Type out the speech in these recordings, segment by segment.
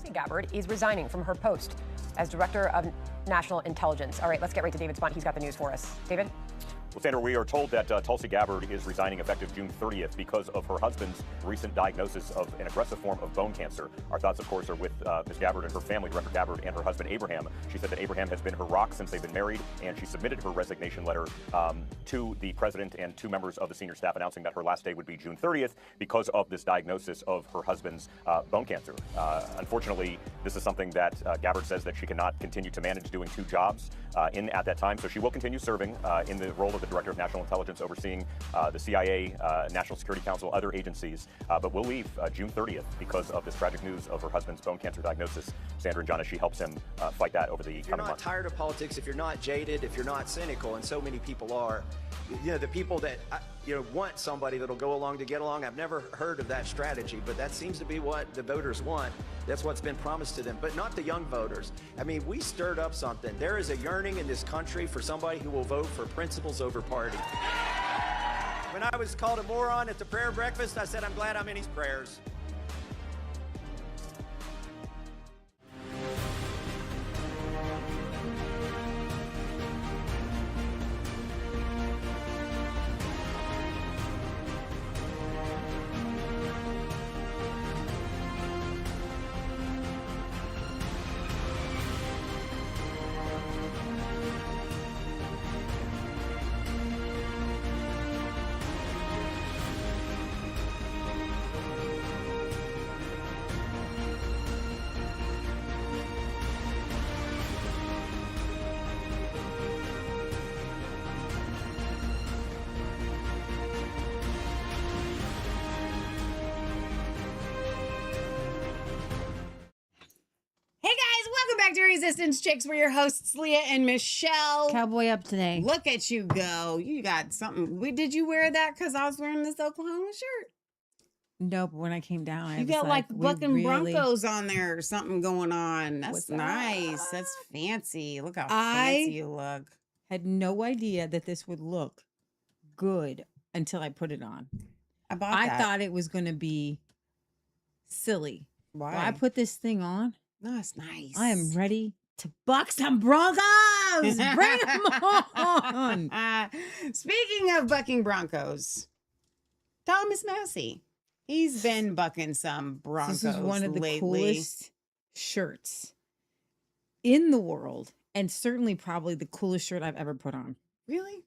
Tulsi Gabbard is resigning from her post as Director of National Intelligence. All right, let's get right to David Spont. He's got the news for us. David? Well, Sandra, we are told that Tulsi Gabbard is resigning effective June 30th because of her husband's recent diagnosis of an aggressive form of bone cancer. Our thoughts, of course, are with Ms. Gabbard and her family, Director Gabbard, and her husband, Abraham. She said that Abraham has been her rock since they've been married, and she submitted her resignation letter to the president and two members of the senior staff, announcing that her last day would be June 30th because of this diagnosis of her husband's bone cancer. Unfortunately, this is something that Gabbard says that she cannot continue to manage doing two jobs at that time, so she will continue serving in the role of the Director of National Intelligence, overseeing the CIA, National Security Council, other agencies, but will leave June 30th because of this tragic news of her husband's bone cancer diagnosis. Sandra and John, as she helps him fight that over the coming months. If you're not tired of politics, if you're not jaded, if you're not cynical, and so many people are, you know, the people that want somebody that'll go along to get along. I've never heard of that strategy, but that seems to be what the voters want. That's what's been promised to them, but not the young voters. I mean, we stirred up something. There is a yearning in this country for somebody who will vote for principles over party. When I was called a moron at the prayer breakfast, I said, I'm glad I'm in his prayers. Back to Resistance Chicks. We're your hosts, Leah and Michelle. Cowboy up today. Look at you go. You got something. Did you wear that because I was wearing this Oklahoma shirt? No, but when I came down, you got like bucking Broncos on there or something going on. That's nice. That's fancy. Look how fancy you look. Had no idea that this would look good until I put it on. I thought it was going to be silly. Why? Well, I put this thing on. No, it's nice. I am ready to buck some Broncos. Bring them on. Speaking of bucking Broncos, Thomas Massie. He's been bucking some Broncos lately. This is one of the coolest shirts in the world, and certainly probably the coolest shirt I've ever put on. Really?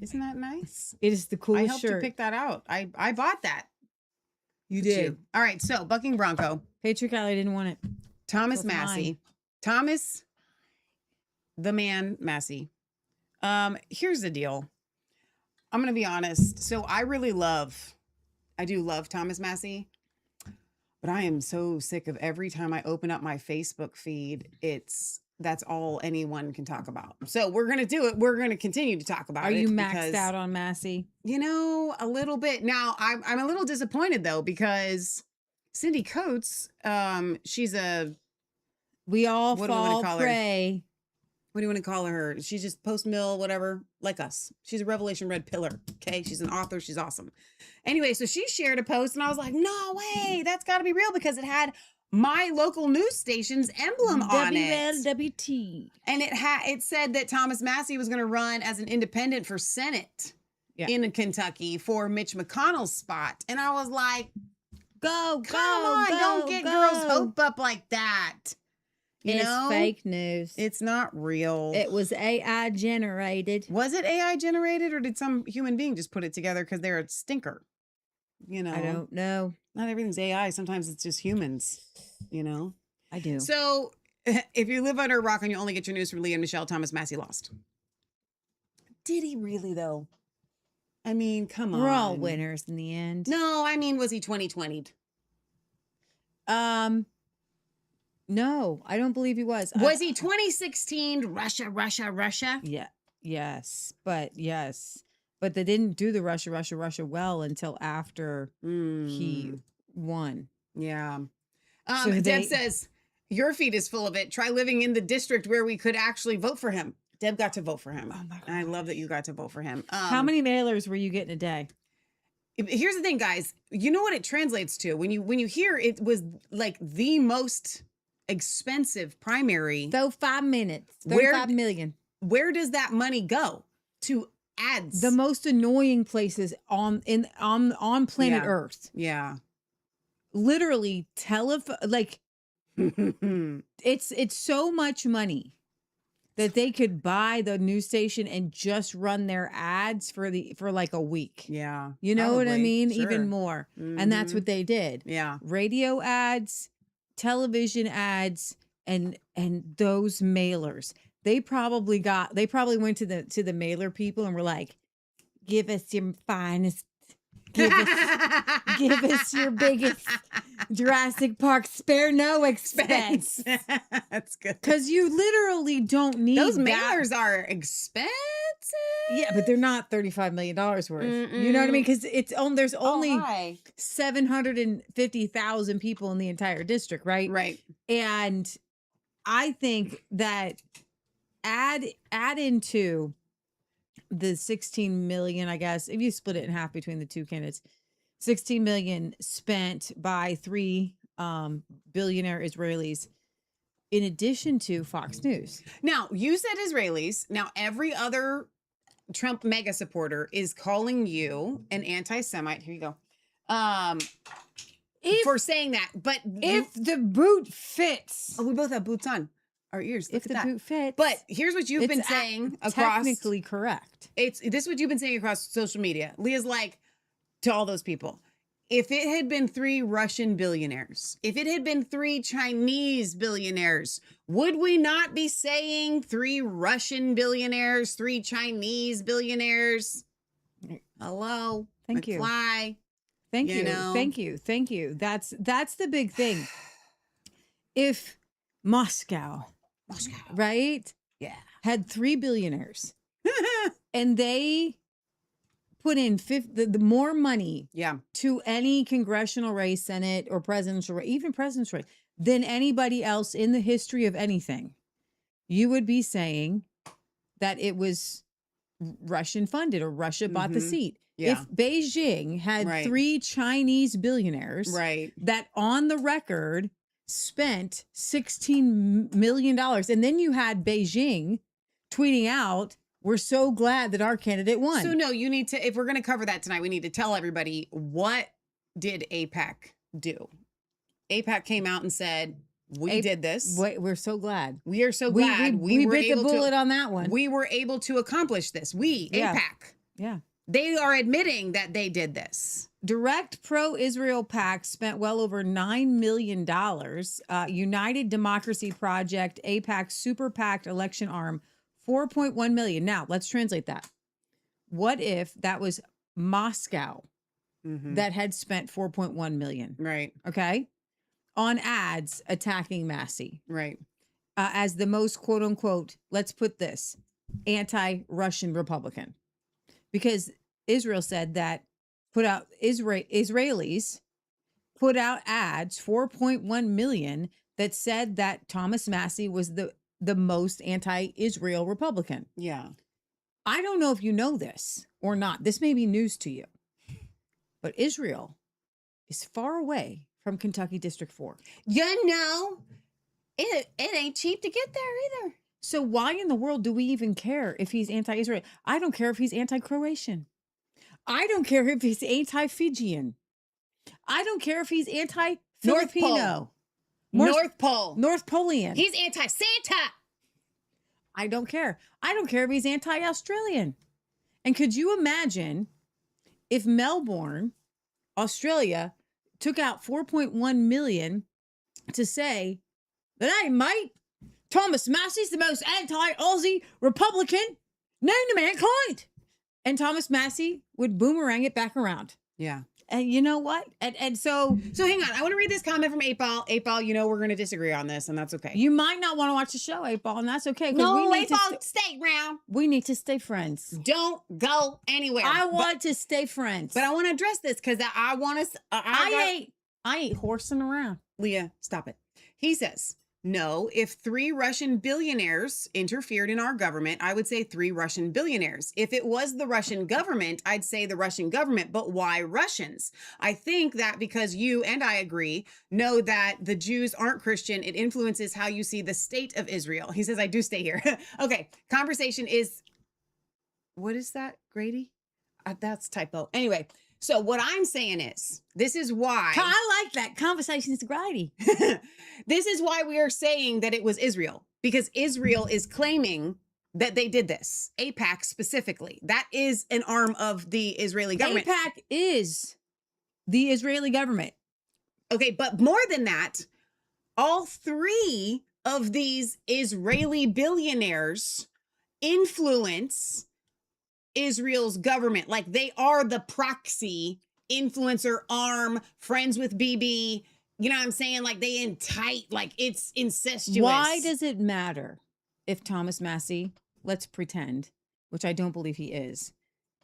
Isn't that nice? It is the coolest shirt. I helped you pick that out. I bought that. You did. All right, so bucking Bronco. Patriot Alley didn't want it. Thomas Massie. Thomas, the man, Massie. Here's the deal. I'm going to be honest. So I do love Thomas Massie, but I am so sick of every time I open up my Facebook feed, that's all anyone can talk about. So we're going to do it. We're going to continue to talk about it. Are you maxed out on Massie? You know, a little bit. Now, I'm a little disappointed, though, because Cindy Coates, she's we all fall prey. What do you want to call her? She's just post-mill, whatever, like us. She's a Revelation Red Pillar, okay? She's an author. She's awesome. Anyway, so she shared a post, and I was like, no way, that's got to be real, because it had my local news station's emblem on it. WLWT. And it said that Thomas Massie was going to run as an independent for Senate in Kentucky for Mitch McConnell's spot. And I was like, come on, don't get girls' hope up like that. It's fake news. It's not real. It was AI generated. Was it AI generated, or did some human being just put it together because they're a stinker? You know, I don't know. Not everything's AI. Sometimes it's just humans, you know? I do. So if you live under a rock and you only get your news from Leah and Michelle, Thomas Massie lost. Did he really, though? I mean, come on. We're all winners in the end. No, I mean, was he 2020'd? No, I don't believe he was. Was he 2016 Russia? Yeah. Yes. But they didn't do the Russia well until after he won. Yeah. Deb says, your feed is full of it. Try living in the district where we could actually vote for him. Deb got to vote for him. Oh my God. And I love that you got to vote for him. How many mailers were you getting a day? Here's the thing, guys. You know what it translates to? When you hear it was like the most expensive primary. So 5 minutes, Where- 35 million. Where does that money go? To ads. The most annoying places on planet Yeah. Earth. Yeah. Literally like it's so much money that they could buy the news station and just run their ads for like a week. Yeah. You know what I probably. mean? Sure. Even more. And that's what they did. Yeah. Radio ads, television ads, and those mailers. They probably went to the mailer people and were like, give us your finest, give us your biggest Jurassic Park, spare no expense. That's good. Because you literally don't need Those that. mailers are expensive. Yeah, but they're not $35 million worth. You know what I mean? Because there's only 750,000 people in the entire district, right? Right. And I think that add into the 16 million, I guess, if you split it in half between the two candidates, 16 million spent by 3 billionaire Israelis, in addition to Fox News. Now, you said Israelis. Now, every other Trump mega supporter is calling you an anti-Semite. Here you go. For saying that. But If the boot fits. we both have boots on our ears. Look If at the that. boot fits. But here's what you've been it's saying across. technically correct. This is what you've been saying across social media. Leah's like, to all those people, if it had been 3 Russian billionaires, if it had been 3 Chinese billionaires, would we not be saying 3 Russian billionaires, 3 Chinese billionaires? Hello. Thank you. McFly. Thank You you. know? Thank you. Thank you. That's the big thing. If Moscow, right? Yeah. Had 3 billionaires and they put in the more money Yeah. to any congressional race, Senate or presidential race, even presidential race, than anybody else in the history of anything, you would be saying that it was Russian funded or Russia bought the seat. Yeah. If Beijing had Right. 3 Chinese billionaires Right. that on the record spent $16 million, and then you had Beijing tweeting out, we're so glad that our candidate won. So no, you need to, if we're going to cover that tonight, we need to tell everybody, what did AIPAC do? AIPAC came out and said, we did this. We're so glad. We are so glad we were bit the able bullet to, on that one. we were able to accomplish this. Yeah. AIPAC. Yeah. They are admitting that they did this. Direct pro-Israel PAC spent well over $9 million. United Democracy Project, AIPAC super PAC election arm, $4.1 million. Now, let's translate that. What if that was Moscow that had spent $4.1 million? Right. Okay. On ads attacking Massie Right. as the most quote unquote, let's put this, anti-Russian Republican. Because Israel said that Israelis put out ads, 4.1 million, that said that Thomas Massie was the most anti-Israel Republican. Yeah. I don't know if you know this or not. This may be news to you. But Israel is far away from Kentucky District 4. You know, it ain't cheap to get there either. So why in the world do we even care if he's anti-Israel? I don't care if he's anti-Croatian. I don't care if he's anti-Fijian. I don't care if he's anti-Filipino. North Pole. North Polian. He's anti-Santa. I don't care. I don't care if he's anti-Australian. And could you imagine if Melbourne, Australia, took out 4.1 million to say that, hey, mate, Thomas Massie's the most anti-Aussie Republican known to mankind. And Thomas Massie would boomerang it back around. Yeah. And you know what? And so hang on. I want to read this comment from 8-Ball. 8-Ball, you know we're going to disagree on this, and that's okay. you might not want to watch the show, 8-Ball, and that's okay. No, we need 8-Ball, stay round. we need to stay friends. Don't go anywhere. I want to stay friends. But I want to address this because I want to. I ain't horsing around. Leah, stop it. He says, No, if 3 Russian billionaires interfered in our government, I would say 3 Russian billionaires. If it was the Russian government, I'd say the Russian government. But why Russians? I think that because you and I agree, know that the Jews aren't Christian, it influences how you see the state of Israel. He says, I do stay here. Okay, conversation is, what is that, Grady? That's typo. Anyway, so what I'm saying is, this is why. I like that. Conversations Grady. This is why we are saying that it was Israel, because Israel is claiming that they did this. AIPAC specifically. That is an arm of the Israeli government. AIPAC is the Israeli government. Okay, but more than that, all 3 of these Israeli billionaires influence Israel's government. Like, they are the proxy influencer arm, friends with BB. You know what I'm saying? Like, they in tight, like it's incestuous. Why does it matter if Thomas Massie, let's pretend, which I don't believe he is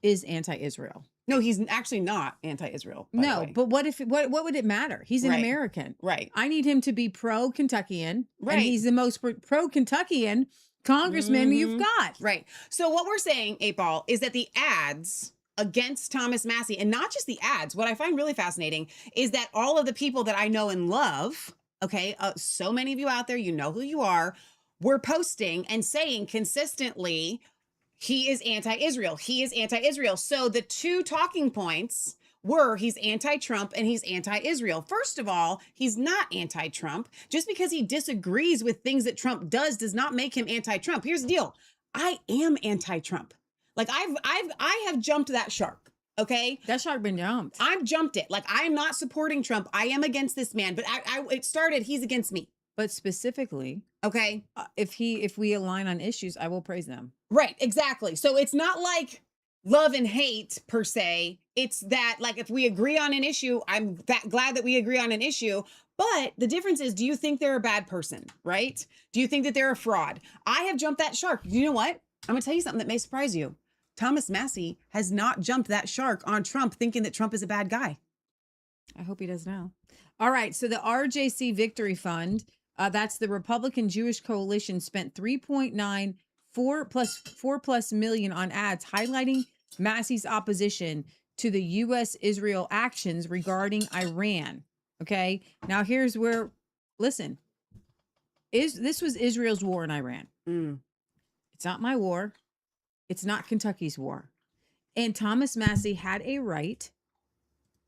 anti-Israel? No, he's actually not anti-Israel. By the No, way. but what would it matter? He's an Right. American. Right. I need him to be pro-Kentuckian. Right. And he's the most pro-Kentuckian congressman you've got. Right. So what we're saying, 8-Ball, is that the ads against Thomas Massie, and not just the ads, what I find really fascinating is that all of the people that I know and love, okay, so many of you out there, you know who you are, were posting and saying consistently, he is anti-Israel. He is anti-Israel. So the 2 talking points were he's anti-Trump and he's anti-Israel. First of all, he's not anti-Trump. Just because he disagrees with things that Trump does not make him anti-Trump. Here's the deal. I am anti-Trump. Like I have jumped that shark. Okay. That shark been jumped. I've jumped it. Like, I'm not supporting Trump. I am against this man, but it started, he's against me. But specifically, Okay. if we align on issues, I will praise them. Right. Exactly. So it's not like love and hate per se. It's that, like, if we agree on an issue, I'm glad that we agree on an issue. But the difference is, do you think they're a bad person? Right? Do you think that they're a fraud? I have jumped that shark. You know what? I'm going to tell you something that may surprise you. Thomas Massie has not jumped that shark on Trump thinking that Trump is a bad guy. I hope he does now. All right. So the RJC Victory Fund, that's the Republican Jewish Coalition, spent 4 plus million on ads highlighting Massie's opposition to the U.S.-Israel actions regarding Iran. Okay. Now here's where, listen, this was Israel's war in Iran. It's not my war. It's not Kentucky's war. And Thomas Massie had a right,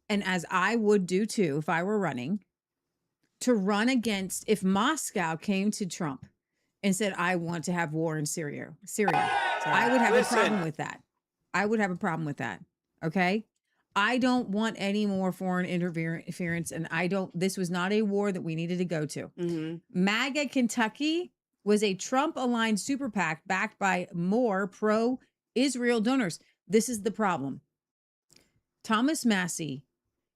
and as I would do too if I were running, to run against, if Moscow came to Trump and said, I want to have war in Syria, I would have a problem with that. I would have a problem with that. Okay. I don't want any more foreign interference. And this was not a war that we needed to go to. MAGA Kentucky was a Trump-aligned super PAC backed by more pro-Israel donors. This is the problem. Thomas Massie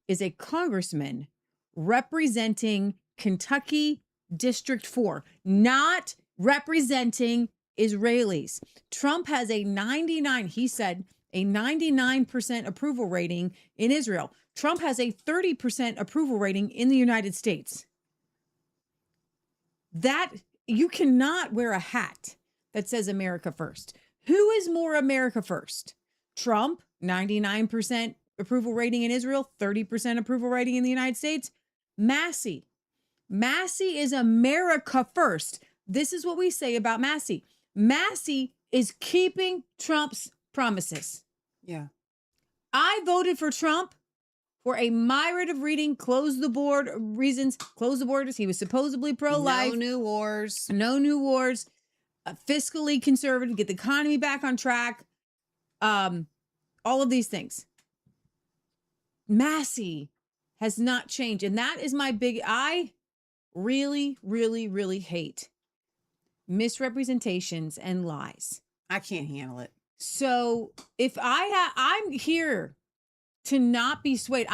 is a congressman representing Kentucky District 4, not representing Israelis. Trump has a 99% approval rating in Israel. Trump has a 30% approval rating in the United States. That you cannot wear a hat that says America first. Who is more America first? Trump, 99% approval rating in Israel, 30% approval rating in the United States. Massie is America first. This is what we say about Massie. Massie is keeping Trump's promises. Yeah. I voted for Trump for a myriad of reading, close the borders. He was supposedly pro-life. No new wars. Fiscally conservative, get the economy back on track. All of these things. Massie has not changed. And that is my I really, really, really hate misrepresentations and lies. I can't handle it. So if I'm here to not be swayed.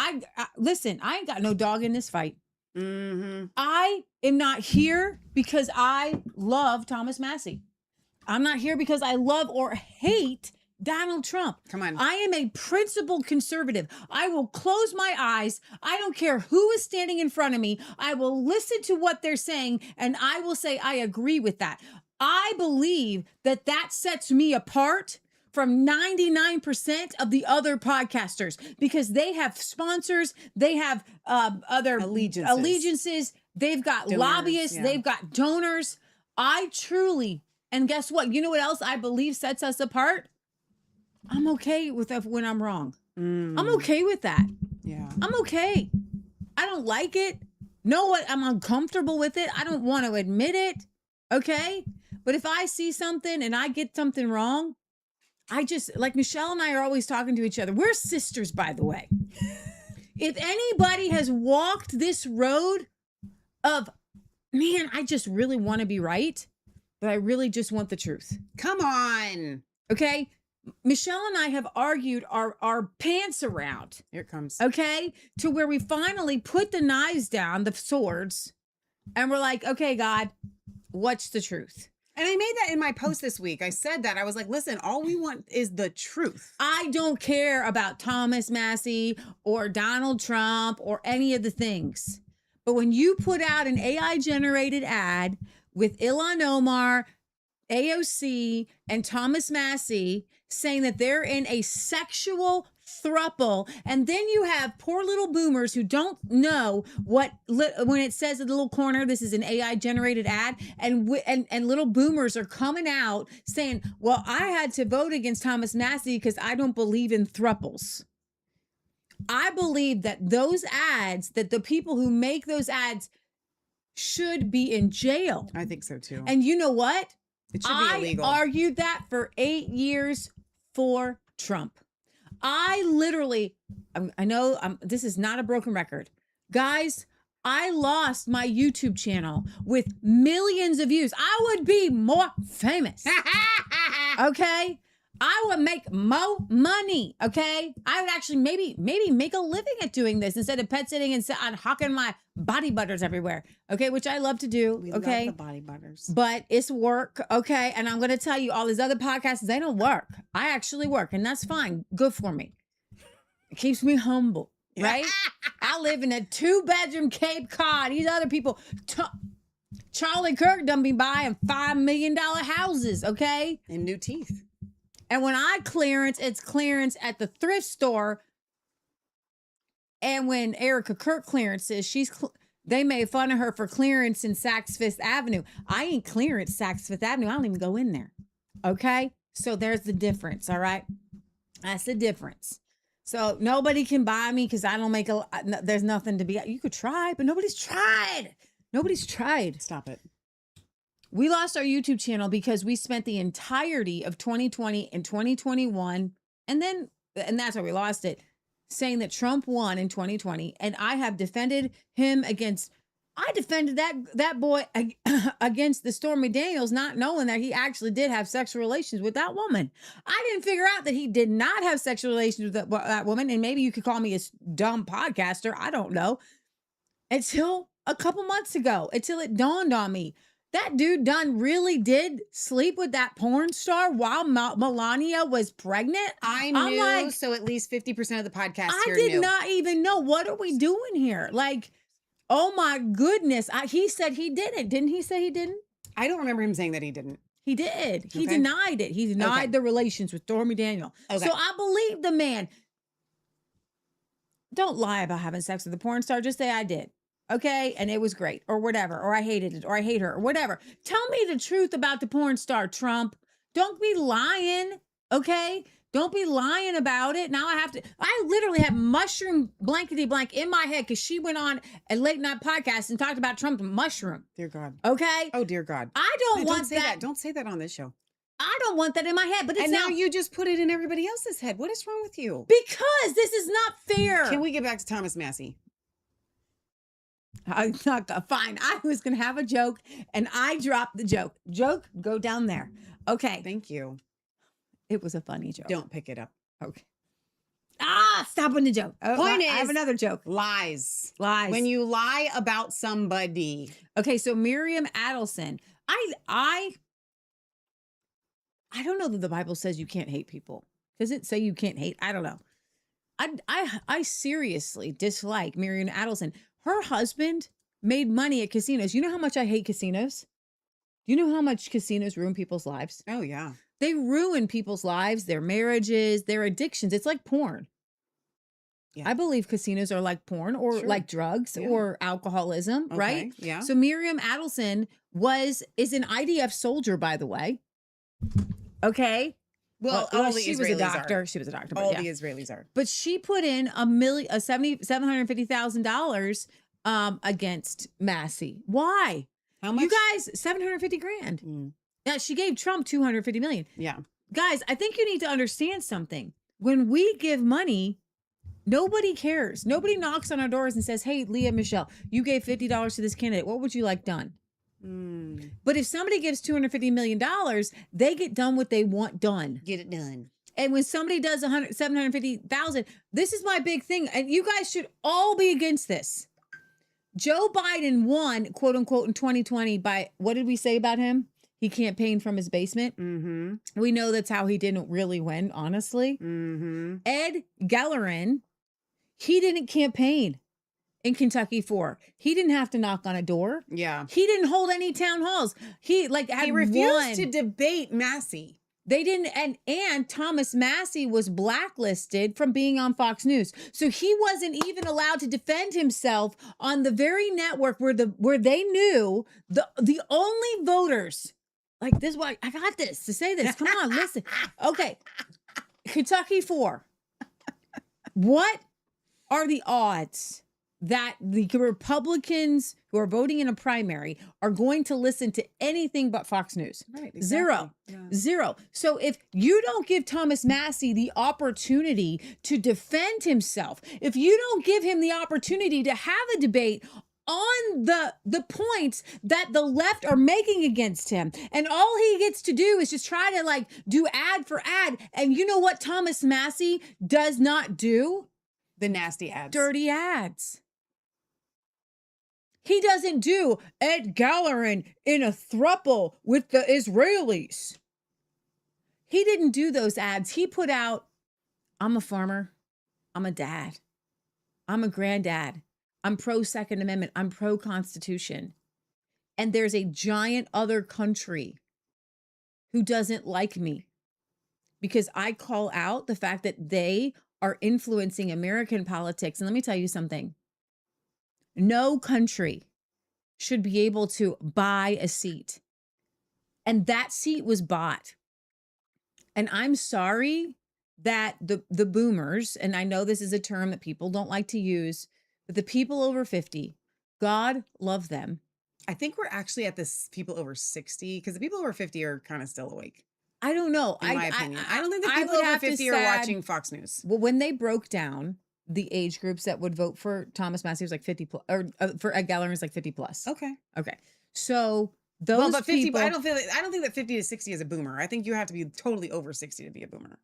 Listen, I ain't got no dog in this fight. I am not here because I love Thomas Massie. I'm not here because I love or hate Donald Trump. Come on. I am a principled conservative. I will close my eyes. I don't care who is standing in front of me. I will listen to what they're saying, and I will say, I agree with that. I believe that that sets me apart from 99% of the other podcasters because they have sponsors, they have other allegiances, they've got donors, lobbyists, they've got donors. I truly, and guess what? You know what else I believe sets us apart? I'm okay with that when I'm wrong. I'm okay with that. Yeah. I'm okay. I don't like it. Know what? I'm uncomfortable with it. I don't want to admit it. Okay. But if I see something and I get something wrong, I just, like Michelle and I are always talking to each other. We're sisters, by the way. If anybody has walked this road of, man, I just really want to be right, but I really just want the truth. Come on. Okay. Michelle and I have argued our pants around. Here it comes. Okay. To where we finally put the knives down, the swords, and we're like, okay, God, what's the truth? And I made that in my post this week. I said that. I was like, listen, all we want is the truth. I don't care about Thomas Massie or Donald Trump or any of the things. But when you put out an AI generated ad with Ilhan Omar, AOC, and Thomas Massie saying that they're in a sexual throuple, and then you have poor little boomers who don't know what when it says in the little corner this is an AI generated ad, and little boomers are coming out saying, well, I had to vote against Thomas Massie because I don't believe in thruples. I believe that those ads, that the people who make those ads should be in jail. I think so too. And you know what? It should be illegal. I argued that for 8 years for Trump. I literally, I know this is not a broken record. Guys, I lost my YouTube channel with millions of views. I would be more famous. Okay? I would make more money. Okay? I would actually maybe make a living at doing this instead of pet sitting and hawking my body butters everywhere. Okay? Which I love to do. We okay? love the body butters. But it's work. Okay? And I'm going to tell you, all these other podcasts, they don't work. I actually work, and that's fine. Good for me. It keeps me humble. Right? I live in a 2-bedroom Cape Cod. These other people, Charlie Kirk done be buying $5 million houses. Okay? And new teeth. And when I clearance, it's clearance at the thrift store. And when Erica Kirk clearances, they made fun of her for clearance in Saks Fifth Avenue. I ain't clearance Saks Fifth Avenue. I don't even go in there. Okay? So there's the difference, all right? That's the difference. So nobody can buy me because I don't make there's nothing to be. You could try, but nobody's tried. Nobody's tried. Stop it. We lost our YouTube channel because we spent the entirety of 2020 and 2021, and that's why we lost it, saying that Trump won in 2020, and I have defended him against. I defended that boy against the Stormy Daniels, not knowing that he actually did have sexual relations with that woman. I didn't figure out that he did not have sexual relations with that woman, and maybe you could call me a dumb podcaster. I don't know. Until a couple months ago, until it dawned on me. That dude really did sleep with that porn star while Melania was pregnant. I knew, like, so at least 50% of the podcast here knew. I did not even know. What are we doing here? Like, oh my goodness. He said he didn't. Didn't he say he didn't? I don't remember him saying that he didn't. He did. He denied it. He denied the relations with Stormy Daniels. Okay. So I believe the man. Don't lie about having sex with a porn star. Just say I did. Okay, and it was great, or whatever, or I hated it, or I hate her, or whatever. Tell me the truth about the porn star, Trump. Don't be lying, okay? Don't be lying about it. Now I literally have mushroom blankety blank in my head because she went on a late night podcast and talked about Trump's mushroom. Dear God. Okay? Oh, dear God. I don't say that. Don't say that on this show. I don't want that in my head, but it's now you just put it in everybody else's head. What is wrong with you? Because this is not fair. Can we get back to Thomas Massie? I'm not fine. I was gonna have a joke, and I dropped the joke. Joke, go down there. Okay. Thank you. It was a funny joke. Don't pick it up. Okay. Stop with the joke. Point is, I have another joke. Lies. When you lie about somebody. Okay, so Miriam Adelson. I don't know that the Bible says you can't hate people. Does it say you can't hate? I don't know. I seriously dislike Miriam Adelson. Her husband made money at casinos. You know how much I hate casinos? Do you know how much casinos ruin people's lives? Oh, yeah. They ruin people's lives, their marriages, their addictions. It's like porn. Yeah. I believe casinos are like porn or Sure. like drugs Yeah. or alcoholism, Okay, right? yeah. So Miriam Adelson is an IDF soldier, by the way. Okay. Well, all the she was a Israelis doctor. are. She was a doctor. But All yeah. the Israelis are. But she put in $750,000 against Massie. Why? How much? You guys, $750,000. Mm. Now she gave Trump $250 million. Yeah. Guys, I think you need to understand something. When we give money, nobody cares. Nobody knocks on our doors and says, "Hey, Leah Michelle, you gave $50 to this candidate. What would you like done?" Mm. But if somebody gives $250 million, they get done what they want done. Get it done. And when somebody does $750,000, this is my big thing. And you guys should all be against this. Joe Biden won, quote unquote, in 2020 by, what did we say about him? He campaigned from his basement. Mm-hmm. We know that's how he didn't really win, honestly. Mm-hmm. Ed Gellerin, he didn't campaign in Kentucky 4. He didn't have to knock on a door. Yeah. He didn't hold any town halls. He He refused to debate Massie. They didn't, and Thomas Massie was blacklisted from being on Fox News. So he wasn't even allowed to defend himself on the very network where they knew the only voters. Like this, why I got this to say this. Come on, listen. Okay. Kentucky 4. What are the odds that the Republicans who are voting in a primary are going to listen to anything but Fox News? Right. Zero. Zero. So if you don't give Thomas Massie the opportunity to defend himself, if you don't give him the opportunity to have a debate on the points that the left are making against him, and all he gets to do is just try to like do ad for ad. And you know what Thomas Massie does not do? The nasty ads. Dirty ads. He doesn't do Ed Gellerin in a throuple with the Israelis. He didn't do those ads. He put out, I'm a farmer. I'm a dad. I'm a granddad. I'm pro Second Amendment. I'm pro Constitution. And there's a giant other country who doesn't like me because I call out the fact that they are influencing American politics. And let me tell you something. No country should be able to buy a seat. And that seat was bought. And I'm sorry that the boomers, and I know this is a term that people don't like to use, but the people over 50, God love them. I think we're actually at this people over 60 because the people over 50 are kind of still awake. I don't know. In my opinion. I don't think the I people would over have to 50 are sad- watching Fox News. Well, when they broke down the age groups that would vote for Thomas Massie, was like 50 plus, or for Ed Gellerin is like 50 plus. Okay. Okay. So those Well, but 50, people, I don't think that 50 to 60 is a boomer. I think you have to be totally over 60 to be a boomer.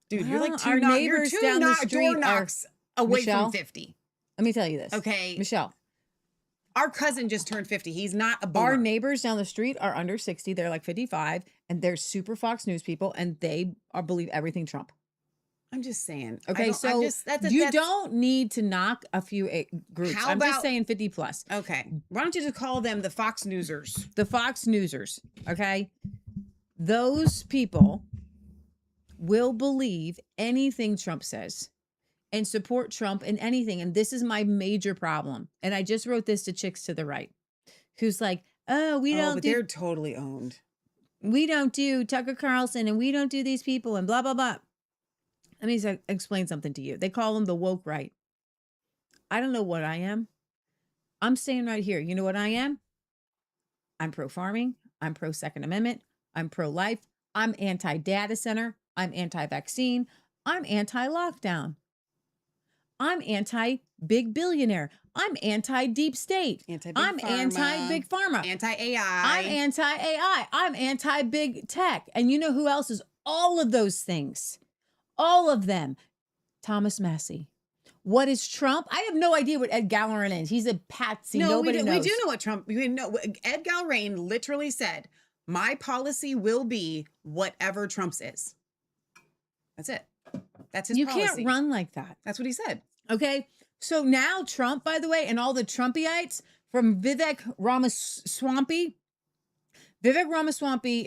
Dude, you're Well, like our two, you're neighbors two down the door street are- knocks away Michelle? from 50. let me tell you this. Okay. Michelle, Our cousin just turned 50. He's not a boomer. our neighbors down the street are under 60. They're like 55 and they're super Fox News people and they believe everything Trump. I'm just saying. Okay, so you don't need to knock a few groups. How I'm just about- saying 50 plus. Okay. Why don't you just call them the Fox Newsers? The Fox Newsers, okay? Those people will believe anything Trump says and support Trump in anything. And this is my major problem. And I just wrote this to chicks to the right, who's like, oh, But they're totally owned. we don't do Tucker Carlson and we don't do these people and blah, blah, blah. Let me explain something to you. They call them the woke right. I don't know what I am. I'm staying right here. You know what I am? I'm pro farming. I'm pro Second Amendment. I'm pro life. I'm anti data center. I'm anti vaccine. I'm anti lockdown. I'm anti big billionaire. I'm anti deep state. I'm anti big pharma. Anti-AI. I'm anti AI. I'm anti big tech. And you know who else is all of those things? All of them. Thomas Massie. What is Trump? I have no idea what Ed Gellerin is. He's a patsy. No, Nobody knows. we do know what Trump. We know Ed Gellerin literally said, "My policy will be whatever Trump's is." That's it. That's his You policy. can't run like that. That's what he said. Okay. So now Trump, by the way, and all the Trumpyites from Vivek Ramaswamy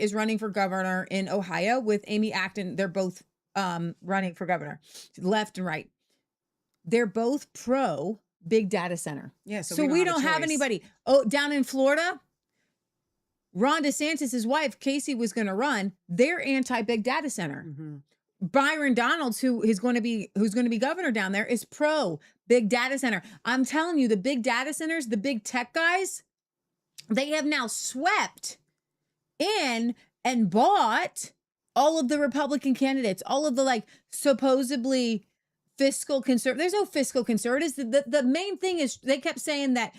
is running for governor in Ohio with Amy Acton. They're both running for governor, left and right. They're both pro big data center. Yeah. So we don't have anybody. Oh, down in Florida, Ron DeSantis' wife, Casey, was going to run. They're anti big data center. Mm-hmm. Byron Donalds, who's going to be governor down there, is pro big data center. I'm telling you, the big data centers, the big tech guys, they have now swept in and bought all of the Republican candidates, all of the like supposedly fiscal conservative. There's no fiscal conservatives. The main thing is they kept saying that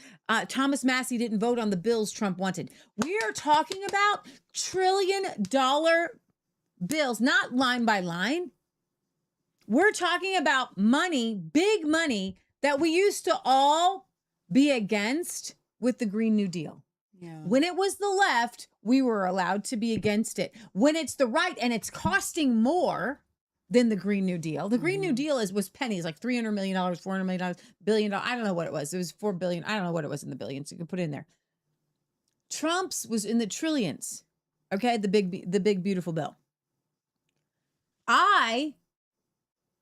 Thomas Massie didn't vote on the bills Trump wanted. We are talking about $1 trillion bills, not line by line. We're talking about money, big money that we used to all be against with the Green New Deal. Yeah. When it was the left, we were allowed to be against it. When it's the right and it's costing more than the Green New Deal. The Green New Deal was pennies, like $300 million, $400 million, $1 billion. I don't know what it was. It was $4 billion. I don't know what it was in the billions. You can put it in there. Trump's was in the trillions. Okay, the big beautiful bill. I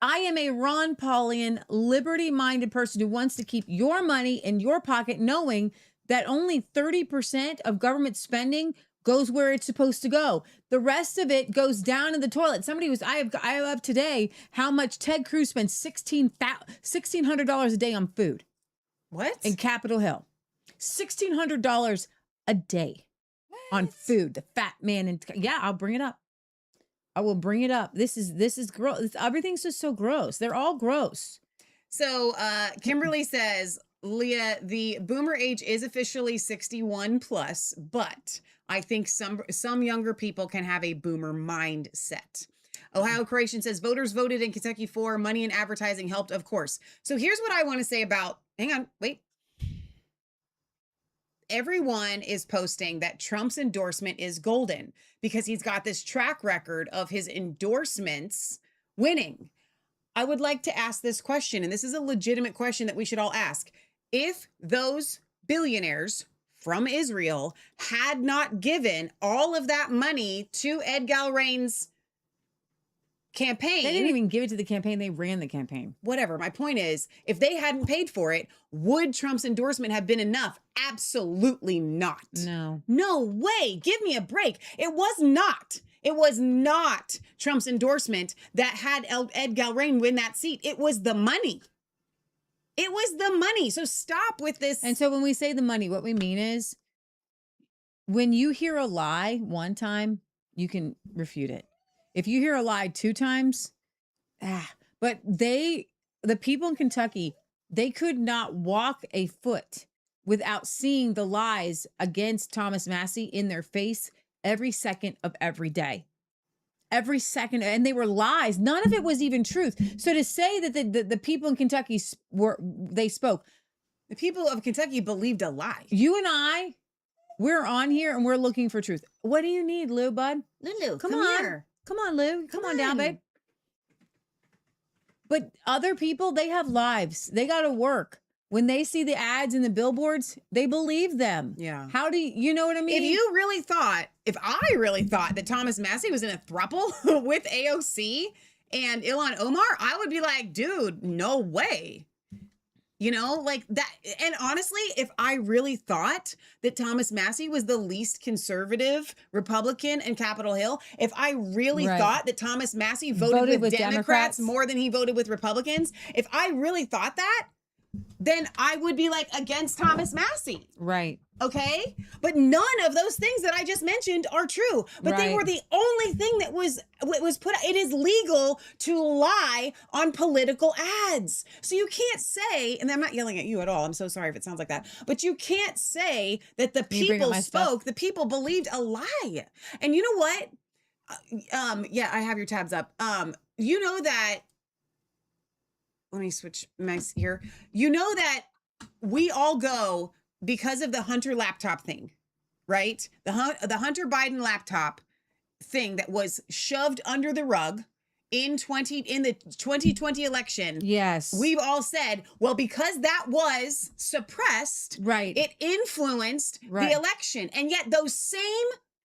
am a Ron Paulian, liberty-minded person who wants to keep your money in your pocket, knowing that only 30% of government spending goes where it's supposed to go. The rest of it goes down in the toilet. I have up today how much Ted Cruz spends $1,600 a day on food. What? In Capitol Hill. $1,600 a day on food. The fat man. Yeah, I'll bring it up. I will bring it up. This is gross. Everything's just so gross. They're all gross. So Kimberly says, Leah, the boomer age is officially 61 plus, but I think some younger people can have a boomer mindset. Ohio Creation says voters voted in Kentucky for money and advertising helped, of course. So here's what I want to say about, hang on, wait. Everyone is posting that Trump's endorsement is golden because he's got this track record of his endorsements winning. I would like to ask this question, and this is a legitimate question that we should all ask. If those billionaires from Israel had not given all of that money to Ed Galrain's campaign. They didn't even give it to the campaign. They ran the campaign. Whatever. My point is, if they hadn't paid for it, would Trump's endorsement have been enough? Absolutely not. No. No way. Give me a break. It was not. It was not Trump's endorsement that had Ed Galrain win that seat. It was the money. It was the money. So stop with this. And so when we say the money, what we mean is when you hear a lie one time, you can refute it. If you hear a lie 2 times, but the people in Kentucky, they could not walk a foot without seeing the lies against Thomas Massie in their face every second of every day. Every second. And they were lies. None of it was even truth. So to say that the people in Kentucky they spoke. The people of Kentucky believed a lie. You and I, we're on here and we're looking for truth. What do you need, Lou, bud? Lulu, come on. here. Come on, Lou. Come on down, babe. But other people, they have lives. They got to work. When they see the ads and the billboards, they believe them. Yeah. How do you know what I mean? If I really thought that Thomas Massie was in a throuple with AOC and Ilhan Omar, I would be like, dude, no way. You know, like that. And honestly, if I really thought that Thomas Massie was the least conservative Republican in Capitol Hill, if I really thought that Thomas Massie voted with Democrats more than he voted with Republicans, if I really thought that, then I would be like against Thomas Massie. Right. Okay. But none of those things that I just mentioned are true. But they were the only thing that was put out. It is legal to lie on political ads. So you can't say, and I'm not yelling at you at all. I'm so sorry if it sounds like that. But you can't say that the people spoke, the people believed a lie. And you know what? Yeah, I have your tabs up. You know that, let me switch mics here. You know that we all go because of the Hunter laptop thing, right? The Hunter Biden laptop thing that was shoved under the rug in the 2020 election. Yes. We've all said, well, because that was suppressed, Right. it influenced Right. the election. And yet those same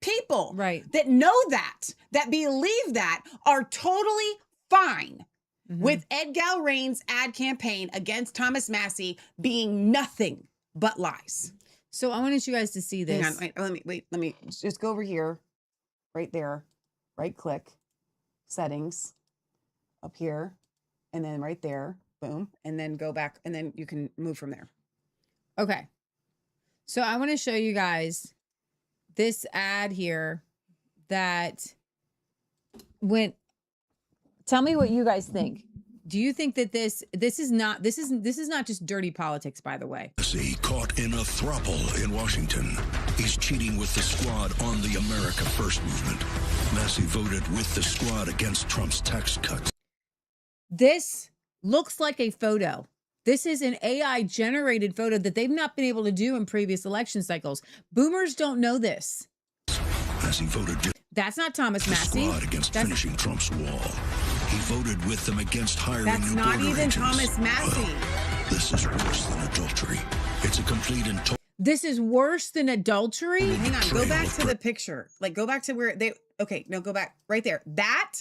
people Right. that know that believe that, are totally fine with Ed Galrain's ad campaign against Thomas Massie being nothing but lies. So I wanted you guys to see this. Hang on, let me just go over here, right there, right click, settings, up here, and then right there, boom, and then go back, and then you can move from there. Okay. So I want to show you guys this ad here that went. Tell me what you guys think. Do you think that this is not just dirty politics, by the way? Massie caught in a throuple in Washington. He's cheating with the squad on the America First movement. Massie voted with the squad against Trump's tax cuts. This looks like a photo. This is an AI generated photo that they've not been able to do in previous election cycles. Boomers don't know this. Massie voted with That's not Thomas the Massie. squad against finishing Trump's wall. He voted with them against hiring That's new not border even agents. Thomas Massie. Well, this is worse than adultery. It's a complete and total This is worse than adultery. Hang on, go back to the picture. Like, go back to where they, okay, no, go back right there. That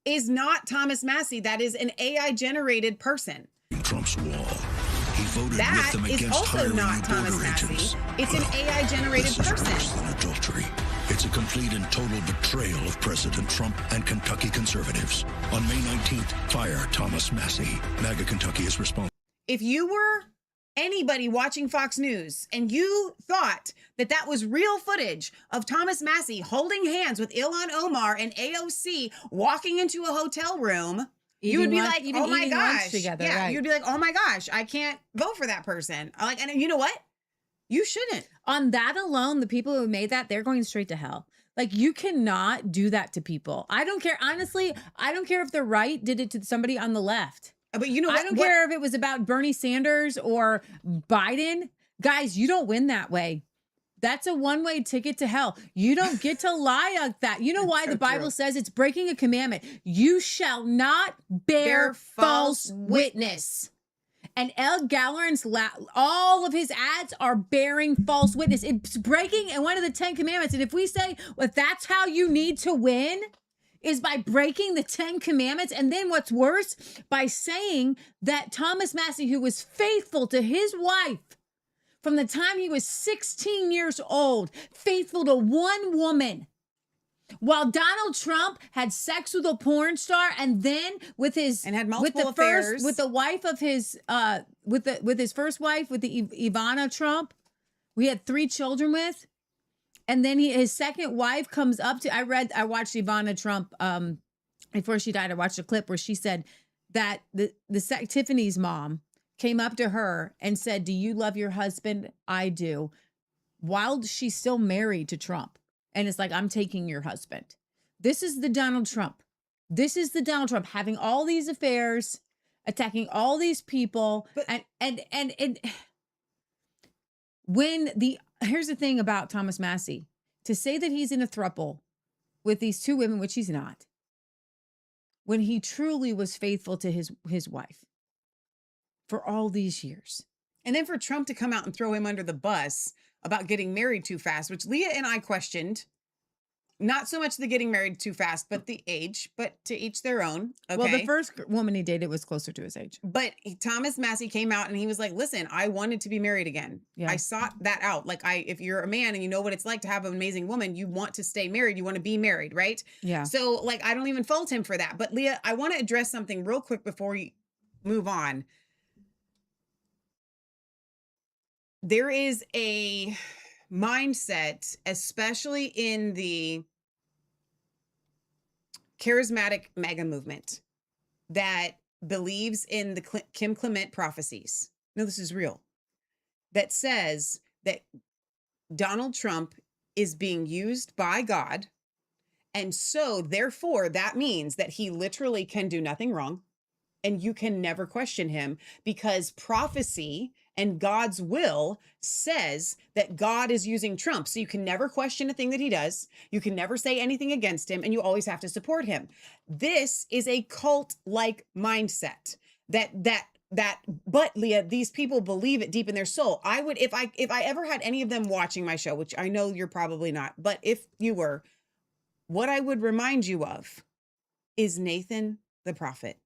is not Thomas Massie. That is an AI generated person. Trump's wall. He voted That with them is against also hiring not new Thomas border Massie. agents. It's an AI generated This is worse person. than adultery. It's a complete and total betrayal of President Trump and Kentucky conservatives. On May 19th, fire Thomas Massie. MAGA Kentucky is responsible. If you were anybody watching Fox News and you thought that that was real footage of Thomas Massie holding hands with Ilhan Omar and AOC walking into a hotel room, you would be like, oh my gosh. Together, Yeah, right. you'd be like, oh my gosh, I can't vote for that person. Like, and you know what? You shouldn't. On that alone, the people who made that, they're going straight to hell. Like, you cannot do that to people. I don't care. Honestly, I don't care if the right did it to somebody on the left. But you know what? I don't care if it was about Bernie Sanders or Biden. Guys, you don't win that way. That's a one-way ticket to hell. You don't get to lie like that. You know why the Bible says it's breaking a commandment? You shall not bear false witness. And Ed Gallard's all of his ads are bearing false witness. It's breaking one of the 10 commandments. And if we say, well, that's how you need to win, is by breaking the 10 commandments. And then what's worse, by saying that Thomas Massie, who was faithful to his wife from the time he was 16 years old, faithful to one woman, while Donald Trump had sex with a porn star and then with his and had multiple affairs with the wife of his with his first wife, with the Ivana Trump, we had 3 children with, and then his second wife comes up to. I watched Ivana Trump before she died. I watched a clip where she said that Tiffany's mom came up to her and said, "Do you love your husband?" "I do," while she's still married to Trump. And it's like, I'm taking your husband. This is the Donald Trump. This is the Donald Trump having all these affairs, attacking all these people. And here's the thing about Thomas Massie, to say that he's in a throuple with these 2 women, which he's not, when he truly was faithful to his wife for all these years. And then for Trump to come out and throw him under the bus about getting married too fast, which Leah and I questioned. Not so much the getting married too fast, but the age, but to each their own. Okay? Well, the first woman he dated was closer to his age. But Thomas Massie came out and he was like, listen, I wanted to be married again. Yeah. I sought that out. Like, if you're a man and you know what it's like to have an amazing woman, you want to stay married. You want to be married, right? Yeah. So, like, I don't even fault him for that. But Leah, I want to address something real quick before we move on. There is a mindset, especially in the charismatic MAGA movement, that believes in the Kim Clement prophecies. No, this is real. That says that Donald Trump is being used by God. And so, therefore, that means that he literally can do nothing wrong. And you can never question him, because prophecy And God's will says that God is using Trump. So you can never question a thing that he does. You can never say anything against him, and you always have to support him. This is a cult-like mindset but Leah, these people believe it deep in their soul. I would, if I ever had any of them watching my show, which I know you're probably not, but if you were, what I would remind you of is Nathan the prophet.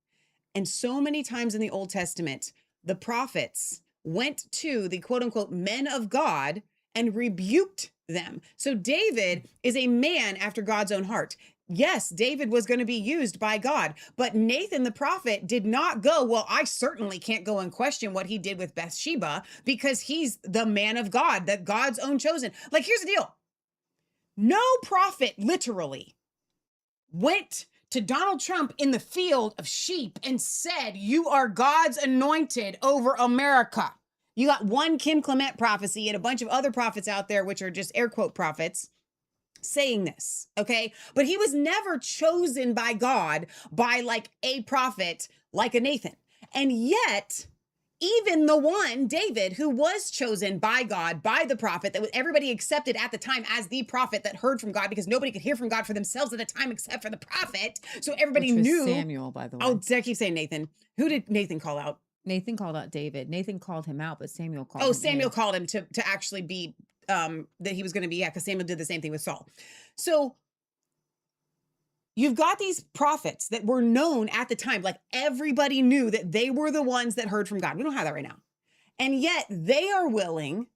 And so many times in the Old Testament, the prophets went to the quote unquote men of God and rebuked them. So David is a man after God's own heart. Yes, David was going to be used by God, but Nathan the prophet did not go, well, I certainly can't go and question what he did with Bathsheba because he's the man of God, that God's own chosen. Like, here's the deal. No prophet literally went to Donald Trump in the field of sheep and said, you are God's anointed over America. You got one Kim Clement prophecy and a bunch of other prophets out there, which are just air quote prophets, saying this, okay? But he was never chosen by God by like a prophet like a Nathan. And yet, even the one, David, who was chosen by God, by the prophet, that everybody accepted at the time as the prophet that heard from God, because nobody could hear from God for themselves at the time except for the prophet. So everybody knew. Samuel, by the way. Oh, did I keep saying Nathan? Who did Nathan call out? Nathan called out David. Nathan called him out, but Samuel called him. Oh, Samuel called him to actually be, that he was going to be, yeah, because Samuel did the same thing with Saul. So you've got these prophets that were known at the time, like everybody knew that they were the ones that heard from God. We don't have that right now. And yet they are willing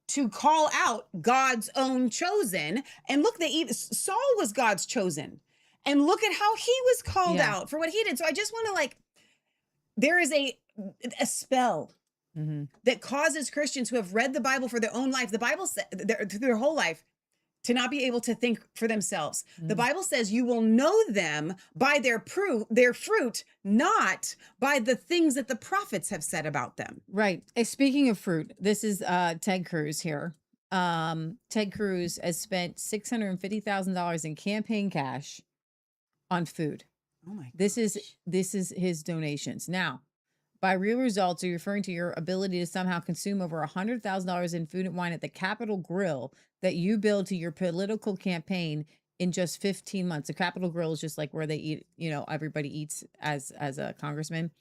to call out God's own chosen. And look, Saul was God's chosen. And look at how he was called out for what he did. So I just want to there is a spell that causes Christians who have read the Bible for their own life, the Bible says through their whole life, to not be able to think for themselves. The Bible says you will know them by their fruit, not by the things that the prophets have said about them. Right. Speaking of fruit, this is Ted Cruz here. Ted Cruz has spent $650,000 in campaign cash on food. Oh my! This is his donations. Now, by real results, are you referring to your ability to somehow consume over $100,000 in food and wine at the Capitol Grill that you build to your political campaign in just 15 months? The Capitol Grill is just like where they eat, everybody eats as a congressman.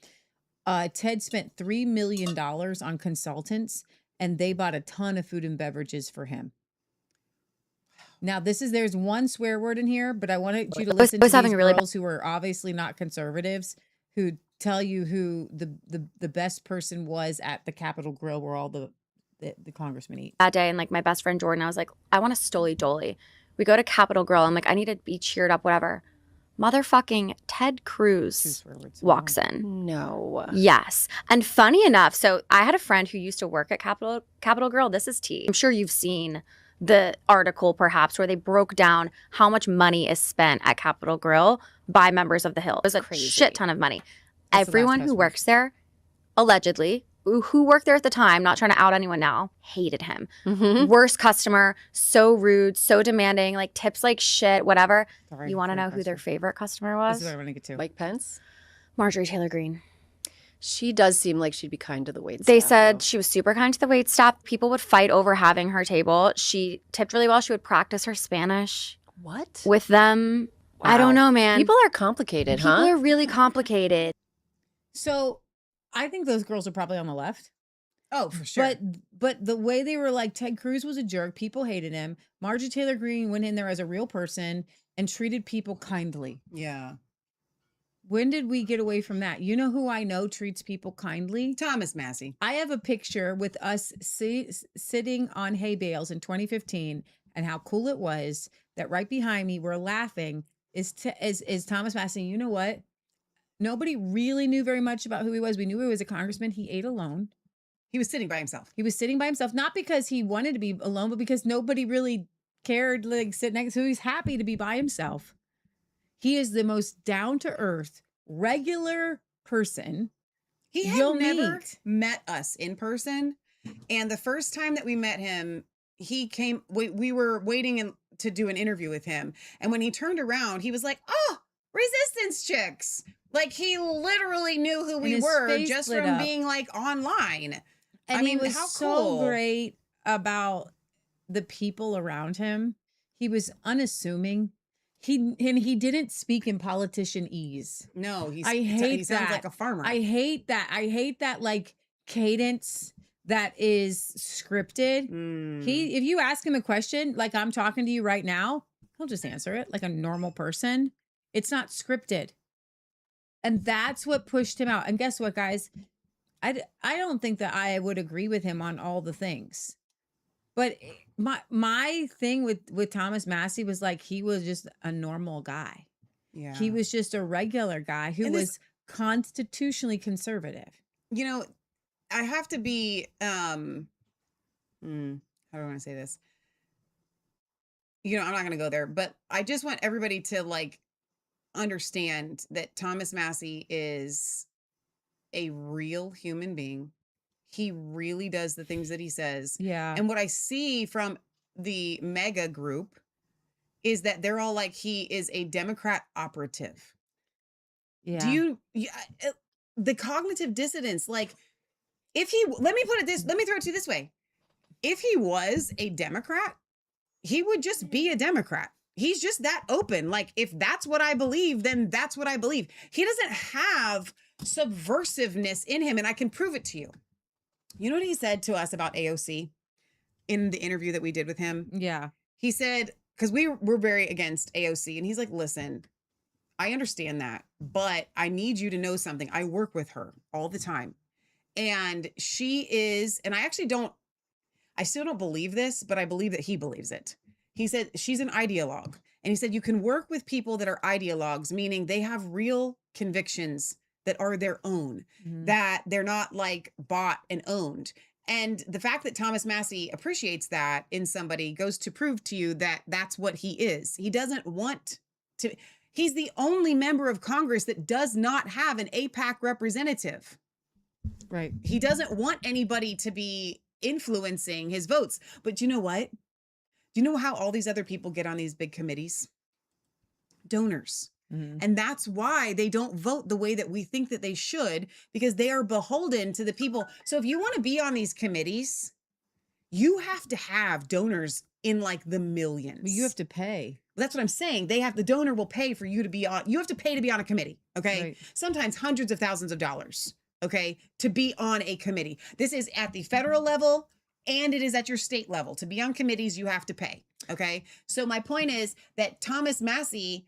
Ted spent $3 million on consultants, and they bought a ton of food and beverages for him. Now, there's one swear word in here, but I wanted you to listen to these girls who are obviously not conservatives, who tell you who the best person was at the Capitol Grill where all the congressmen eat. That day, and my best friend Jordan, I was like, I want a Stoli Doli. We go to Capitol Grill. I'm like, I need to be cheered up, whatever. Motherfucking Ted Cruz walks in. No. Yes. And funny enough, so I had a friend who used to work at Capitol Grill. This is tea. I'm sure you've seen the article perhaps where they broke down how much money is spent at Capitol Grill by members of the Hill. There's a shit ton of money. Everyone who works there, allegedly, who worked there at the time, not trying to out anyone now, hated him. Worst customer, so rude, so demanding, tips like shit, whatever. You want to know who their favorite customer was? This is what I want to get to. Mike Pence? Marjorie Taylor Greene. She does seem like she'd be kind to the wait staff. They said she was super kind to the wait staff. People would fight over having her table. She tipped really well. She would practice her Spanish. What? With them. Wow. I don't know, man. People are complicated, People are really complicated. So I think those girls are probably on the left. Oh, for sure. But the way they were Ted Cruz was a jerk. People hated him. Marjorie Taylor Greene went in there as a real person and treated people kindly. Yeah. When did we get away from that? You know who I know treats people kindly? Thomas Massie. I have a picture with us sitting on hay bales in 2015 and how cool it was that right behind me, we're laughing, is Thomas Massie. You know what? Nobody really knew very much about who he was. We knew he was a congressman. He ate alone. He was sitting by himself. He was sitting by himself, not because he wanted to be alone, but because nobody really cared, sit next. So he's happy to be by himself. He is the most down-to-earth, regular person. He had never met us in person. And the first time that we met him, he came, we were waiting to do an interview with him. And when he turned around, he was like, oh, Resistance chicks. He literally knew who we were just from being online. And I mean, he was how so cool. great about the people around him. He was unassuming. He didn't speak in politician-ese. No, I hate he sounds that. like a farmer. I hate that like cadence that is scripted. Mm. If you ask him a question, like I'm talking to you right now, he'll just answer it like a normal person. It's not scripted. And that's what pushed him out. And guess what, guys? I don't think that I would agree with him on all the things. But my thing with Thomas Massie was like he was just a normal guy. Yeah. He was just a regular guy who was constitutionally conservative. You know, I have to be how do I want to say this? You know, I'm not going to go there, but I just want everybody to like understand that Thomas Massie is a real human being. He really does the things that he says. Yeah. And what I see from the mega group is that they're all like, he is a Democrat operative. Yeah. The cognitive dissonance, like if he, let me throw it to you this way. If he was a Democrat, he would just be a Democrat. He's just that open. Like, if that's what I believe, then that's what I believe. He doesn't have subversiveness in him, and I can prove it to you. You know what he said to us about AOC in the interview that we did with him? Yeah. He said, because we were very against AOC, and he's like, listen, I understand that, but I need you to know something. I work with her all the time. And she is, and I still don't believe this, but I believe that he believes it. He said, she's an ideologue. And he said, you can work with people that are ideologues, meaning they have real convictions that are their own, that they're not like bought and owned. And the fact that Thomas Massie appreciates that in somebody goes to prove to you that that's what he is. He doesn't want to, he's the only member of Congress that does not have an AIPAC representative. Right. He doesn't want anybody to be influencing his votes. But you know what? Do you know how all these other people get on these big committees? Donors. And that's why they don't vote the way that we think that they should, because they are beholden to the people. So if you want to be on these committees, you have to have donors in like the millions. But you have to pay. That's what I'm saying. The donor will pay for you to be on. You have to pay to be on a committee. Okay. Right. Sometimes hundreds of thousands of dollars. Okay. To be on a committee. This is at the federal level and it is at your state level. To be on committees, you have to pay. Okay. So my point is that Thomas Massie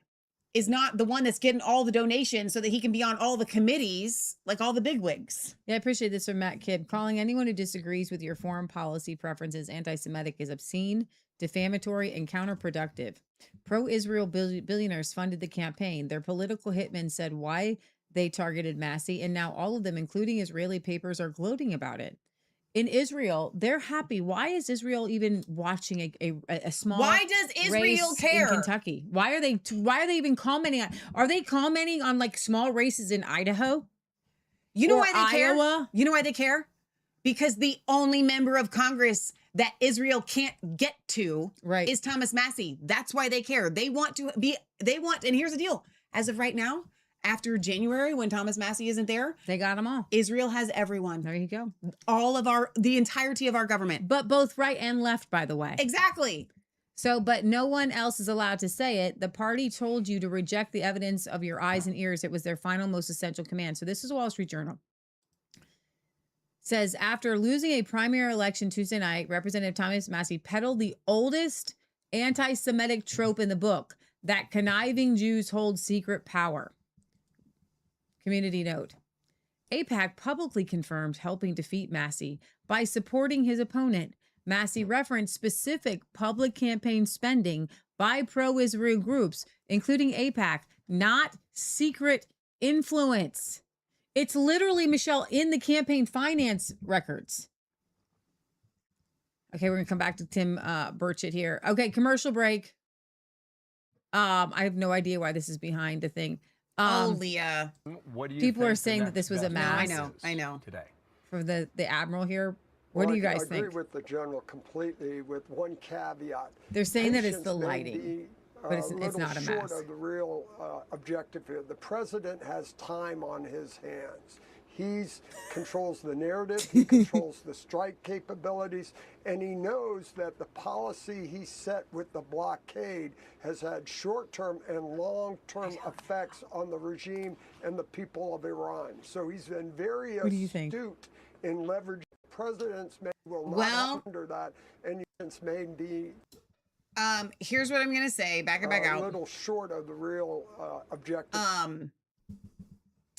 is not the one that's getting all the donations so that he can be on all the committees, like all the bigwigs. Yeah, I appreciate this from Matt Kidd. Calling anyone who disagrees with your foreign policy preferences anti-Semitic is obscene, defamatory, and counterproductive. Pro-Israel billionaires funded the campaign. Their political hitmen said why they targeted Massie, and now all of them, including Israeli papers, are gloating about it. In Israel, they're happy. Why is Israel even watching a small? Why does Israel race care? in Kentucky? Why are they even commenting on? Are they commenting on like small races in Idaho? You know Or why they care? Iowa? You know why they care? Because the only member of Congress that Israel can't get to is Thomas Massie. That's why they care. They want, and here's the deal. As of right now, after January, when Thomas Massie isn't there, they got them all. Israel has everyone. There you go. The entirety of our government. But both right and left, by the way. Exactly. So, but no one else is allowed to say it. The party told you to reject the evidence of your eyes and ears. It was their final, most essential command. So this is Wall Street Journal. Says, after losing a primary election Tuesday night, Representative Thomas Massie peddled the oldest anti-Semitic trope in the book, that conniving Jews hold secret power. Community note. AIPAC publicly confirmed helping defeat Massie by supporting his opponent. Massie referenced specific public campaign spending by pro-Israel groups, including AIPAC, not secret influence. It's literally, Michelle, in the campaign finance records. Okay, we're going to come back to Tim Burchett here. Okay, commercial break. I have no idea why this is behind the thing. Leah. What do you people are think the saying that next this was a best mass. I know. Today. For the admiral here. What do you guys think? I agree with the general completely, with one caveat. They're saying that it's the Patience may lighting, be, but it's not a short mass. of the real objective here. The president has time on his hands. He controls the narrative, he controls the strike capabilities, and he knows that the policy he set with the blockade has had short-term and long-term effects on the regime and the people of Iran. So he's been very astute in leveraging. President's may will not have under that, and it's maybe. Here's what I'm gonna say. Back out. A little short of the real objective.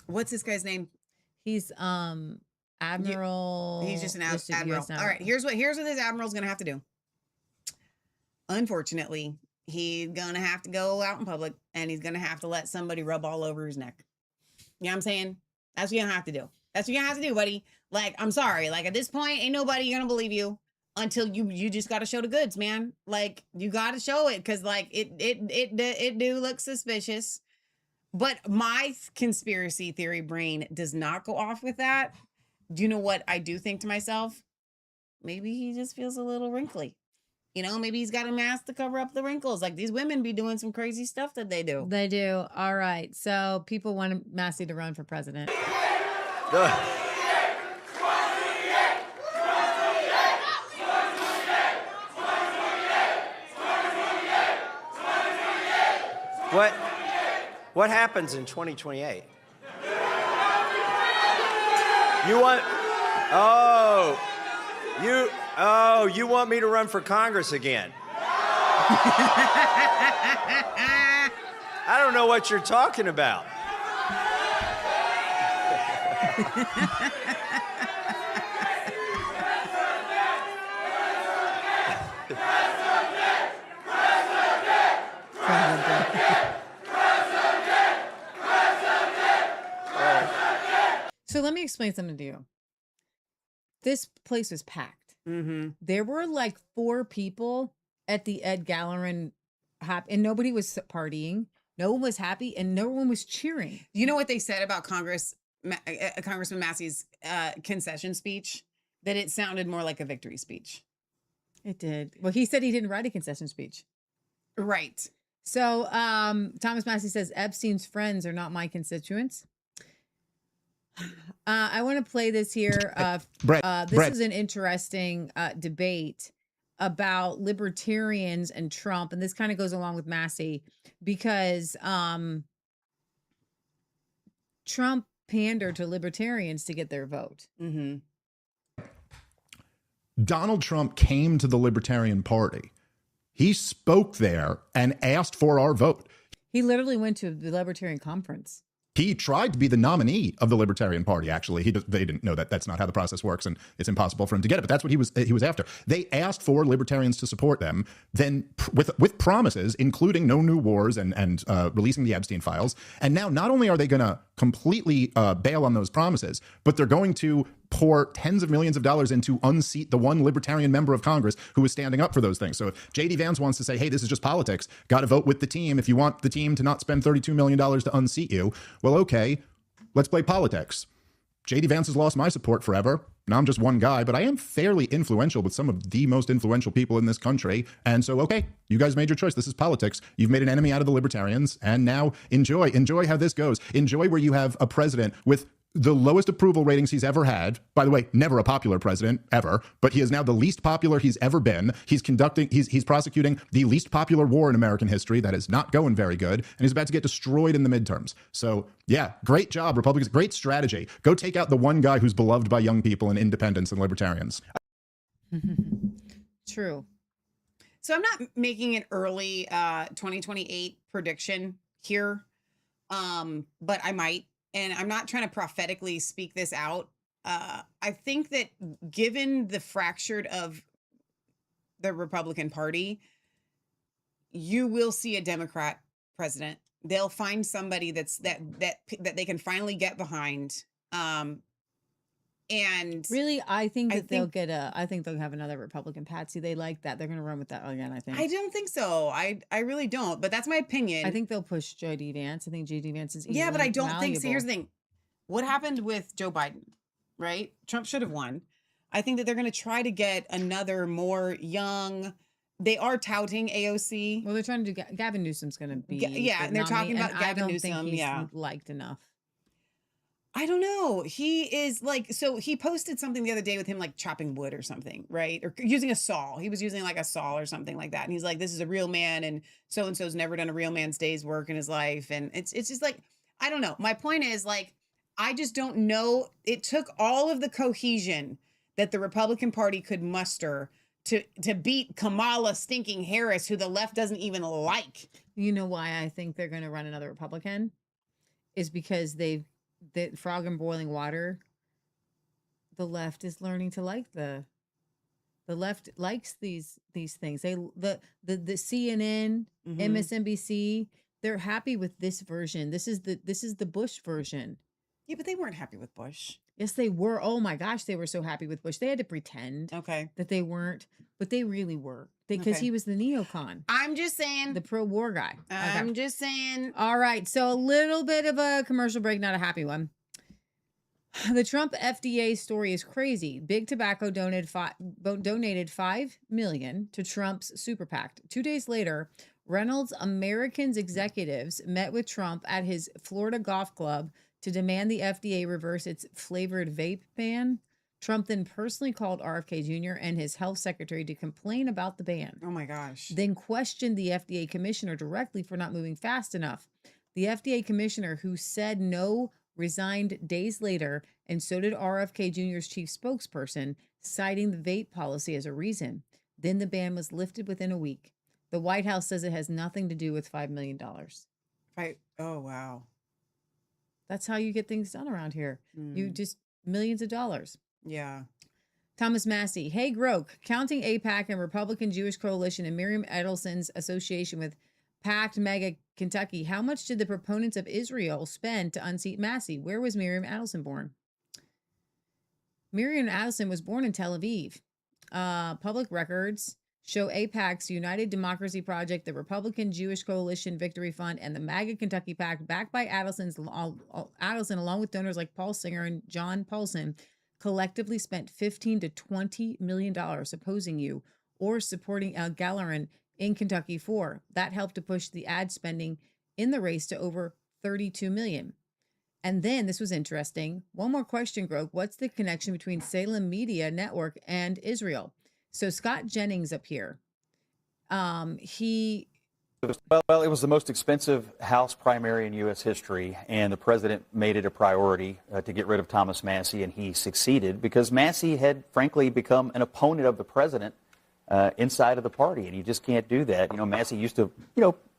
What's this guy's name? He's Admiral. He's just an admiral. All right. Here's what this admiral's gonna have to do. Unfortunately, he's gonna have to go out in public, and he's gonna have to let somebody rub all over his neck. You know what I'm saying? That's what you're gonna have to do. That's what you have to do, buddy. Like, I'm sorry. Like, at this point, ain't nobody gonna believe you until you just gotta show the goods, man. Like, you gotta show it, because like it do look suspicious. But my conspiracy theory brain does not go off with that. Do you know what I do think to myself? Maybe he just feels a little wrinkly. You know, maybe he's got a mask to cover up the wrinkles. Like, these women be doing some crazy stuff that they do. They do. All right. So people want Massie to run for president. What happens in 2028? You want me to run for Congress again? I don't know what you're talking about. So let me explain something to you. This place was packed. Mm-hmm. There were like 4 people at the Ed Gallerin and nobody was partying. No one was happy, and no one was cheering. You know what they said about Congressman Massie's concession speech? That it sounded more like a victory speech. It did. Well, he said he didn't write a concession speech. Right. So Thomas Massie says Epstein's friends are not my constituents. I want to play this here. This is an interesting debate about libertarians and Trump, and this kind of goes along with Massie because Trump pandered to libertarians to get their vote. Mm-hmm. Donald Trump came to the Libertarian Party. He spoke there and asked for our vote. He literally went to the Libertarian conference. He tried to be the nominee of the Libertarian Party, actually. They didn't know that that's not how the process works, and it's impossible for him to get it. But that's what he was after. They asked for libertarians to support them, then with promises, including no new wars and releasing the Epstein files. And now not only are they going to completely bail on those promises, but they're going to pour tens of millions of dollars into unseat the one libertarian member of Congress who is standing up for those things. So if J.D. Vance wants to say, hey, this is just politics, got to vote with the team if you want the team to not spend $32 million to unseat you, well, okay, let's play politics. J.D. Vance has lost my support forever. Now I'm just one guy, but I am fairly influential with some of the most influential people in this country. And so, okay, you guys made your choice. This is politics. You've made an enemy out of the libertarians. And now enjoy how this goes. Enjoy where you have a president with the lowest approval ratings he's ever had. By the way, never a popular president ever, but he is now the least popular he's ever been. He's prosecuting the least popular war in American history. That is not going very good. And he's about to get destroyed in the midterms. So yeah, great job, Republicans. Great strategy. Go take out the one guy who's beloved by young people and independents and libertarians. True. So I'm not making an early 2028 prediction here, but I might. And I'm not trying to prophetically speak this out. I think that given the fractured of the Republican Party, you will see a Democrat president. They'll find somebody that they can finally get behind. And really, I think they'll have another Republican Patsy. They like that. They're going to run with that again, I think. I don't think so. I really don't, but that's my opinion. I think they'll push J.D. Vance. I think J.D. Vance is but I don't think so. Here's the thing. What happened with Joe Biden, right? Trump should have won. I think that they're going to try to get another more young. They are touting AOC. Well, they're trying to do Gavin Newsom's going to be and they're talking about Gavin Newsom. Think he's liked enough. I don't know. He is like, so he posted something the other day with him like chopping wood or something, right? Or using a saw. He was using like a saw or something like that. And he's like, this is a real man, and so and so's never done a real man's day's work in his life. And it's just like, I don't know. My point is like, I just don't know. It took all of the cohesion that the Republican Party could muster to beat Kamala stinking Harris, who the left doesn't even like. You know why I think they're going to run another Republican? Is because the frog in boiling water. The left is learning to like the left likes these things. The CNN, MSNBC, they're happy with this version. This is the Bush version. Yeah, but they weren't happy with Bush. Yes, they were. Oh my gosh, they were so happy with Bush. They had to pretend that they weren't, but they really were. Because he was the neocon. I'm just saying. The pro-war guy. I'm just saying. All right, so a little bit of a commercial break, not a happy one. The Trump FDA story is crazy. Big Tobacco donated $5 million to Trump's super PAC. 2 days later, Reynolds Americans executives met with Trump at his Florida golf club to demand the FDA reverse its flavored vape ban. Trump then personally called RFK Jr. and his health secretary to complain about the ban. Oh my gosh. Then questioned the FDA commissioner directly for not moving fast enough. The FDA commissioner, who said no, resigned days later, and so did RFK Jr.'s chief spokesperson, citing the vape policy as a reason. Then the ban was lifted within a week. The White House says it has nothing to do with $5 million. Right. Oh, wow. That's how you get things done around here. You just millions of dollars. Yeah. Thomas Massie. Hey, Groke. Counting AIPAC and Republican Jewish Coalition and Miriam Edelson's association with PACT Mega Kentucky, how much did the proponents of Israel spend to unseat Massie? Where was Miriam Adelson born? Miriam Adelson was born in Tel Aviv. Public records show AIPAC's United Democracy Project, the Republican Jewish Coalition Victory Fund, and the MAGA Kentucky PAC, backed by Adelson, along with donors like Paul Singer and John Paulson, collectively spent $15 to $20 million opposing you or supporting Al Galleran in Kentucky 4. That helped to push the ad spending in the race to over $32 million. And then, this was interesting, one more question, Groke. What's the connection between Salem Media Network and Israel? So Scott Jennings up here, Well, it was the most expensive House primary in U.S. history, and the president made it a priority to get rid of Thomas Massie, and he succeeded because Massie had, frankly, become an opponent of the president inside of the party, and you just can't do that. You know, Massie used to,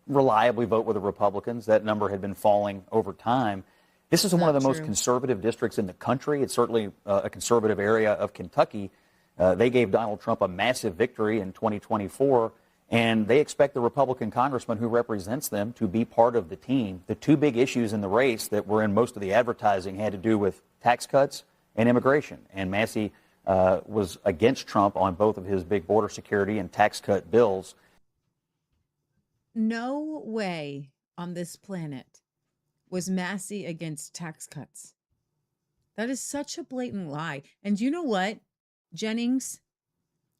reliably vote with the Republicans. That number had been falling over time. This is one of the most conservative districts in the country. It's certainly a conservative area of Kentucky. They gave Donald Trump a massive victory in 2024, and they expect the Republican congressman who represents them to be part of the team. The two big issues in the race that were in most of the advertising had to do with tax cuts and immigration, and Massie was against Trump on both of his big border security and tax cut bills. No way on this planet was Massie against tax cuts. That is such a blatant lie. And you know what, Jennings?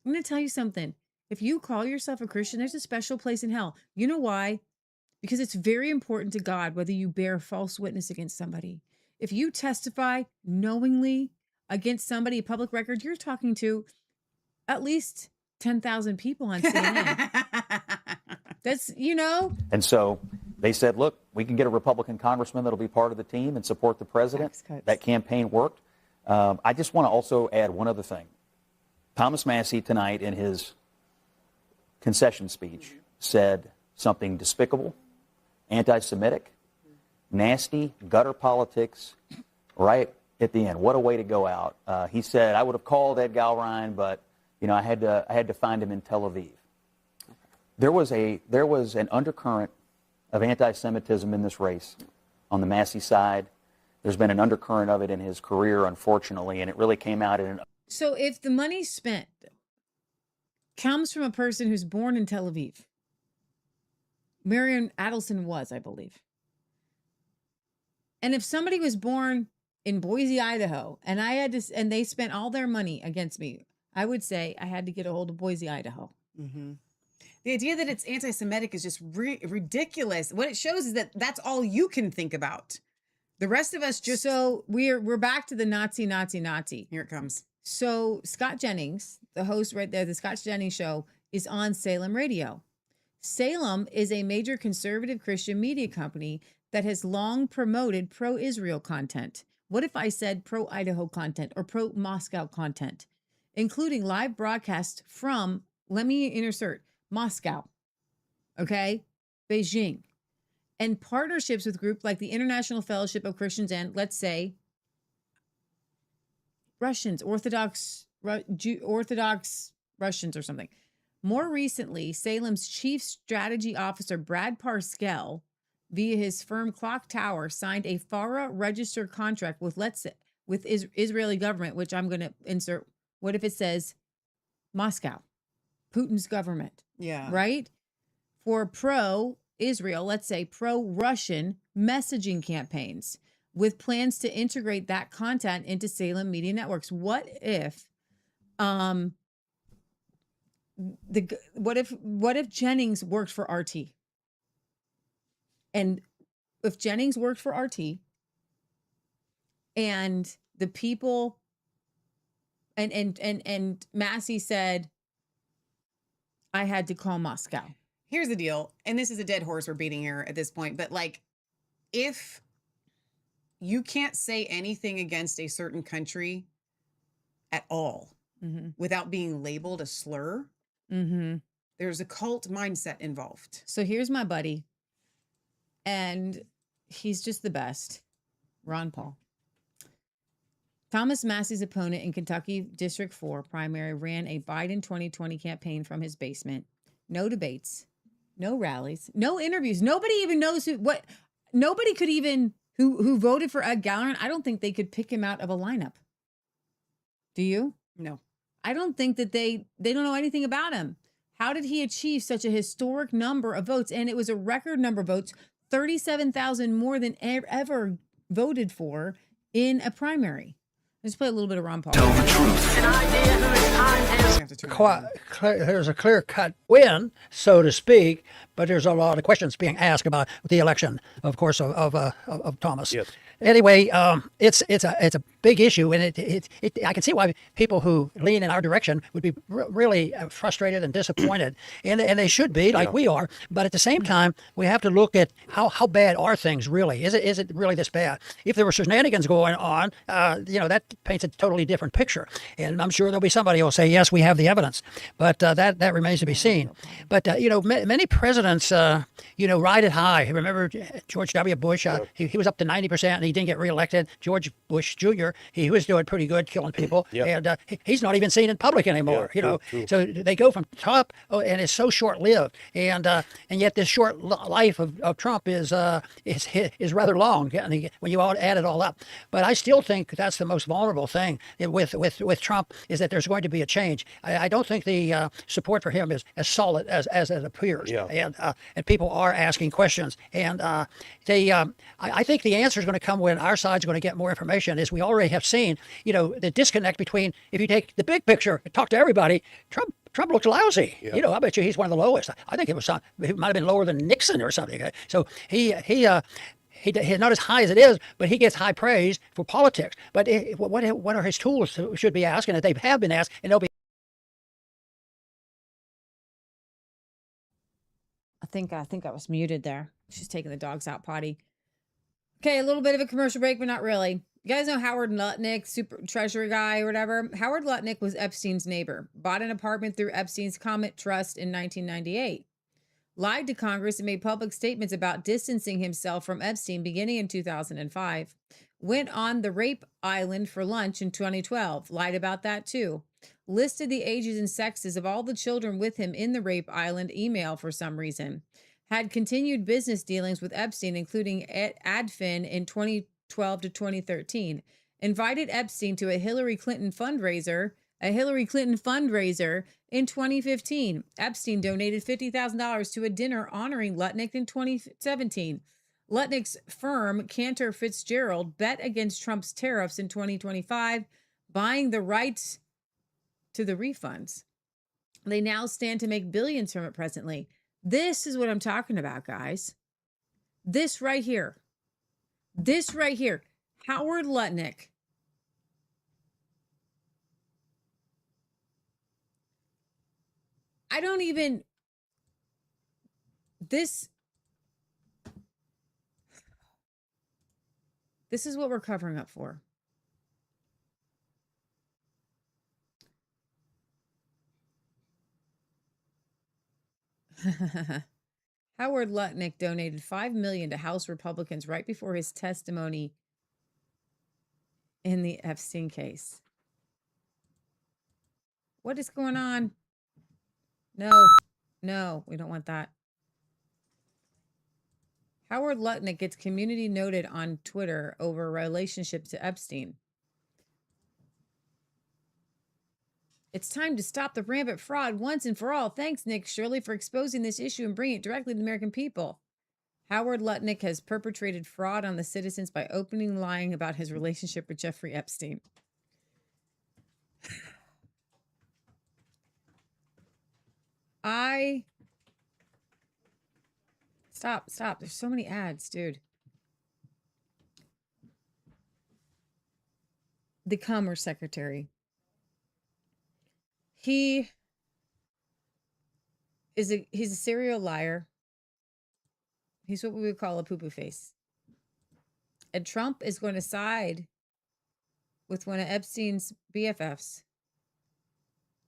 I'm going to tell you something. If you call yourself a Christian, there's a special place in hell. You know why? Because it's very important to God whether you bear false witness against somebody. If you testify knowingly against somebody, public record, you're talking to at least 10,000 people on CNN. That's, And so they said, look, we can get a Republican congressman that'll be part of the team and support the president. That campaign worked. I just want to also add one other thing. Thomas Massie tonight in his concession speech said something despicable, anti-Semitic, nasty, gutter politics, right at the end. What a way to go out. He said, I would have called Ed Galrein, but I had to find him in Tel Aviv. There was an undercurrent of anti-Semitism in this race on the Massie side. There's been an undercurrent of it in his career, unfortunately, and it really came out in an... So if the money spent comes from a person who's born in Tel Aviv, Miriam Adelson was, I believe. And if somebody was born in Boise, Idaho, and and they spent all their money against me, I would say I had to get a hold of Boise, Idaho. Mm-hmm. The idea that it's anti-Semitic is just ridiculous. What it shows is that that's all you can think about. The rest of us just we're back to the Nazi. Here it comes. So Scott Jennings, the host right there, the Scott Jennings show is on Salem Radio. Salem is a major conservative Christian media company that has long promoted pro-Israel content. What if I said pro-Idaho content or pro-Moscow content, including live broadcasts from, let me insert, Moscow, okay, Beijing, and partnerships with groups like the International Fellowship of Christians and, let's say, Russians, Orthodox Russians or something. More recently, Salem's chief strategy officer, Brad Parscale, via his firm Clock Tower, signed a FARA registered contract with Israeli government, which I'm going to insert. What if it says Moscow, Putin's government? Yeah. Right? For pro-Israel, let's say pro-Russian messaging campaigns, with plans to integrate that content into Salem media networks. What if what if Jennings worked for RT? And if Jennings worked for RT and the people and Massie said, I had to call Moscow. Here's the deal, and this is a dead horse we're beating here at this point, but like, if you can't say anything against a certain country at all without being labeled a slur, there's a cult mindset involved. So here's my buddy, and he's just the best, Ron Paul. Thomas Massie's opponent in Kentucky District 4 primary ran a Biden 2020 campaign from his basement. No debates, no rallies, no interviews. Nobody even knows nobody could even, who voted for Ed Gallerin, I don't think they could pick him out of a lineup. Do you? No. I don't think that they don't know anything about him. How did he achieve such a historic number of votes? And it was a record number of votes, 37,000 more than ever voted for in a primary. Let's play a little bit of Ron Paul. Tell the truth. There's a clear-cut win, so to speak, but there's a lot of questions being asked about the election, of course, of Thomas. Yes. Anyway, it's a big issue, and I can see why people who lean in our direction would be really frustrated and disappointed, and they should be, like we are. But at the same time, we have to look at how bad are things really? Is it really this bad? If there were shenanigans going on, that paints a totally different picture, and I'm sure there'll be somebody who will say, yes, we have the evidence, but that remains to be seen. But many presidents, ride it high. Remember George W. Bush? He was up to 90%, and he didn't get reelected. George Bush Jr., he was doing pretty good, killing people, and he's not even seen in public anymore. True. So they go from top, and it's so short-lived, and yet this short life of Trump is rather long when you add it all up. But I still think that's the most vulnerable thing with Trump, is that there's going to be a change. I don't think the support for him is as solid as it appears, and people are asking questions, and I think the answer is going to come when our side's going to get more information. As we already have seen, the disconnect between, if you take the big picture and talk to everybody, Trump looks lousy. I bet you he's one of the lowest. I think he might have been lower than Nixon or something. Okay? So he's not as high as it is, but he gets high praise for politics. But what are his tools should be asked, and that they have been asked, and they'll be. I think I was muted there. She's taking the dogs out potty. Okay, a little bit of a commercial break, but not really. You guys know Howard Lutnick, super treasury guy or whatever? Howard Lutnick was Epstein's neighbor, bought an apartment through Epstein's Comet Trust in 1998. Lied to Congress and made public statements about distancing himself from Epstein beginning in 2005. Went on the rape island for lunch in 2012. Lied about that too. Listed the ages and sexes of all the children with him in the rape island email for some reason. Had continued business dealings with Epstein, including Adfin in 2012 to 2013. Invited Epstein to a Hillary Clinton fundraiser in 2015. Epstein donated $50,000 to a dinner honoring Lutnick in 2017. Lutnick's firm, Cantor Fitzgerald, bet against Trump's tariffs in 2025, buying the rights to the refunds. They now stand to make billions from it presently. This is what I'm talking about, guys. This right here. This right here, Howard Lutnick. I don't even, this is what we're covering up for. Howard Lutnick donated $5 million to House Republicans right before his testimony in the Epstein case. What is going on? No, we don't want that. Howard Lutnick gets community noted on Twitter over relationship to Epstein. It's time to stop the rampant fraud once and for all. Thanks, Nick Shirley, for exposing this issue and bringing it directly to the American people. Howard Lutnick has perpetrated fraud on the citizens by openly lying about his relationship with Jeffrey Epstein. Stop. There's so many ads, dude. The Commerce Secretary. He's a serial liar. He's what we would call a poo-poo face. And Trump is going to side with one of Epstein's BFFs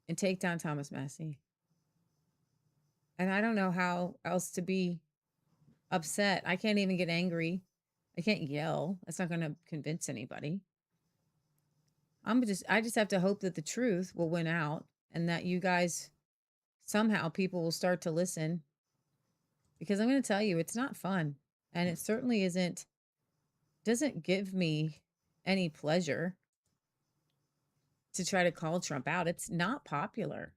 and take down Thomas Massie. And I don't know how else to be upset. I can't even get angry. I can't yell. That's not going to convince anybody. I just have to hope that the truth will win out and that you guys, somehow people will start to listen. Because I'm going to tell you, it's not fun. And it certainly doesn't give me any pleasure to try to call Trump out. It's not popular.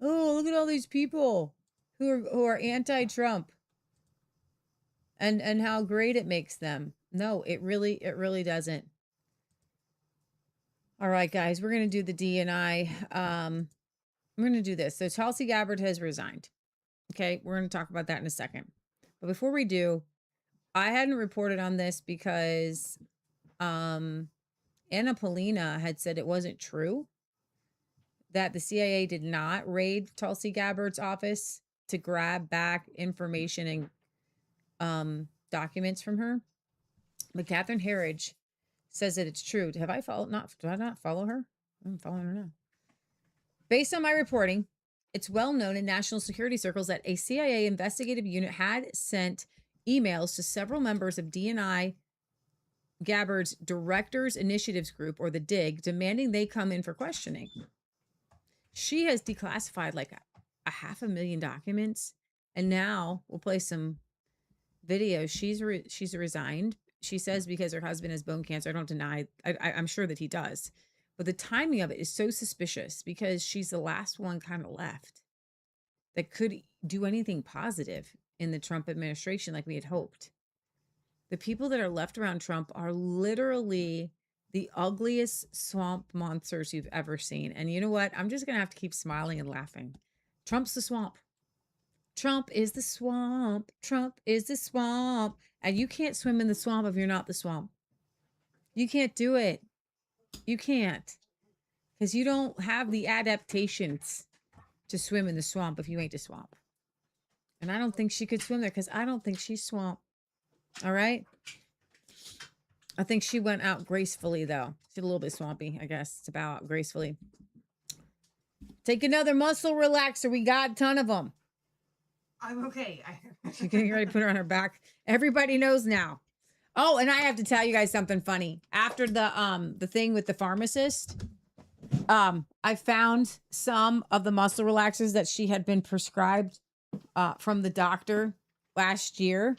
Oh, look at all these people who are anti-Trump and how great it makes them. No, it really doesn't. All right, guys, we're going to do the D&I. I'm going to do this. So Tulsi Gabbard has resigned. Okay, we're going to talk about that in a second. But before we do, I hadn't reported on this because Anna Polina had said it wasn't true, that the CIA did not raid Tulsi Gabbard's office to grab back information and documents from her. But Catherine Herridge says that it's true. Have I followed? Do I not follow her? I'm following her now. Based on my reporting, it's well known in national security circles that a CIA investigative unit had sent emails to several members of D&I Gabbard's Directors Initiatives Group, or the DIG, demanding they come in for questioning. She has declassified like a 500,000 documents, and now we'll play some videos. She's resigned. She says because her husband has bone cancer. I don't deny. I'm sure that he does. But the timing of it is so suspicious because she's the last one kind of left that could do anything positive in the Trump administration like we had hoped. The people that are left around Trump are literally the ugliest swamp monsters you've ever seen. And you know what? I'm just going to have to keep smiling and laughing. Trump's the swamp. Trump is the swamp. Trump is the swamp. And you can't swim in the swamp if you're not the swamp. You can't do it. You can't. Because you don't have the adaptations to swim in the swamp if you ain't the swamp. And I don't think she could swim there because I don't think she's swamp. All right? I think she went out gracefully, though. She's a little bit swampy, I guess. It's about gracefully. Take another muscle relaxer. We got a ton of them. I'm okay. She's getting ready to put her on her back. Everybody knows now. Oh, and I have to tell you guys something funny. After the thing with the pharmacist, I found some of the muscle relaxers that she had been prescribed from the doctor last year.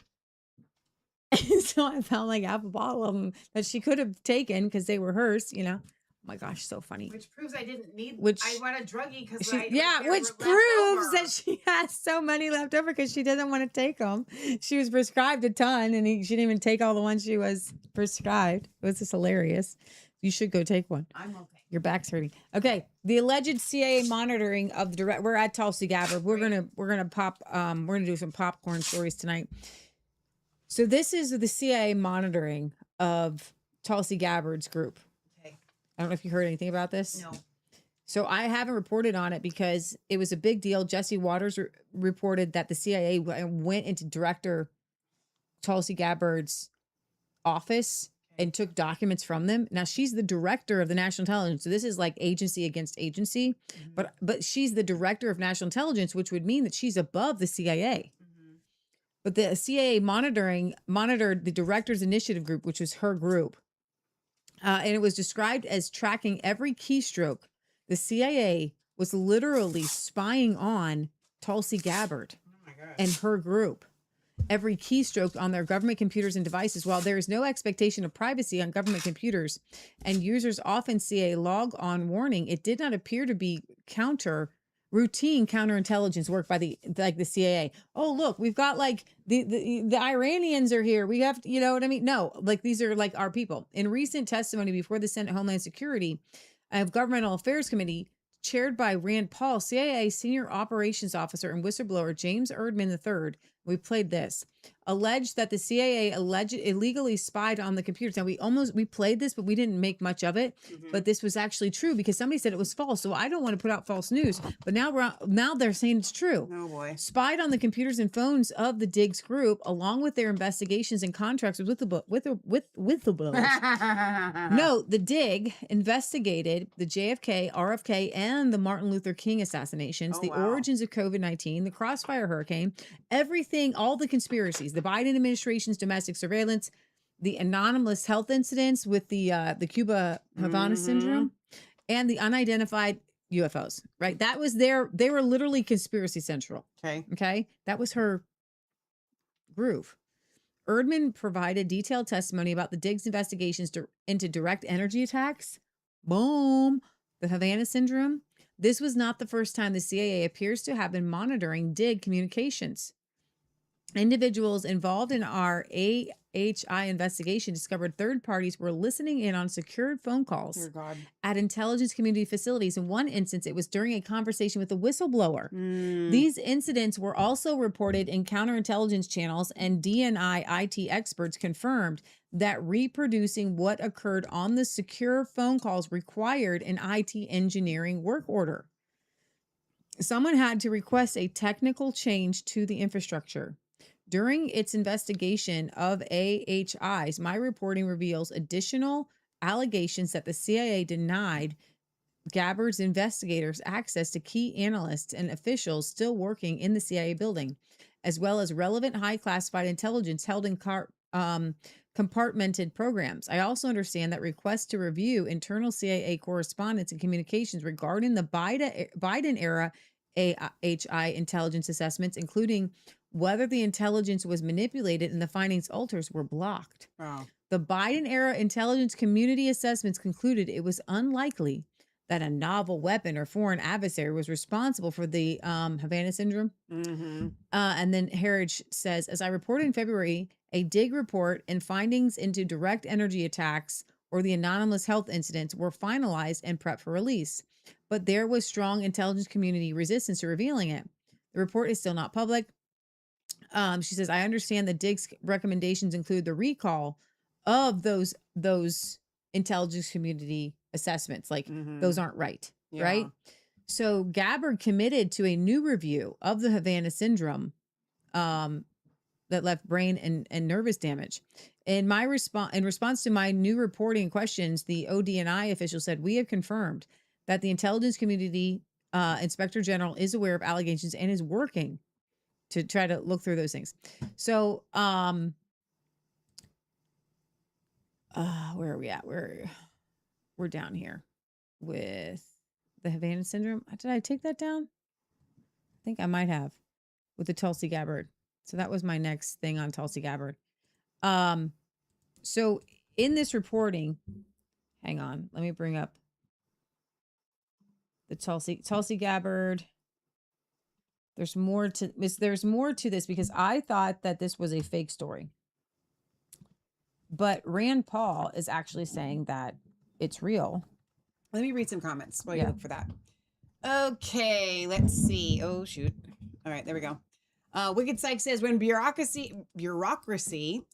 So I found like half a bottle of them that she could have taken because they were hers, you know. Oh my gosh, so funny. Which proves I didn't need. Which I want a druggie because which proves that she has so many left over because she doesn't want to take them. She was prescribed a ton, and she didn't even take all the ones she was prescribed. It was just hilarious. You should go take one. I'm okay. Your back's hurting. Okay, the alleged CIA monitoring of the direct. We're at Tulsi Gabbard. We're gonna pop. We're gonna do some popcorn stories tonight. So this is the CIA monitoring of Tulsi Gabbard's group. Okay. I don't know if you heard anything about this. No. So I haven't reported on it because it was a big deal. Jesse Waters reported that the CIA went into Director Tulsi Gabbard's office and took documents from them. Now she's the director of the National Intelligence. So this is like agency against agency, but she's the director of national intelligence, which would mean that she's above the CIA. But the CIA monitored the Directors Initiative Group, which was her group. And it was described as tracking every keystroke. The CIA was literally spying on Tulsi Gabbard and her group. Every keystroke on their government computers and devices. While there is no expectation of privacy on government computers and users often see a log on warning, it did not appear to be routine counterintelligence work by the CIA. Oh, look, we've got like the Iranians are here. We have, you know what I mean? No, like these are like our people. In recent testimony before the Senate Homeland Security Governmental Affairs Committee, chaired by Rand Paul, CIA Senior Operations Officer and whistleblower James Erdman III, we played this, alleged that the CIA illegally spied on the computers. Now we played this, but we didn't make much of it. But this was actually true because somebody said it was false. So I don't want to put out false news. But now they're saying it's true. Oh boy. Spied on the computers and phones of the Diggs group, along with their investigations and contracts with whistleblowers. No, the Dig investigated the JFK, RFK, and the Martin Luther King assassinations, the origins of COVID-19, the Crossfire Hurricane, everything, all the conspiracies, the Biden administration's domestic surveillance, the anomalous health incidents with the Cuba Havana syndrome, and the unidentified UFOs, right? That was they were literally conspiracy central. Okay. That was her groove. Erdman provided detailed testimony about the Diggs investigations into direct energy attacks. Boom. The Havana syndrome. This was not the first time the CIA appears to have been monitoring Dig communications. Individuals involved in our AHI investigation discovered third parties were listening in on secured phone calls at intelligence community facilities. In one instance, it was during a conversation with a whistleblower. These incidents were also reported in counterintelligence channels, and DNI IT experts confirmed that reproducing what occurred on the secure phone calls required an IT engineering work order. Someone had to request a technical change to the infrastructure. During its investigation of AHIs, my reporting reveals additional allegations that the CIA denied Gabbard's investigators access to key analysts and officials still working in the CIA building, as well as relevant high classified intelligence held in compartmented programs. I also understand that requests to review internal CIA correspondence and communications regarding the Biden era AHI intelligence assessments, including whether the intelligence was manipulated and the findings alters, were blocked. The Biden era intelligence community assessments concluded it was unlikely that a novel weapon or foreign adversary was responsible for the Havana syndrome. And then Heritage says, as I reported in February, a Dig report and findings into direct energy attacks or the anomalous health incidents were finalized and prepped for release. But there was strong intelligence community resistance to revealing it. The report is still not public. She says, I understand that Dig's recommendations include the recall of those intelligence community assessments. Like those aren't right. Right. So Gabbard committed to a new review of the Havana syndrome that left brain and nervous damage. In response to my new reporting questions, the ODNI official said, we have confirmed that the intelligence community inspector general is aware of allegations and is working to try to look through those things. So, where are we at? We're down here with the Havana syndrome. Did I take that down? I think I might have with the Tulsi Gabbard. So that was my next thing on Tulsi Gabbard. So in this reporting, hang on, let me bring up the Tulsi Gabbard. There's more to this because I thought that this was a fake story. But Rand Paul is actually saying that it's real. Let me read some comments while you look for that. Okay, let's see. Oh, shoot. All right, there we go. Wicked Psych says when bureaucracy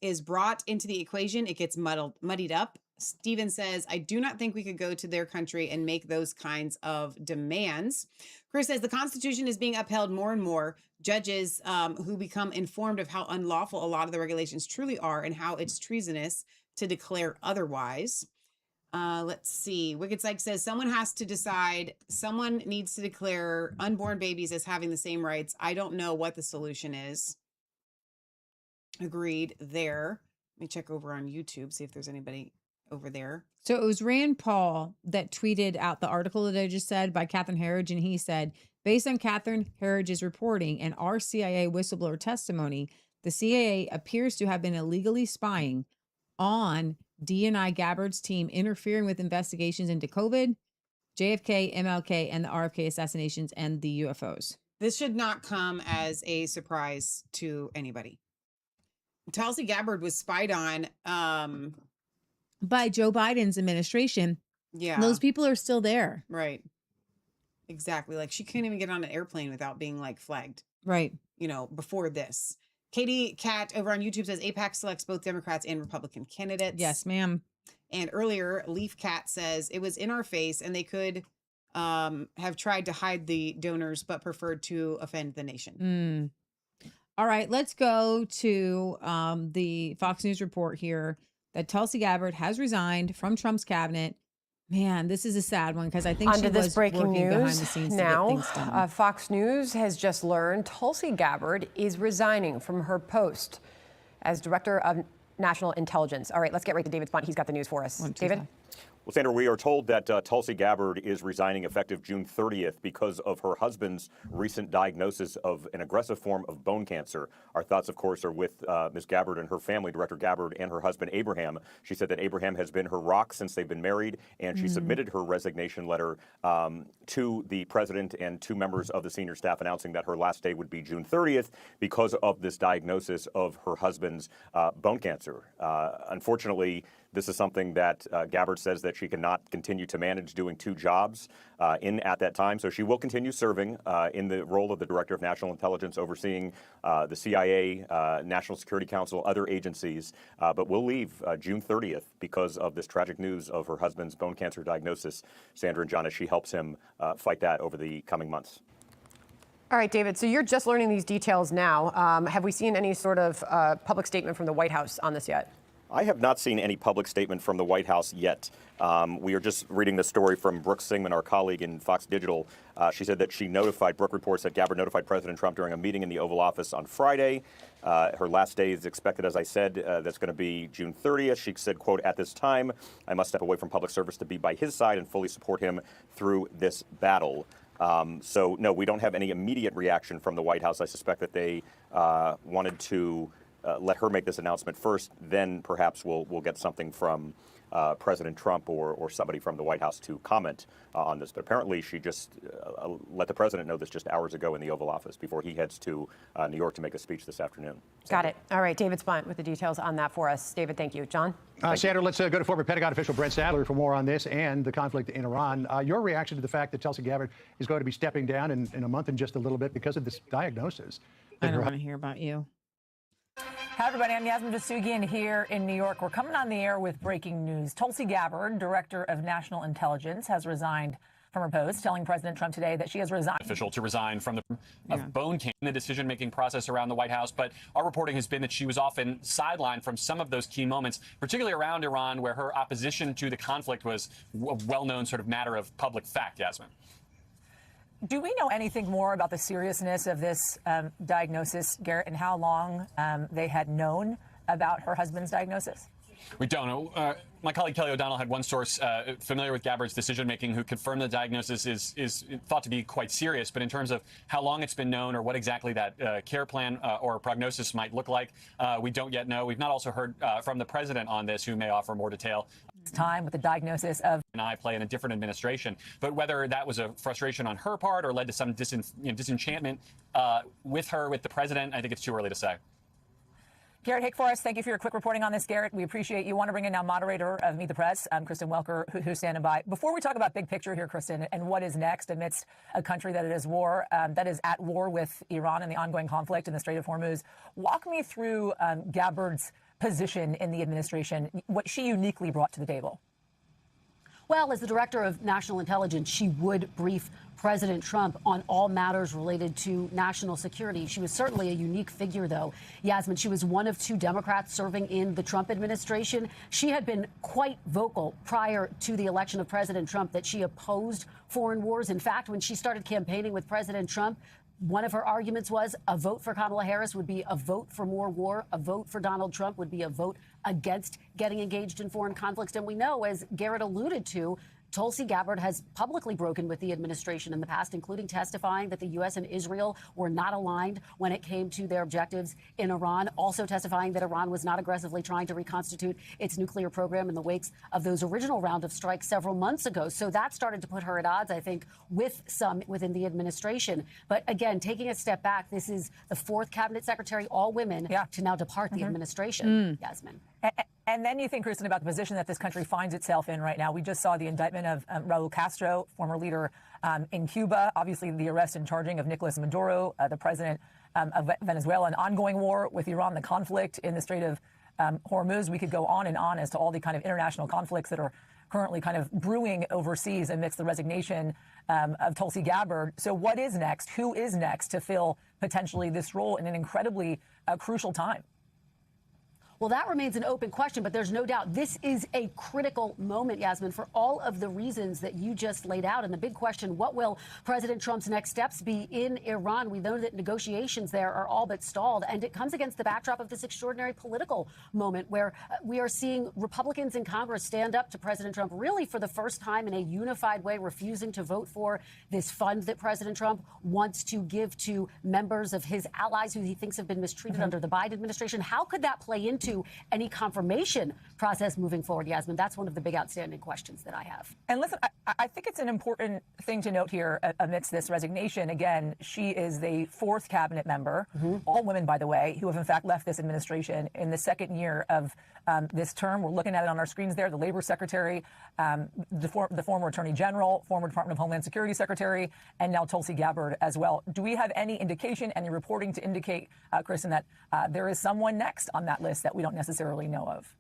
is brought into the equation, it gets muddied up. Steven says, I do not think we could go to their country and make those kinds of demands. Chris says the Constitution is being upheld more and more. Judges who become informed of how unlawful a lot of the regulations truly are and how it's treasonous to declare otherwise. Let's see. Wicked Psych says someone has to decide. Someone needs to declare unborn babies as having the same rights. I don't know what the solution is. Agreed there. Let me check over on YouTube, see if there's anybody over there. So it was Rand Paul that tweeted out the article that I just said by Catherine Herridge, and he said, based on Catherine Herridge's reporting and our CIA whistleblower testimony, the CIA appears to have been illegally spying on DNI Gabbard's team, interfering with investigations into COVID, JFK, MLK, and the RFK assassinations and the UFOs. This should not come as a surprise to anybody. Tulsi Gabbard was spied on by Joe Biden's administration. Yeah. Those people are still there. Right. Exactly. Like she couldn't even get on an airplane without being like flagged. Right. You know, before this. Katie Cat over on YouTube says AIPAC selects both Democrats and Republican candidates. Yes, ma'am. And earlier, Leaf Cat says it was in our face and they could have tried to hide the donors, but preferred to offend the nation. All right, let's go to the Fox News report here that Tulsi Gabbard has resigned from Trump's cabinet. Man, this is a sad one because I think she was working behind the scenes now, to get things done. Fox News has just learned Tulsi Gabbard is resigning from her post as Director of National Intelligence. All right, let's get right to David Spont. He's got the news for us. David? Well, Sandra, we are told that Tulsi Gabbard is resigning effective June 30th because of her husband's recent diagnosis of an aggressive form of bone cancer. Our thoughts, of course, are with Ms. Gabbard and her family, Director Gabbard and her husband, Abraham. She said that Abraham has been her rock since they've been married, and she submitted her resignation letter to the president and two members of the senior staff announcing that her last day would be June 30th because of this diagnosis of her husband's bone cancer. Unfortunately, this is something that Gabbard says that she cannot continue to manage doing two jobs at that time. So she will continue serving in the role of the Director of National Intelligence, overseeing the CIA, National Security Council, other agencies, but will leave June 30th because of this tragic news of her husband's bone cancer diagnosis. Sandra and John, as she helps him fight that over the coming months. All right, David, so you're just learning these details now. Have we seen any sort of public statement from the White House on this yet? I have not seen any public statement from the White House yet. We are just reading the story from Brooke Singman, our colleague in Fox Digital. She said that Brooke reports that Gabbard notified President Trump during a meeting in the Oval Office on Friday. Her last day is expected, as I said, that's going to be June 30th. She said, quote, at this time, I must step away from public service to be by his side and fully support him through this battle. So, no, we don't have any immediate reaction from the White House. I suspect that they wanted to let her make this announcement first, then perhaps we'll get something from President Trump or somebody from the White House to comment on this. But apparently she just let the president know this just hours ago in the Oval Office before he heads to New York to make a speech this afternoon. Got it. All right, David Spont with the details on that for us. David, thank you. John? Sandra, let's go to former Pentagon official Brent Sadler for more on this and the conflict in Iran. Your reaction to the fact that Tulsi Gabbard is going to be stepping down in a month and just a little bit because of this diagnosis? I don't want to hear about you. Hi, everybody. I'm Yasmin Vasugian here in New York. We're coming on the air with breaking news. Tulsi Gabbard, Director of National Intelligence, has resigned from her post, telling President Trump today that she has resigned. Official to resign from the bone cancer in the decision-making process around the White House. But our reporting has been that she was often sidelined from some of those key moments, particularly around Iran, where her opposition to the conflict was a well-known sort of matter of public fact, Yasmin. Do we know anything more about the seriousness of this diagnosis, Garrett, and how long they had known about her husband's diagnosis? We don't know. My colleague Kelly O'Donnell had one source familiar with Gabbard's decision-making who confirmed the diagnosis is thought to be quite serious. But in terms of how long it's been known or what exactly that care plan or prognosis might look like, we don't yet know. We've not also heard from the president on this, who may offer more detail. Time with the diagnosis of an eye play in a different administration. But whether that was a frustration on her part or led to some disenchantment with the president, I think it's too early to say. Garrett Hickforest, thank you for your quick reporting on this, Garrett. We appreciate you. Want to bring in now moderator of Meet the Press, Kristen Welker, who's standing by. Before we talk about big picture here, Kristen, and what is next amidst a country that is at war with Iran and the ongoing conflict in the Strait of Hormuz, walk me through Gabbard's position in the administration, what she uniquely brought to the table. Well, as the director of national intelligence, she would brief President Trump on all matters related to national security. She was certainly a unique figure, though. Yasmin, she was one of 2 Democrats serving in the Trump administration. She had been quite vocal prior to the election of President Trump that she opposed foreign wars. In fact, when she started campaigning with President Trump, one of her arguments was a vote for Kamala Harris would be a vote for more war. A vote for Donald Trump would be a vote against getting engaged in foreign conflicts. And we know, as Garrett alluded to, Tulsi Gabbard has publicly broken with the administration in the past, including testifying that the U.S. and Israel were not aligned when it came to their objectives in Iran, also testifying that Iran was not aggressively trying to reconstitute its nuclear program in the wakes of those original round of strikes several months ago. So that started to put her at odds, I think, with some within the administration. But again, taking a step back, this is the 4th cabinet secretary, all women, to now depart the administration, Yasmin. And then you think, Kristen, about the position that this country finds itself in right now. We just saw the indictment of Raul Castro, former leader in Cuba, obviously the arrest and charging of Nicolas Maduro, the president of Venezuela, an ongoing war with Iran, the conflict in the Strait of Hormuz. We could go on and on as to all the kind of international conflicts that are currently kind of brewing overseas amidst the resignation of Tulsi Gabbard. So what is next? Who is next to fill potentially this role in an incredibly crucial time? Well, that remains an open question, but there's no doubt this is a critical moment, Yasmin, for all of the reasons that you just laid out. And the big question, what will President Trump's next steps be in Iran? We know that negotiations there are all but stalled, and it comes against the backdrop of this extraordinary political moment where we are seeing Republicans in Congress stand up to President Trump really for the first time in a unified way, refusing to vote for this fund that President Trump wants to give to members of his allies who he thinks have been mistreated under the Biden administration. How could that play into any confirmation process moving forward, Yasmin? That's one of the big outstanding questions that I have. And listen, I think it's an important thing to note here amidst this resignation. Again, she is the 4th cabinet member, all women, by the way, who have in fact left this administration in the 2nd year of this term. We're looking at it on our screens there. The Labor Secretary, the former Attorney General, former Department of Homeland Security Secretary, and now Tulsi Gabbard as well. Do we have any indication, any reporting to indicate, Kristen, that there is someone next on that list that we don't necessarily know of?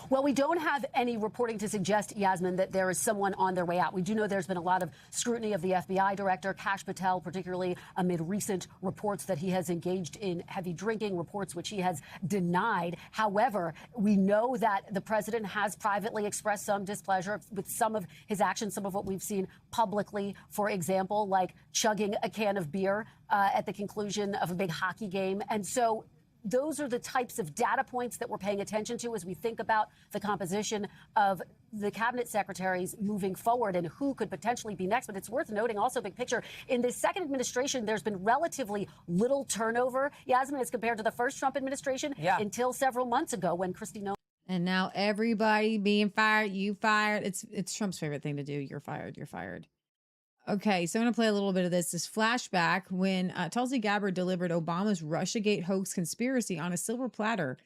Well, we don't have any reporting to suggest, Yasmin, that there is someone on their way out. We do know there's been a lot of scrutiny of the FBI director, Kash Patel, particularly amid recent reports that he has engaged in heavy drinking, reports which he has denied. However, we know that the president has privately expressed some displeasure with some of his actions, some of what we've seen publicly, for example, like chugging a can of beer at the conclusion of a big hockey game. And so those are the types of data points that we're paying attention to as we think about the composition of the cabinet secretaries moving forward and who could potentially be next. But it's worth noting also, big picture, in this second administration, there's been relatively little turnover, Yasmin, as compared to the first Trump administration until several months ago when Christie Nolan. And now everybody being fired, you fired. It's Trump's favorite thing to do. You're fired. You're fired. Okay, so I'm going to play a little bit of this flashback when Tulsi Gabbard delivered Obama's Russiagate hoax conspiracy on a silver platter.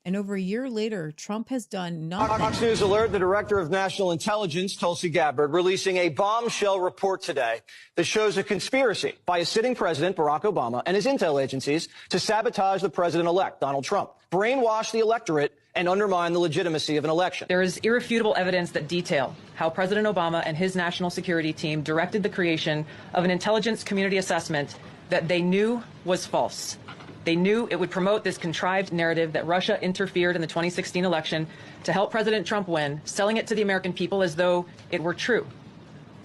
And over a year later, Trump has done nothing. Fox News alert, the director of national intelligence, Tulsi Gabbard, releasing a bombshell report today that shows a conspiracy by a sitting president, Barack Obama, and his intel agencies to sabotage the president-elect, Donald Trump, brainwash the electorate, and undermine the legitimacy of an election. There is irrefutable evidence that detail how President Obama and his national security team directed the creation of an intelligence community assessment that they knew was false. They knew it would promote this contrived narrative that Russia interfered in the 2016 election to help President Trump win, selling it to the American people as though it were true.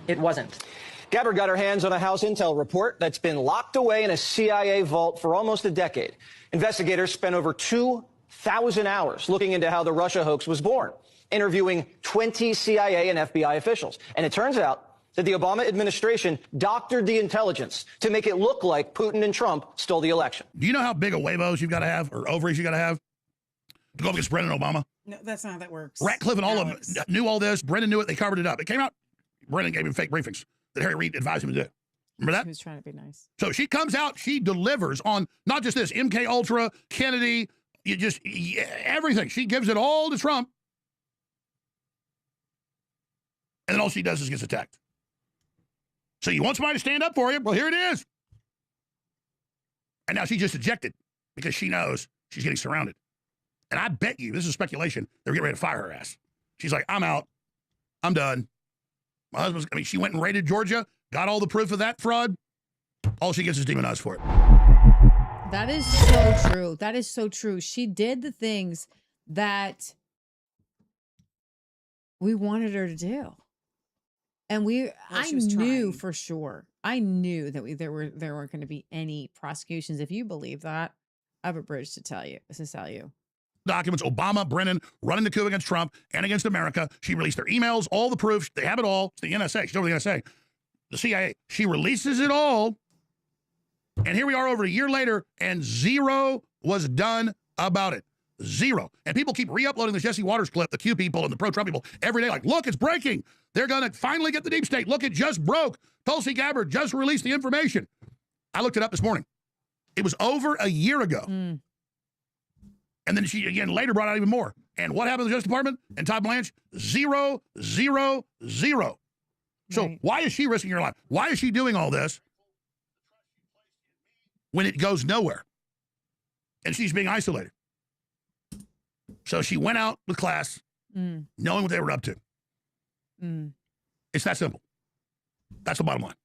It wasn't. Gabbard got her hands on a House intel report that's been locked away in a CIA vault for almost a decade. Investigators spent over 2,000 hours looking into how the Russia hoax was born, interviewing 20 CIA and FBI officials. And it turns out that the Obama administration doctored the intelligence to make it look like Putin and Trump stole the election. Do you know how big of huevos you've got to have, or ovaries you got to have to go up against Brendan Obama? No, that's not how that works. Ratcliffe and all of them knew all this. Brendan knew it. They covered it up. It came out. Brendan gave him fake briefings that Harry Reid advised him to do. Remember that? He was trying to be nice. So she comes out. She delivers on not just this, MK Ultra, Kennedy, You just, everything. She gives it all to Trump. And then all she does is gets attacked. So you want somebody to stand up for you? Well, here it is. And now she's just ejected because she knows she's getting surrounded. And I bet you, this is speculation, they're getting ready to fire her ass. She's like, I'm out. I'm done. My husband's, I mean, she went and raided Georgia, got all the proof of that fraud. All she gets is demonized for it. That is so true. That is so true. She did the things that we wanted her to do. And I knew for sure. I knew that there weren't going to be any prosecutions. If you believe that, I have a bridge to tell you. Documents, Obama, Brennan, running the coup against Trump and against America. She released their emails, all the proof. They have it all. It's the NSA. She's over the NSA. The CIA. She releases it all. And here we are over a year later, and zero was done about it. Zero. And people keep re-uploading the Jesse Waters clip, the Q people and the pro-Trump people, every day like, look, it's breaking. They're going to finally get the deep state. Look, it just broke. Tulsi Gabbard just released the information. I looked it up this morning. It was over a year ago. And then she, again, later brought out even more. And what happened to the Justice Department and Todd Blanche? 0, 0, 0. So why is she risking her life? Why is she doing all this when it goes nowhere? And she's being isolated. So she went out with class, knowing what they were up to. It's that simple. That's the bottom line.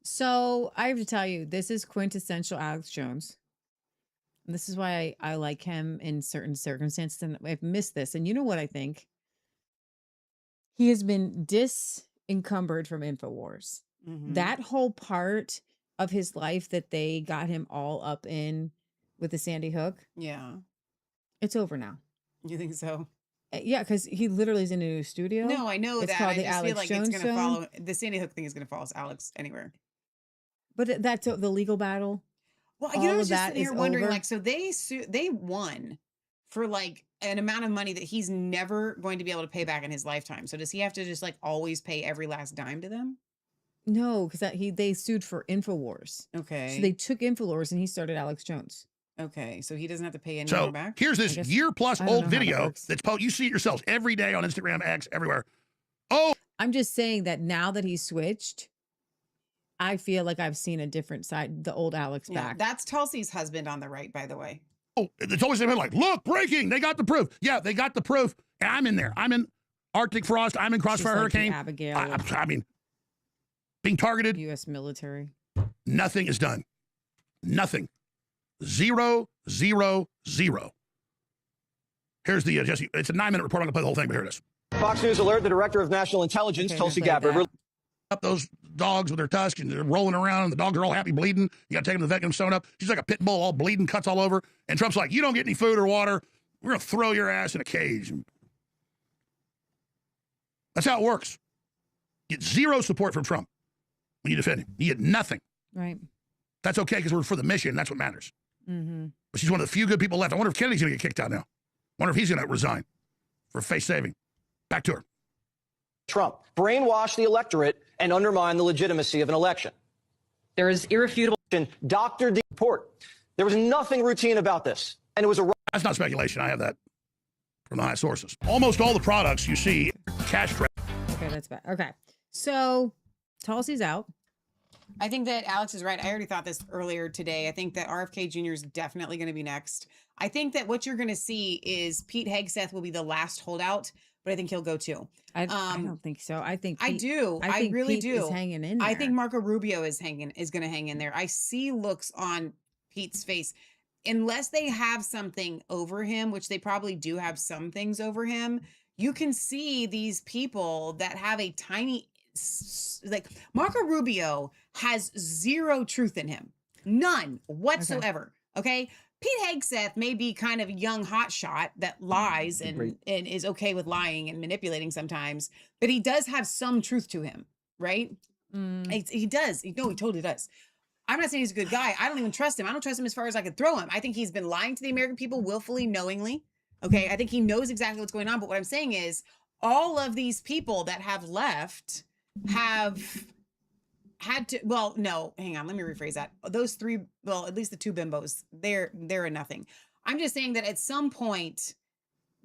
So I have to tell you, this is quintessential Alex Jones. And this is why I like him in certain circumstances. And I've missed this. And you know what I think? He has been disencumbered from InfoWars. That whole part of his life that they got him all up in with the Sandy Hook. Yeah. It's over now. You think so? Yeah, because he literally is in a new studio. No, I know it's that. Called I the just Alex feel like Jones it's going to Zone. follow. The Sandy Hook thing is going to follow Alex anywhere. But that's the legal battle. Well, All you know, I of was just that sitting here is wondering, over. like, so they won for like an amount of money that he's never going to be able to pay back in his lifetime. So does he have to just like always pay every last dime to them? No, because they sued for InfoWars. Okay. So they took InfoWars and he started Alex Jones. Okay, so he doesn't have to pay any So more back? here's this year-plus I don't know old how that video works. that's posted. You see it yourselves every day on Instagram, X, everywhere. Oh, I'm just saying that now that he switched, I feel like I've seen a different side, the old Alex back. That's Tulsi's husband on the right, by the way. Oh, it's always been like, look, breaking. They got the proof. Yeah, they got the proof. And I'm in there. I'm in Arctic Frost. I'm in Crossfire She's like the Hurricane. Abigail I mean, being targeted. U.S. military. Nothing is done. Nothing. 0, 0, 0. Here's the Jesse. It's a 9-minute report. I'm gonna play the whole thing, but here it is. Fox News alert: the director of national intelligence, Tulsi Gabbard. Up those dogs with their tusks and they're rolling around and the dogs are all happy bleeding. You got to take them to the vet, get them sewn up. She's like a pit bull, all bleeding, cuts all over. And Trump's like, you don't get any food or water. We're going to throw your ass in a cage. That's how it works. You get zero support from Trump when you defend him. You get nothing. Right. That's okay because we're for the mission. That's what matters. Mm-hmm. But she's one of the few good people left. I wonder if Kennedy's going to get kicked out now. I wonder if he's going to resign for face saving. Back to her. Trump brainwash the electorate and undermine the legitimacy of an election. There is irrefutable doctored the report. There was nothing routine about this, and it was a. That's not speculation. I have that from the high sources. Almost all the products you see cash trap. Okay, that's bad. Okay, so Tulsi's out. I think that Alex is right. I already thought this earlier today. I think that RFK Jr. is definitely going to be next. I think that what you're going to see is Pete Hegseth will be the last holdout, but I think he'll go too. I don't think so. I think I do. I think really Pete do. Is hanging in there. I think Marco Rubio is going to hang in there. I see looks on Pete's face, unless they have something over him, which they probably do have some things over him. You can see these people that have a tiny, like Marco Rubio has zero truth in him, none whatsoever. Okay. Pete Hegseth may be kind of a young hotshot that lies and is okay with lying and manipulating sometimes, but he does have some truth to him, right? He does. No, he totally does. I'm not saying he's a good guy. I don't even trust him. I don't trust him as far as I could throw him. I think he's been lying to the American people willfully, knowingly. Okay. I think he knows exactly what's going on. But what I'm saying is all of these people that have left have had to, well, no, hang on, let me rephrase that. Those three, well, at least the two bimbos, they're a nothing. I'm just saying that at some point,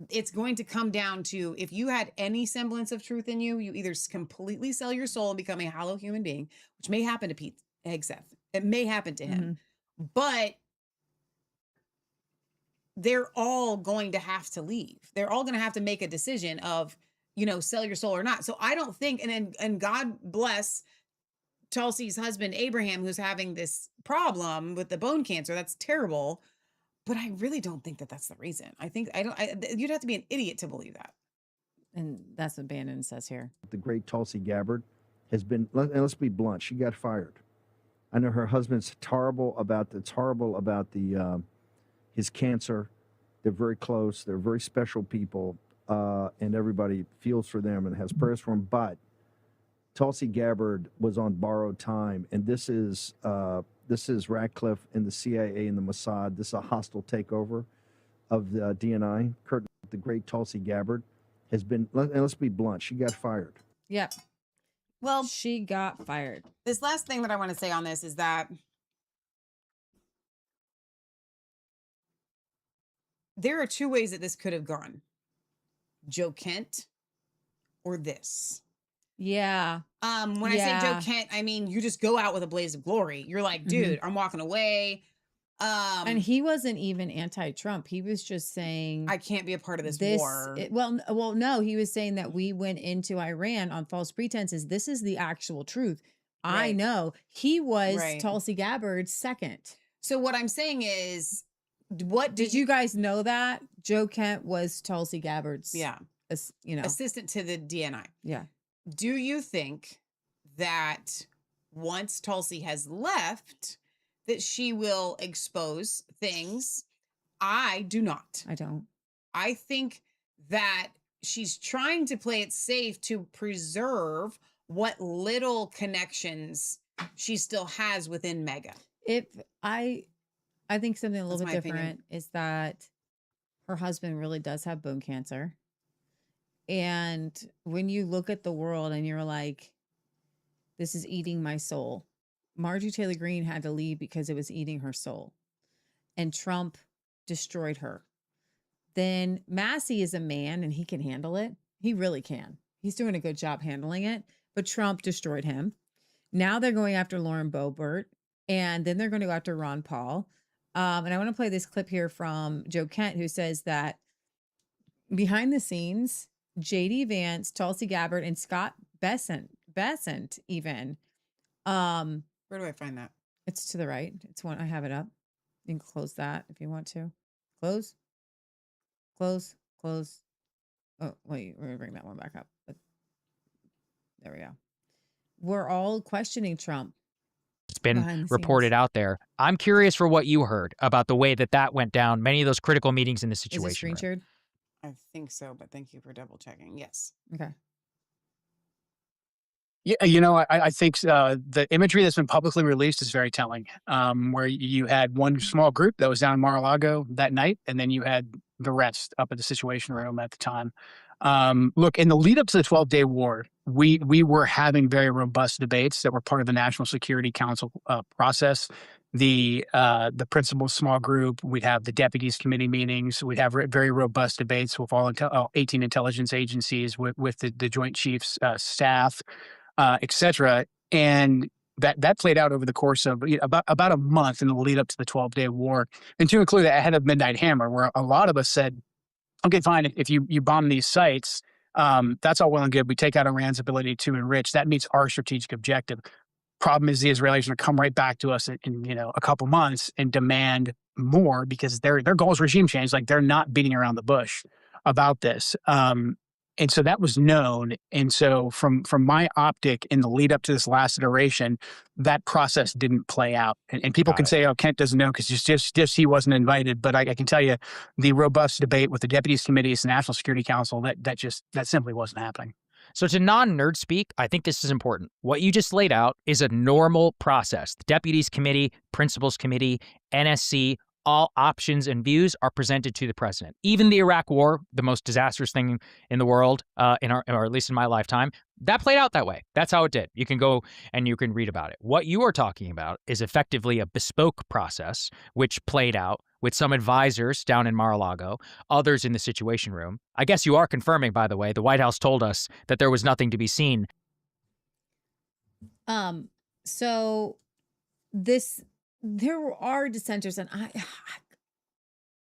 it's going to come down to, if you had any semblance of truth in you, you either completely sell your soul and become a hollow human being, which may happen to Pete Hegseth. It may happen to him, but they're all going to have to leave. They're all going to have to make a decision of, sell your soul or not. So I don't think, and God bless Tulsi's husband, Abraham, who's having this problem with the bone cancer. That's terrible. But I really don't think that that's the reason. You'd have to be an idiot to believe that. And that's what Bannon says here. The great Tulsi Gabbard has been, and let's be blunt, she got fired. I know her husband's horrible about his cancer. They're very close. They're very special people, and everybody feels for them and has prayers for them. But Tulsi Gabbard was on borrowed time, and this is Ratcliffe and the CIA and the Mossad. This is a hostile takeover of the DNI. The great Tulsi Gabbard has been, and let's be blunt, she got fired. Yep. Well, she got fired. This last thing that I want to say on this is that there are two ways that this could have gone. Joe Kent or this. Yeah. When I say Joe Kent, I mean, you just go out with a blaze of glory. You're like, dude, I'm walking away. And he wasn't even anti-Trump. He was just saying, I can't be a part of this war. Well, no, he was saying that we went into Iran on false pretenses. This is the actual truth. I know. He was Tulsi Gabbard's second. So what I'm saying is, did you guys know that Joe Kent was Tulsi Gabbard's assistant to the DNI? Yeah. Do you think that once Tulsi has left, that she will expose things? I do not. I don't. I think that she's trying to play it safe to preserve what little connections she still has within Mega. I think something a little That's bit my opinion. different is that her husband really does have bone cancer. And when you look at the world and you're like, this is eating my soul. Marjorie Taylor Greene had to leave because it was eating her soul. And Trump destroyed her. Then Massie is a man and he can handle it. He really can. He's doing a good job handling it. But Trump destroyed him. Now they're going after Lauren Boebert. And then they're going to go after Ron Paul. And I want to play this clip here from Joe Kent, who says that behind the scenes, J.D. Vance, Tulsi Gabbard, and Scott Bessent even. Where do I find that? It's to the right. It's one. I have it up. You can close that if you want to. Close. Oh, wait. We're going to bring that one back up. But there we go. We're all questioning Trump. It's been reported out there. I'm curious for what you heard about the way that went down. Many of those critical meetings in the situation. Is it screen shared? I think so, but thank you for double checking. Yes. Okay. Yeah, I think the imagery that's been publicly released is very telling, where you had one small group that was down in Mar-a-Lago that night, and then you had the rest up at the Situation Room at the time. Look, in the lead up to the 12-day war, we were having very robust debates that were part of the National Security Council process. The principal small group, we'd have the deputies committee meetings, we'd have very robust debates with all 18 intelligence agencies, with the Joint Chiefs staff, et cetera. And that played out over the course of about a month in the lead up to the 12-day war. And to include ahead of Midnight Hammer, where a lot of us said, okay, fine, if you bomb these sites, that's all well and good. We take out Iran's ability to enrich. That meets our strategic objective. Problem is the Israelis are going to come right back to us in a couple months and demand more, because their goal is regime change. Like, they're not beating around the bush about this. And so that was known. And so from my optic in the lead up to this last iteration, that process didn't play out. And people can say, oh, Kent doesn't know because just he wasn't invited. But I can tell you, the robust debate with the deputies committees, the National Security Council, that simply wasn't happening. So to non-nerd speak, I think this is important. What you just laid out is a normal process. The Deputies Committee, Principals Committee, NSC, all options and views are presented to the president. Even the Iraq War, the most disastrous thing in the world, or at least in my lifetime, that played out that way. That's how it did. You can go and you can read about it. What you are talking about is effectively a bespoke process, which played out with some advisors down in Mar-a-Lago, others in the Situation Room. I guess you are confirming, by the way, the White House told us that there was nothing to be seen. So there are dissenters, and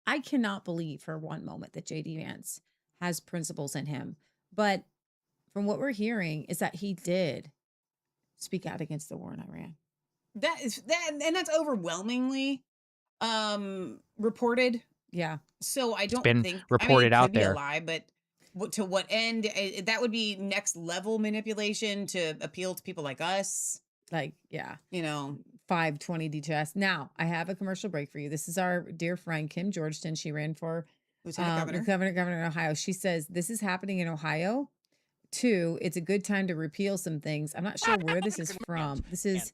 I cannot believe for one moment that J.D. Vance has principles in him. But from what we're hearing is that he did speak out against the war in Iran. And that's overwhelmingly reported. Yeah. So I don't been think reported it out could be there. a lie, but to what end? That would be next level manipulation to appeal to people like us. Like, yeah, 520 DHS. Now, I have a commercial break for you. This is our dear friend, Kim Georgeton. She ran for Lieutenant Governor. Governor in Ohio. She says, this is happening in Ohio. 2, it's a good time to repeal some things. I'm not sure where this is from. This is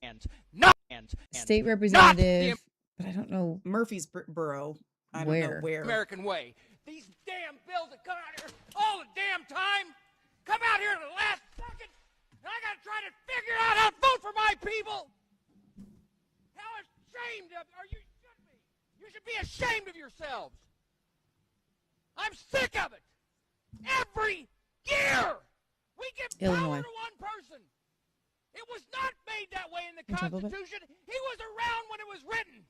state representative, but I don't know. Murfreesboro. I don't know where. American way. These damn bills that come out here all the damn time come out here in the last second, and I gotta try to figure out how to vote for my people. How ashamed are you? Should be. You should be ashamed of yourselves. I'm sick of it. Every year we give power to one person. It was not made that way in the Constitution. He was around when it was written.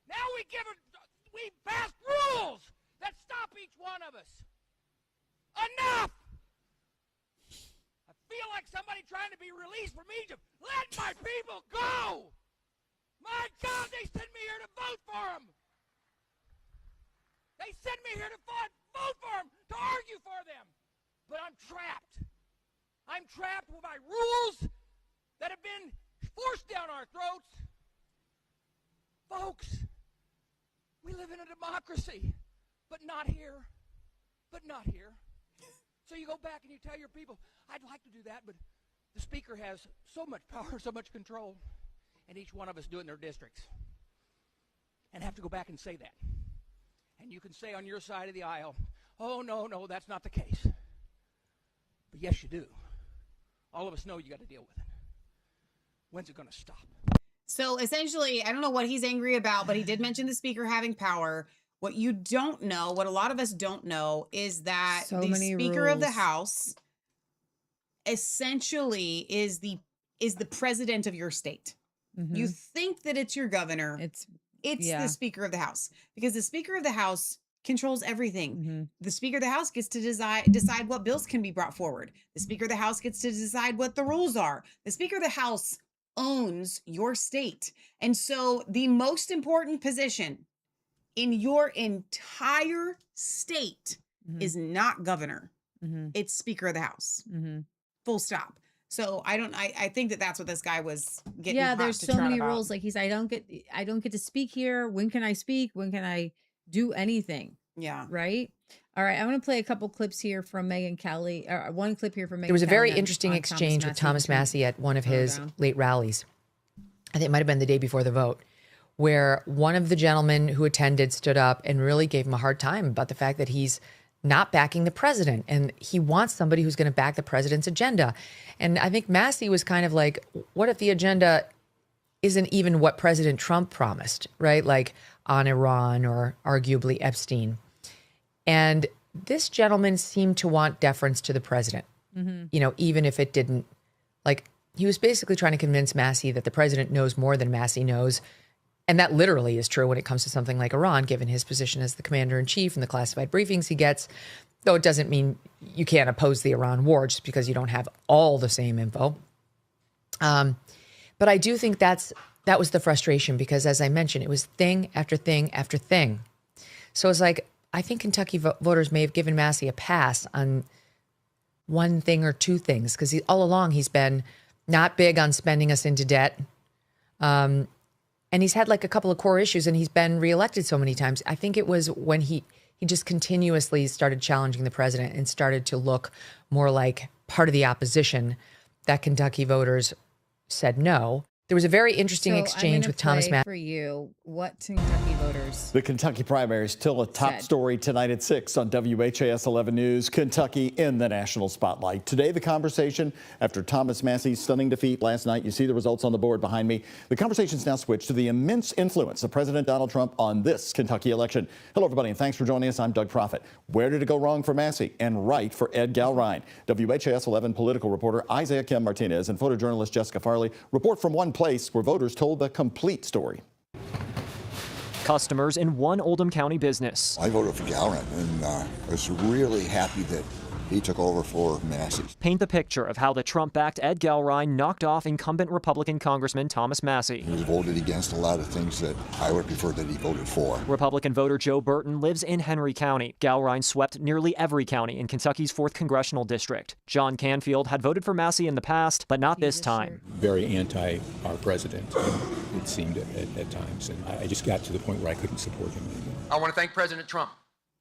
Now we pass rules that stop each one of us. Enough! I feel like somebody trying to be released from Egypt. Let my people go! My God, they sent me here to vote for them. They sent me here to vote for them, to argue for them. But I'm trapped. I'm trapped with my rules that have been forced down our throats. Folks, we live in a democracy, but not here. But not here. So you go back and you tell your people, I'd like to do that, but the speaker has so much power, so much control, and each one of us do it in their districts. And have to go back and say that. And you can say on your side of the aisle, oh, no, that's not the case. But yes, you do. All of us know you got to deal with it. When's it going to stop? So essentially, I don't know what he's angry about, but he did mention the speaker having power. What you don't know, what a lot of us don't know, is that the Speaker of the House essentially is the president of your state. Mm-hmm. You think that it's your governor. It's the Speaker of the House, because the Speaker of the House controls everything. Mm-hmm. The Speaker of the House gets to decide what bills can be brought forward. The Speaker of the House gets to decide what the rules are. The Speaker of the House owns your state. And so the most important position in your entire state is not governor. It's Speaker of the House. Full stop. So I think that that's what this guy was getting. Yeah, hot there's to so trot many about. rules. Like I don't get to speak here. When can I speak? When can I do anything? Yeah. Right. All right. I want to play a couple clips here from Megyn Kelly. One clip here from Megyn. There was a very Kelly interesting on exchange with Thomas Massie at one of his down. late rallies. I think it might have been the day before the vote, where one of the gentlemen who attended stood up and really gave him a hard time about the fact that he's not backing the president, and he wants somebody who's going to back the president's agenda. And I think Massie was kind of like, what if the agenda isn't even what President Trump promised, right? Like on Iran or arguably Epstein. And this gentleman seemed to want deference to the president, even if it didn't, like, he was basically trying to convince Massie that the president knows more than Massie knows. And that literally is true when it comes to something like Iran, given his position as the commander in chief and the classified briefings he gets. Though it doesn't mean you can't oppose the Iran war just because you don't have all the same info. But I do think that was the frustration, because as I mentioned, it was thing after thing after thing. So it's like, I think Kentucky voters may have given Massie a pass on one thing or two things, because all along he's been not big on spending us into debt. And he's had like a couple of core issues, and he's been reelected so many times. I think it was when he just continuously started challenging the president and started to look more like part of the opposition that Kentucky voters said no. There was a very interesting So exchange I'm gonna with Thomas play Massie. for you what Kentucky voters. The Kentucky primary is still a top Said. story tonight at 6 on WHAS 11 News. Kentucky in the national spotlight. Today, the conversation after Thomas Massie's stunning defeat last night. You see the results on the board behind me. The conversation's now switched to the immense influence of President Donald Trump on this Kentucky election. Hello, everybody, and thanks for joining us. I'm Doug Proffitt. Where did it go wrong for Massie and right for Ed Galrine? WHAS 11 political reporter Isaiah Kim Martinez and photojournalist Jessica Farley report from one place where voters told the complete story. Customers in one Oldham County business. I voted for Galrine and I was really happy that he took over for Massie. Paint the picture of how the Trump-backed Ed Galrine knocked off incumbent Republican Congressman Thomas Massie. He voted against a lot of things that I would prefer that he voted for. Republican voter Joe Burton lives in Henry County. Galrine swept nearly every county in Kentucky's 4th congressional district. John Canfield had voted for Massie in the past, but not this time. Very anti our president, it seemed at times, and I just got to the point where I couldn't support him anymore. I want to thank President Trump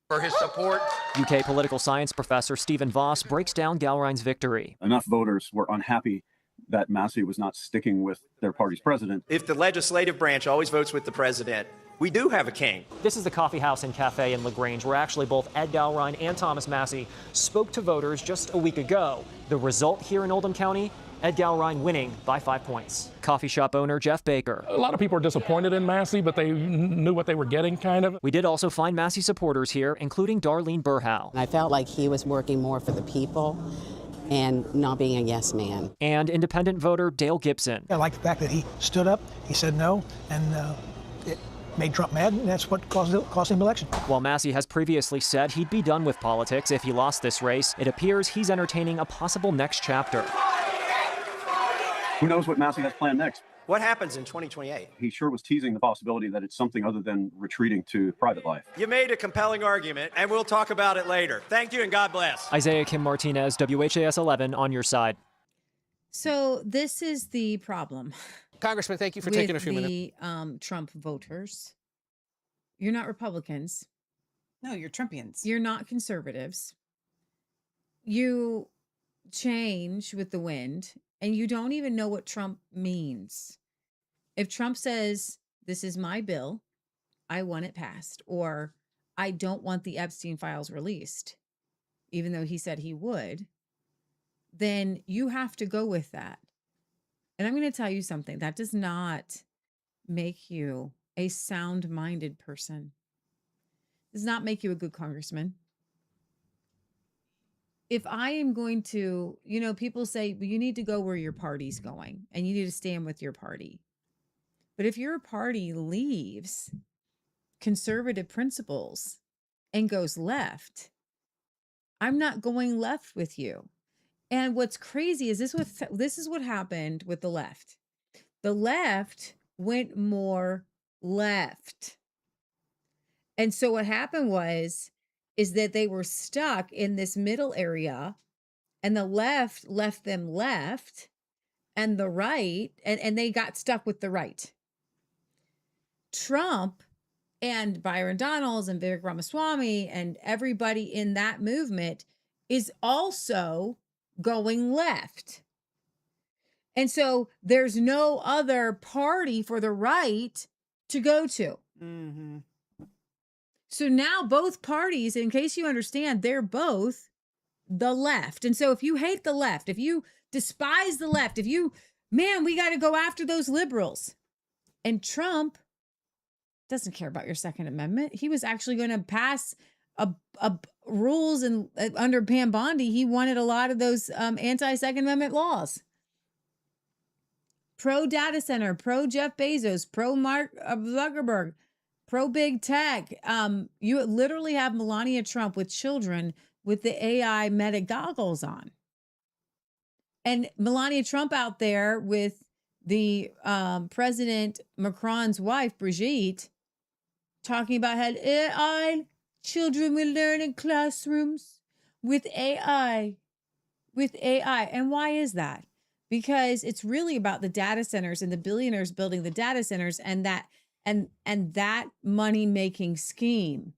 for his support. UK political science professor Stephen Voss breaks down Galrine's victory. Enough voters were unhappy that Massie was not sticking with their party's president. If the legislative branch always votes with the president, we do have a king. This is the coffee house and cafe in LaGrange where actually both Ed Galrine and Thomas Massie spoke to voters just a week ago. The result here in Oldham County, Ed Galrine winning by 5 points. Coffee shop owner Jeff Baker. A lot of people are disappointed in Massie, but they knew what they were getting, kind of. We did also find Massie supporters here, including Darlene Burhow. I felt like he was working more for the people and not being a yes man. And independent voter Dale Gibson. I like the fact that he stood up, he said no, and it made Trump mad, and that's what cost him election. While Massie has previously said he'd be done with politics if he lost this race, it appears he's entertaining a possible next chapter. Who knows what Massie has planned next? What happens in 2028? He sure was teasing the possibility that it's something other than retreating to private life. You made a compelling argument, and we'll talk about it later. Thank you, and God bless. Isaiah Kim Martinez, WHAS 11, on your side. So this is the problem. Congressman, thank you for with taking a few minutes. The Trump voters. You're not Republicans. No, you're Trumpians. You're not conservatives. You change with the wind, and you don't even know what Trump means. If Trump says, this is my bill, I want it passed, or I don't want the Epstein files released, even though he said he would, then you have to go with that. And I'm going to tell you something. That does not make you a sound-minded person. It does not make you a good congressman. If I am going to, people say, well, you need to go where your party's going and you need to stand with your party. But if your party leaves conservative principles and goes left, I'm not going left with you. And what's crazy is this is what happened with the left. The left went more left. And so what happened is that they were stuck in this middle area, and the left left them left, and the right, and they got stuck with the right. Trump and Byron Donalds and Vivek Ramaswamy and everybody in that movement is also going left. And so there's no other party for the right to go to. Mm-hmm. So now both parties, in case you understand, they're both the left. And so if you hate the left, if you despise the left, we got to go after those liberals. And Trump doesn't care about your Second Amendment. He was actually going to pass a rules, and under Pam Bondi, he wanted a lot of those anti-Second Amendment laws. Pro data center, pro Jeff Bezos, pro Mark Zuckerberg, pro big tech. You literally have Melania Trump with children with the AI meta goggles on. And Melania Trump out there with the President Macron's wife, Brigitte, talking about how AI children will learn in classrooms with AI. And why is that? Because it's really about the data centers and the billionaires building the data centers and that money-making scheme.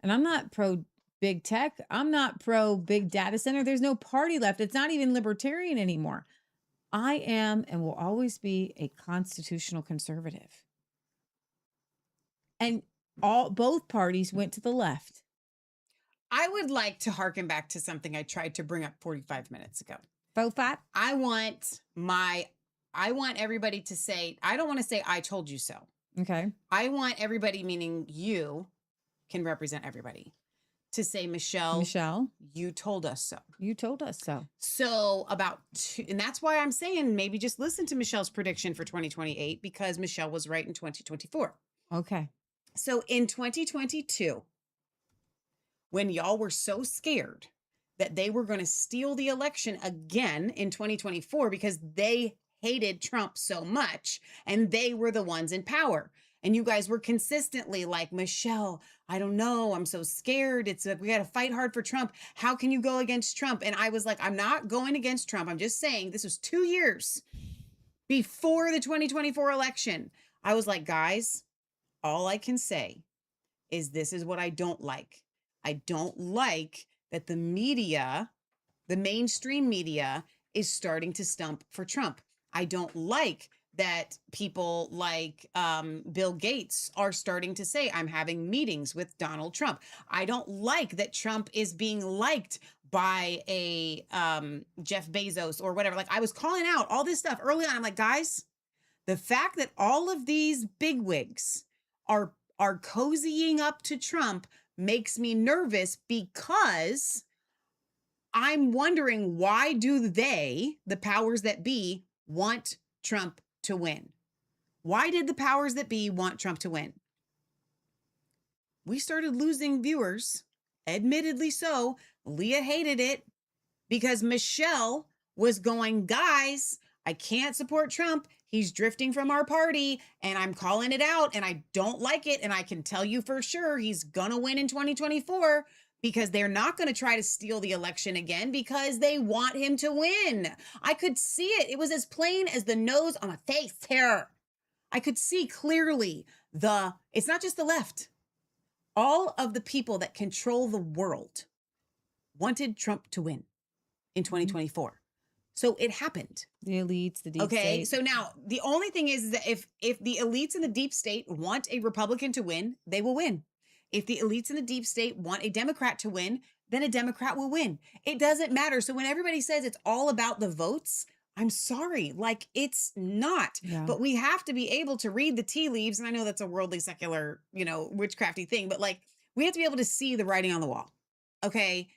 And I'm not pro big tech. I'm not pro big data center. There's no party left. It's not even libertarian anymore. I am and will always be a constitutional conservative. And both parties went to the left. I would like to harken back to something I tried to bring up 45 minutes ago. Vote 5? I want everybody to say, I don't want to say I told you so. Okay. I want everybody, meaning you can represent everybody, to say, Michelle, you told us so. You told us so. So and that's why I'm saying maybe just listen to Michelle's prediction for 2028, because Michelle was right in 2024. Okay. So in 2022, when y'all were so scared that they were going to steal the election again in 2024 because they hated Trump so much and they were the ones in power. And you guys were consistently like, Michelle, I don't know. I'm so scared. We got to fight hard for Trump. How can you go against Trump? And I was like, I'm not going against Trump. I'm just saying this was 2 years before the 2024 election. I was like, guys, all I can say is this is what I don't like. I don't like that the media, the mainstream media, is starting to stump for Trump. I don't like that people like Bill Gates are starting to say, I'm having meetings with Donald Trump. I don't like that Trump is being liked by a Jeff Bezos or whatever. Like, I was calling out all this stuff early on. I'm like, guys, the fact that all of these bigwigs are cozying up to Trump makes me nervous, because I'm wondering, why do they, the powers that be, want Trump to win? Why did the powers that be want Trump to win? We started losing viewers, admittedly so. Leah hated it because Michelle was going, guys, I can't support Trump. He's drifting from our party and I'm calling it out and I don't like it. And I can tell you for sure he's going to win in 2024, because they're not going to try to steal the election again because they want him to win. I could see it. It was as plain as the nose on my face here. I could see clearly it's not just the left. All of the people that control the world wanted Trump to win in 2024. So it happened. The elites, the deep state. Okay, so now the only thing is that if the elites in the deep state want a Republican to win, they will win. If the elites in the deep state want a Democrat to win, then a Democrat will win. It doesn't matter. So when everybody says it's all about the votes, I'm sorry, like, it's not. Yeah. But we have to be able to read the tea leaves. And I know that's a worldly, secular, witchcrafty thing, but like, we have to be able to see the writing on the wall. Okay.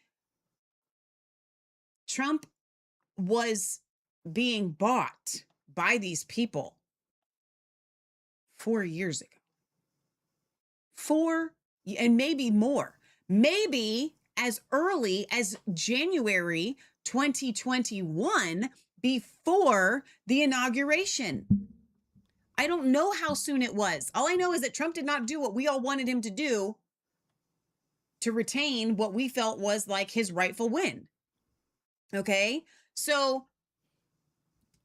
Trump was being bought by these people 4 years ago. 4, and maybe more, maybe as early as January 2021, before the inauguration. I don't know how soon it was. All I know is that Trump did not do what we all wanted him to do to retain what we felt was like his rightful win. Okay, so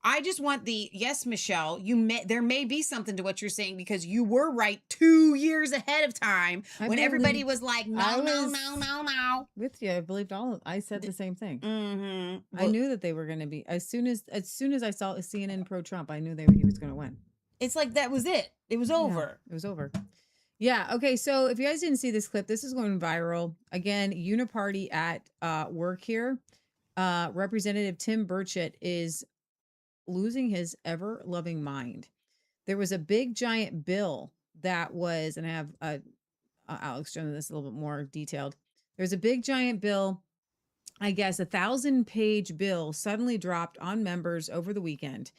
I just want yes, Michelle, there may be something to what you're saying, because you were right 2 years ahead of time when everybody was like, no. With you, I believed I said the same thing. Mm-hmm. I knew that they were going to be, as soon as I saw CNN pro Trump, I knew he was going to win. It's like, that was it. It was over. Yeah, it was over. Yeah. Okay. So if you guys didn't see this clip, this is going viral. Again, Uniparty at work here. Representative Tim Burchett is losing his ever-loving mind. There was a big giant bill that was, and I have I'll explain this a little bit more detailed. There's a big giant bill, I guess 1,000-page bill, suddenly dropped on members over the weekend.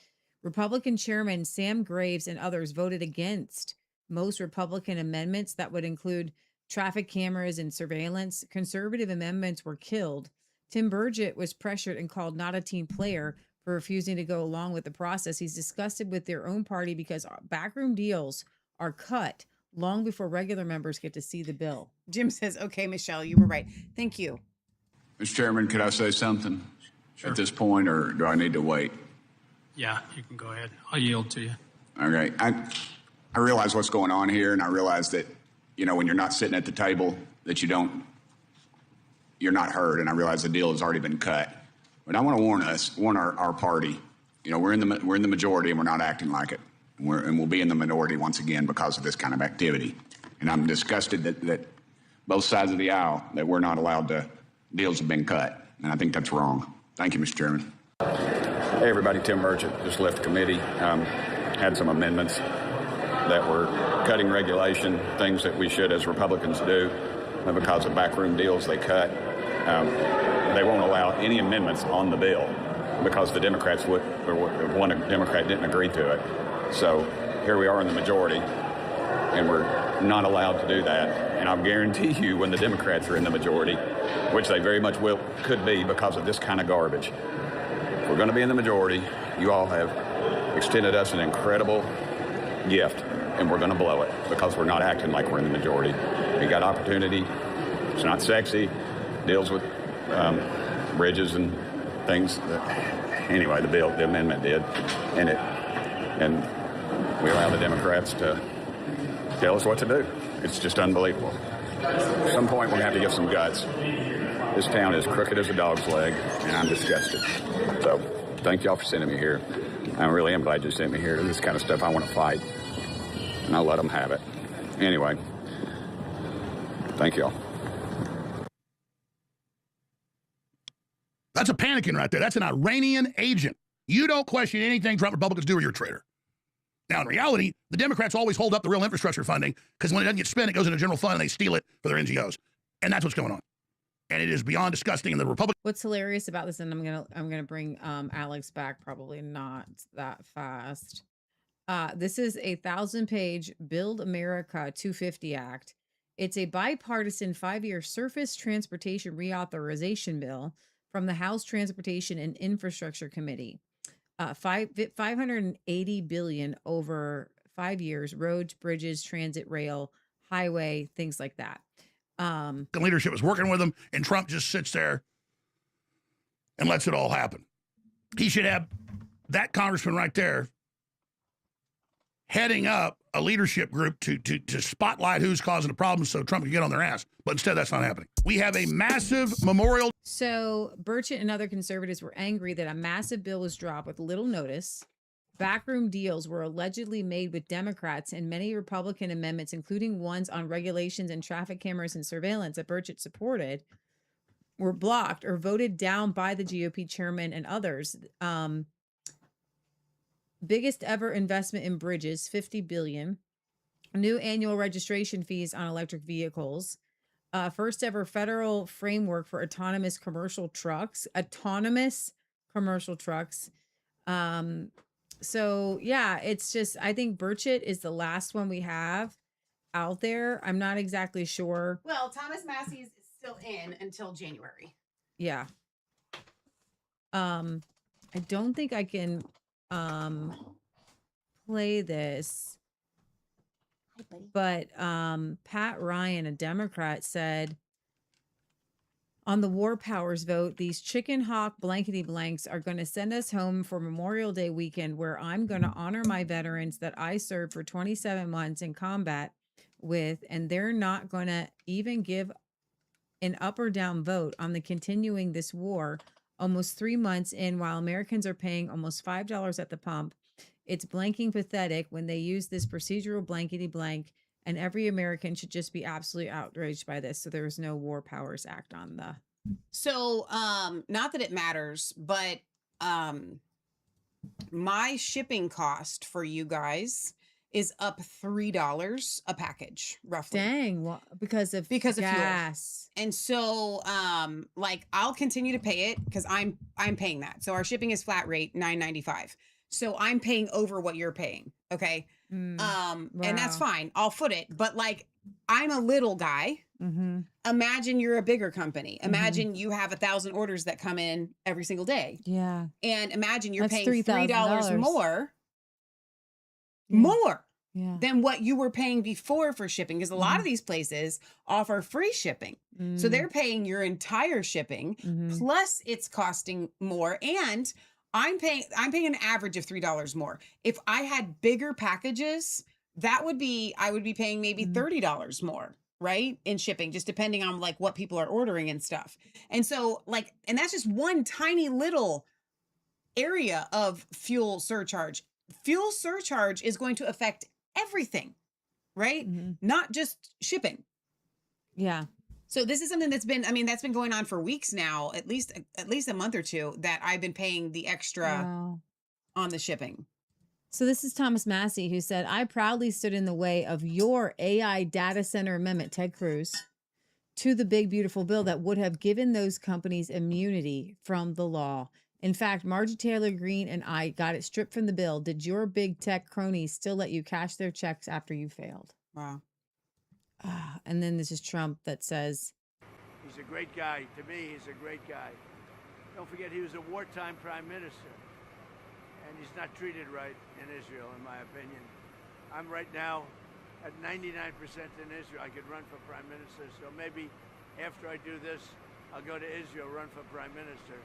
Republican Chairman Sam Graves and others voted against most Republican amendments that would include traffic cameras and surveillance. Conservative amendments were killed. Tim Burchett was pressured and called not a team player for refusing to go along with the process. He's disgusted with their own party because backroom deals are cut long before regular members get to see the bill. Jim says, okay, Michelle, you were right. Thank you. Mr. Chairman, could I say something at this point, or do I need to wait? Yeah, you can go ahead. I'll yield to you. Okay. I realize what's going on here, and I realize that, when you're not sitting at the table, that you're not heard, and I realize the deal has already been cut. But I want to warn our party You know, we're in the majority and we're not acting like it. And we'll be in the minority once again because of this kind of activity. And I'm disgusted that both sides of the aisle, that we're not allowed to, deals have been cut. And I think that's wrong. Thank you, Mr. Chairman. Hey, everybody. Tim Burchett just left committee. Had some amendments that were cutting regulation, things that we should as Republicans do. Because of backroom deals they cut. They won't allow any amendments on the bill because the Democrats one Democrat didn't agree to it. So here we are in the majority, and we're not allowed to do that. And I'll guarantee you when the Democrats are in the majority, which they very much could be because of this kind of garbage, if we're going to be in the majority, you all have extended us an incredible gift, and we're going to blow it because we're not acting like we're in the majority. We got opportunity. It's not sexy. Deals with bridges and things. Anyway, the amendment did, and we allow the Democrats to tell us what to do. It's just unbelievable. At some point, we're going to have to get some guts. This town is crooked as a dog's leg, and I'm disgusted. So, thank y'all for sending me here. I really am glad you sent me here. This kind of stuff I want to fight, and I'll let them have it. Anyway, thank y'all. That's a panicking right there. That's an Iranian agent. You don't question anything Trump Republicans do or you're a traitor. Now, in reality, the Democrats always hold up the real infrastructure funding because when it doesn't get spent, it goes in a general fund and they steal it for their NGOs. And that's what's going on. And it is beyond disgusting. And the Republicans. What's hilarious about this, and I'm gonna bring Alex back, probably not that fast. This is a 1,000-page Build America 250 Act. It's a bipartisan 5-year surface transportation reauthorization bill from the House Transportation and Infrastructure Committee. $580 billion over 5 years, roads, bridges, transit, rail, highway, things like that. Leadership is working with them, and Trump just sits there and lets it all happen. He should have that congressman right there heading up a leadership group to spotlight who's causing the problem so Trump can get on their ass. But instead, that's not happening. We have a massive memorial. So Burchett and other conservatives were angry that a massive bill was dropped with little notice. Backroom deals were allegedly made with Democrats, and many Republican amendments, including ones on regulations and traffic cameras and surveillance that Burchett supported, were blocked or voted down by the GOP chairman and others. Biggest ever investment in bridges, $50 billion. New annual registration fees on electric vehicles. First ever federal framework for autonomous commercial trucks. So yeah, it's just, I think Burchett is the last one we have out there. I'm not exactly sure. Well, Thomas Massie is still in until January. Yeah. I don't think I can play this, but Pat Ryan, a Democrat, said on the War Powers vote, these chicken hawk blankety blanks are going to send us home for Memorial Day weekend, where I'm going to honor my veterans that I served for 27 months in combat with, and they're not going to even give an up or down vote on the continuing this war almost 3 months in, while Americans are paying almost $5 at the pump. It's blanking pathetic when they use this procedural blankety blank, and every American should just be absolutely outraged by this. So there was no War Powers Act on the. So, not that it matters, but my shipping cost for you guys is up $3 a package, roughly. Dang, because of gas. Fuel. And so, like, I'll continue to pay it because I'm paying that. So our shipping is flat rate, $9.95. So I'm paying over what you're paying. Okay. Wow. And that's fine. I'll foot it. But like, I'm a little guy. Mm-hmm. Imagine you're a bigger company. Imagine you have 1,000 orders that come in every single day. Yeah. And imagine you're That's paying $3 more than what you were paying before for shipping. Because a lot of these places offer free shipping. So they're paying your entire shipping, plus it's costing more. And I'm paying an average of $3 more. If I had bigger packages, I would be paying maybe $30 more, right? In shipping, just depending on like what people are ordering and stuff. And so like, and that's just one tiny little area of fuel surcharge. Fuel surcharge is going to affect everything, right? Not just shipping. Yeah. So this is something that's been, that's been going on for weeks now, at least a month or two, that I've been paying the extra on the shipping. So this is Thomas Massie, who said, I proudly stood in the way of your AI data center amendment, Ted Cruz, to the big, beautiful bill that would have given those companies immunity from the law. In fact, Margie Taylor Greene and I got it stripped from the bill. Did your big tech cronies still let you cash their checks after you failed? Wow. And then this is Trump that says, he's a great guy. To me, he's a great guy. Don't forget, he was a wartime prime minister. And he's not treated right in Israel, in my opinion. I'm right now at 99% in Israel. I could run for prime minister, so maybe after I do this, I'll go to Israel, run for prime minister.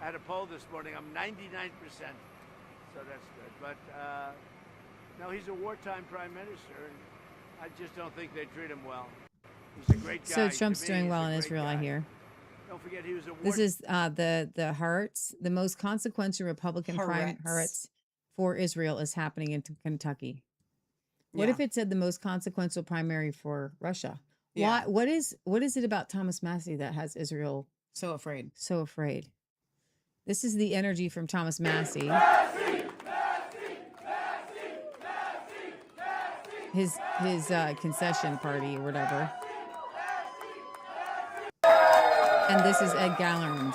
I had a poll this morning. I'm 99%, so that's good. But no, he's a wartime prime minister, and I just don't think they treat him well. He's a great guy. so Trump's doing well in Israel, I hear. Don't forget, he was a This is the Haaretz, the most consequential Republican Haaretz for Israel is happening in Kentucky. What if it said the most consequential primary for Russia? Yeah. What is it about Thomas Massie that has Israel so afraid? So afraid. This is the energy from Thomas Massie. His concession party or whatever. And this is Ed Gallerns.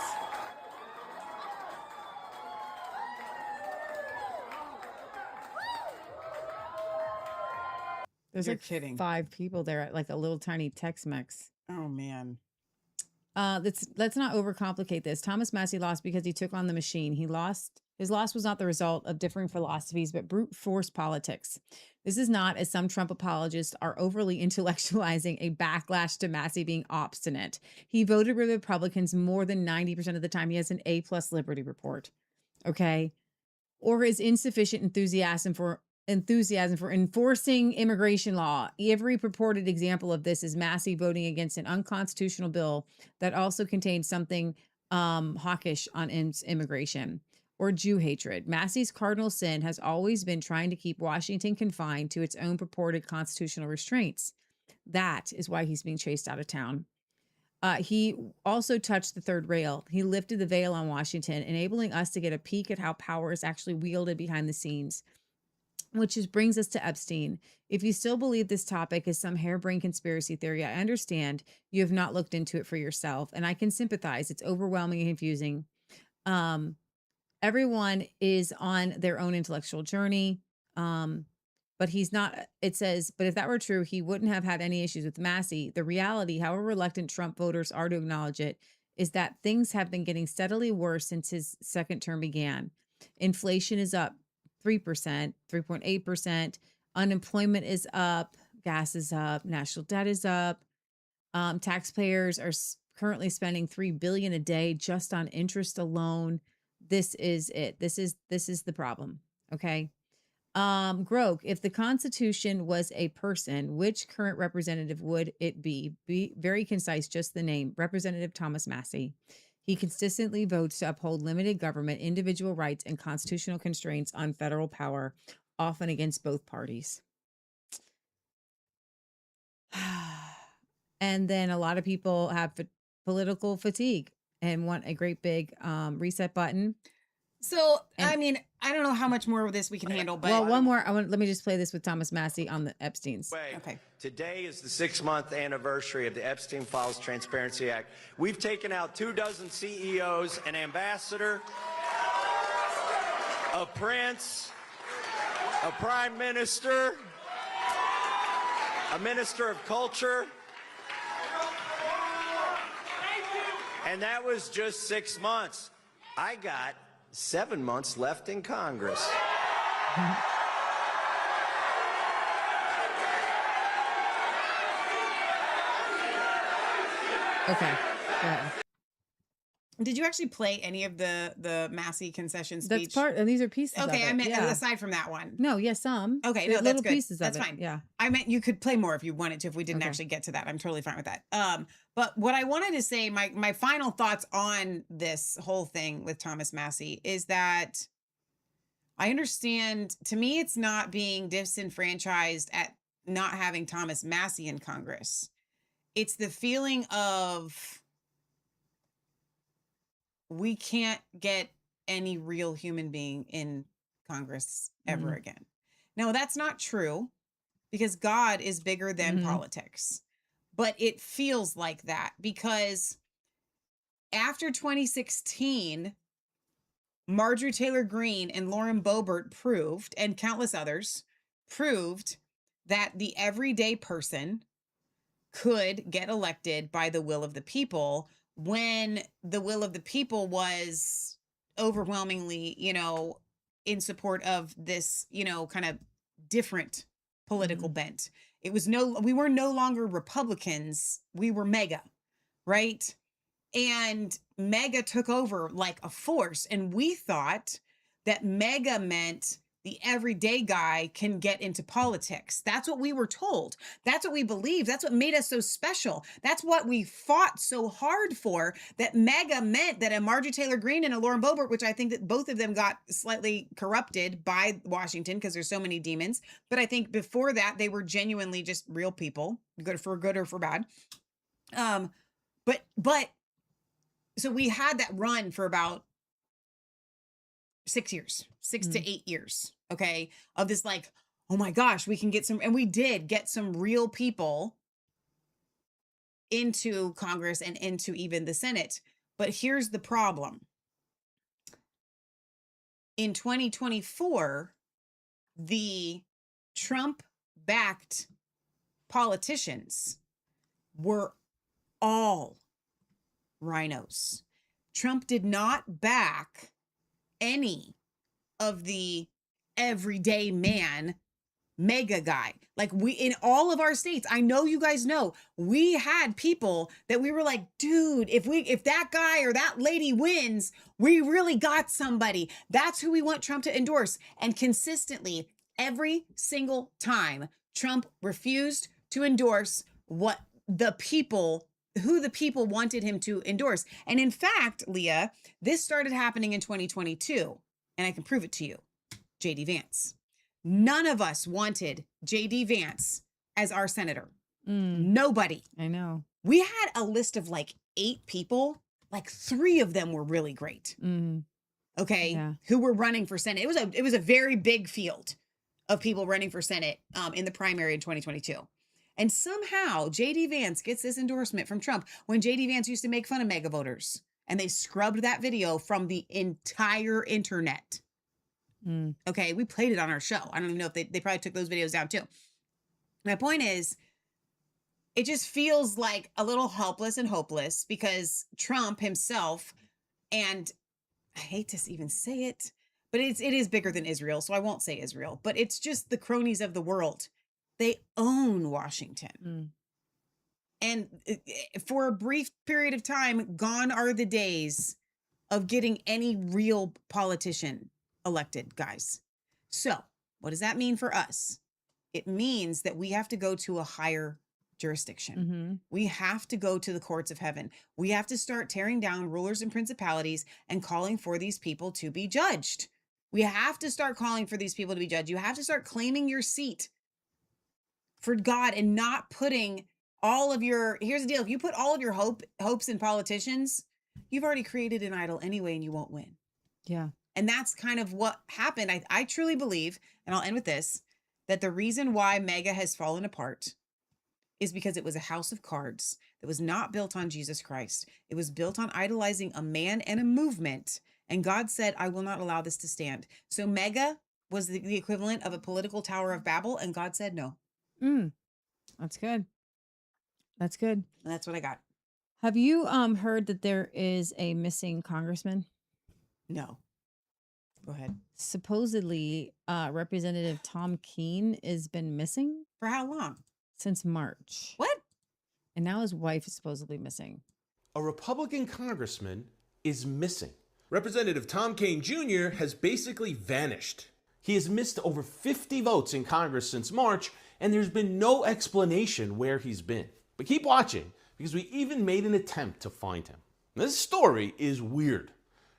There's You're like kidding. 5 people there at like a little tiny Tex-Mex. Oh man. Let's not overcomplicate this. Thomas Massie lost because he took on the machine. His loss was not the result of differing philosophies, but brute force politics. This is not, as some Trump apologists are overly intellectualizing, a backlash to Massie being obstinate. He voted with Republicans more than 90% of the time. He has an A+ Liberty report. Okay. Or his insufficient enthusiasm for enforcing immigration law. Every purported example of this is Massie voting against an unconstitutional bill that also contains something hawkish on immigration or Jew hatred. Massie's cardinal sin has always been trying to keep Washington confined to its own purported constitutional restraints. That is why he's being chased out of town. He also touched the third rail. He lifted the veil on Washington, enabling us to get a peek at how power is actually wielded behind the scenes. Which brings us to Epstein. If you still believe this topic is some harebrained conspiracy theory, I understand you have not looked into it for yourself, and I can sympathize. It's overwhelming and confusing. Everyone is on their own intellectual journey, but he's not. It says, but if that were true, he wouldn't have had any issues with Massie. The reality, however reluctant Trump voters are to acknowledge it, is that things have been getting steadily worse since his second term began. Inflation is up 3%, 3.8%. Unemployment is up. Gas is up. National debt is up. Taxpayers are currently spending $3 billion a day just on interest alone. This is it. This is the problem. Okay. Grog, if the Constitution was a person, which current representative would it be? Be very concise, just the name. Representative Thomas Massie. He consistently votes to uphold limited government, individual rights, and constitutional constraints on federal power, often against both parties. And then a lot of people have political fatigue and want a great big reset button. So, I don't know how much more of this we can handle, but well, one more. Let me just play this with Thomas Massie on the Epsteins. Okay. Today is the 6-month anniversary of the Epstein Files Transparency Act. We've taken out 24 CEOs, an ambassador, a prince, a prime minister, a minister of culture, and that was just 6 months. I got 7 months left in Congress. Okay. Go ahead. Did you actually play any of the Massie concession speech? That's part, and these are pieces of Okay, it. I meant yeah. aside from that one. No, yes, some. Okay, They're no, that's little good. pieces That's of it. fine. Yeah. I meant you could play more if you wanted to, if we didn't Okay. actually get to that. I'm totally fine with that. But what I wanted to say, my final thoughts on this whole thing with Thomas Massie is that I understand, to me, it's not being disenfranchised at not having Thomas Massie in Congress. It's the feeling of we can't get any real human being in Congress ever Mhm. again. Now, that's not true because God is bigger than Mhm. politics, but it feels like that because after 2016, Marjorie Taylor Greene and Lauren Boebert proved, and countless others proved, that the everyday person could get elected by the will of the people when the will of the people was overwhelmingly, in support of this, kind of different political bent. We were no longer Republicans, we were MAGA, right? And MAGA took over like a force. And we thought that MAGA meant the everyday guy can get into politics. That's what we were told. That's what we believed. That's what made us so special. That's what we fought so hard for, that MAGA meant that a Marjorie Taylor Greene and a Lauren Boebert, which I think that both of them got slightly corrupted by Washington because there's so many demons. But I think before that, they were genuinely just real people, good or for bad. So we had that run for about 6 years, 6 to 8 years, okay, of this like, oh my gosh, we can get some, and we did get some real people into Congress and into even the Senate. But here's the problem. In 2024, the Trump-backed politicians were all rhinos. Trump did not back any of the everyday man mega guy. Like in all of our states, I know you guys know, we had people that we were like, dude, if that guy or that lady wins, we really got somebody. That's who we want Trump to endorse. And consistently, every single time, Trump refused to endorse who the people wanted him to endorse. And in fact, Leah, this started happening in 2022, and I can prove it to you. JD Vance. None of us wanted JD Vance as our senator. Nobody. I know. We had a list of like 8 people, like 3 of them were really great. Okay. Yeah. Who were running for Senate. It was a very big field of people running for Senate in the primary in 2022. And somehow JD Vance gets this endorsement from Trump when JD Vance used to make fun of mega voters. And they scrubbed that video from the entire internet. Okay, we played it on our show. I don't even know if they probably took those videos down too. My point is, it just feels like a little helpless and hopeless because Trump himself, and I hate to even say it, but it is bigger than Israel, so I won't say Israel, but it's just the cronies of the world. They own Washington. And for a brief period of time, gone are the days of getting any real politician elected, guys. So what does that mean for us? It means that we have to go to a higher jurisdiction. We have to go to the courts of heaven. We have to start tearing down rulers and principalities and calling for these people to be judged. We have to start calling for these people to be judged. You have to start claiming your seat for God and not putting all of your, here's the deal. If you put all of your hopes in politicians, you've already created an idol anyway, and you won't win. Yeah. And that's kind of what happened. I truly believe, and I'll end with this, that the reason why MAGA has fallen apart is because it was a house of cards that was not built on Jesus Christ. It was built on idolizing a man and a movement. And God said, I will not allow this to stand. So MAGA was the equivalent of a political Tower of Babel. And God said, no. That's good. That's good. And that's what I got. Have you heard that there is a missing congressman? No. Go ahead. Supposedly, Representative Tom Keene has been missing. For how long? Since March. What? And now his wife is supposedly missing. A Republican congressman is missing. Representative Tom Kean Jr. has basically vanished. He has missed over 50 votes in Congress since March, and there's been no explanation where he's been. But keep watching, because we even made an attempt to find him. This story is weird.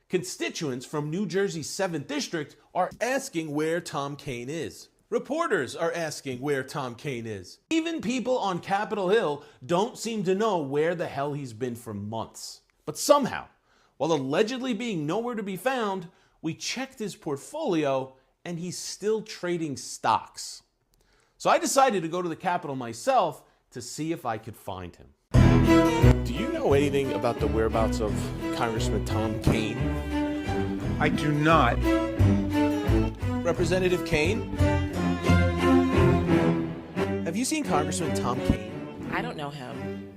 Constituents from New Jersey's 7th District are asking where Tom Kean is. Reporters are asking where Tom Kean is. Even people on Capitol Hill don't seem to know where the hell he's been for months. But somehow, while allegedly being nowhere to be found, we checked his portfolio and he's still trading stocks. So I decided to go to the Capitol myself to see if I could find him. Do you know anything about the whereabouts of Congressman Tom Kean? I do not. Representative Kean? Have you seen Congressman Tom Kean? I don't know him.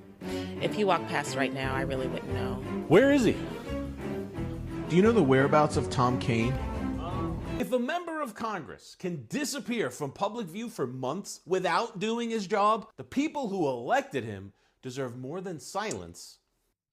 If he walked past right now, I really wouldn't know. Where is he? Do you know the whereabouts of Tom Kean? If a member of Congress can disappear from public view for months without doing his job, the people who elected him deserve more than silence.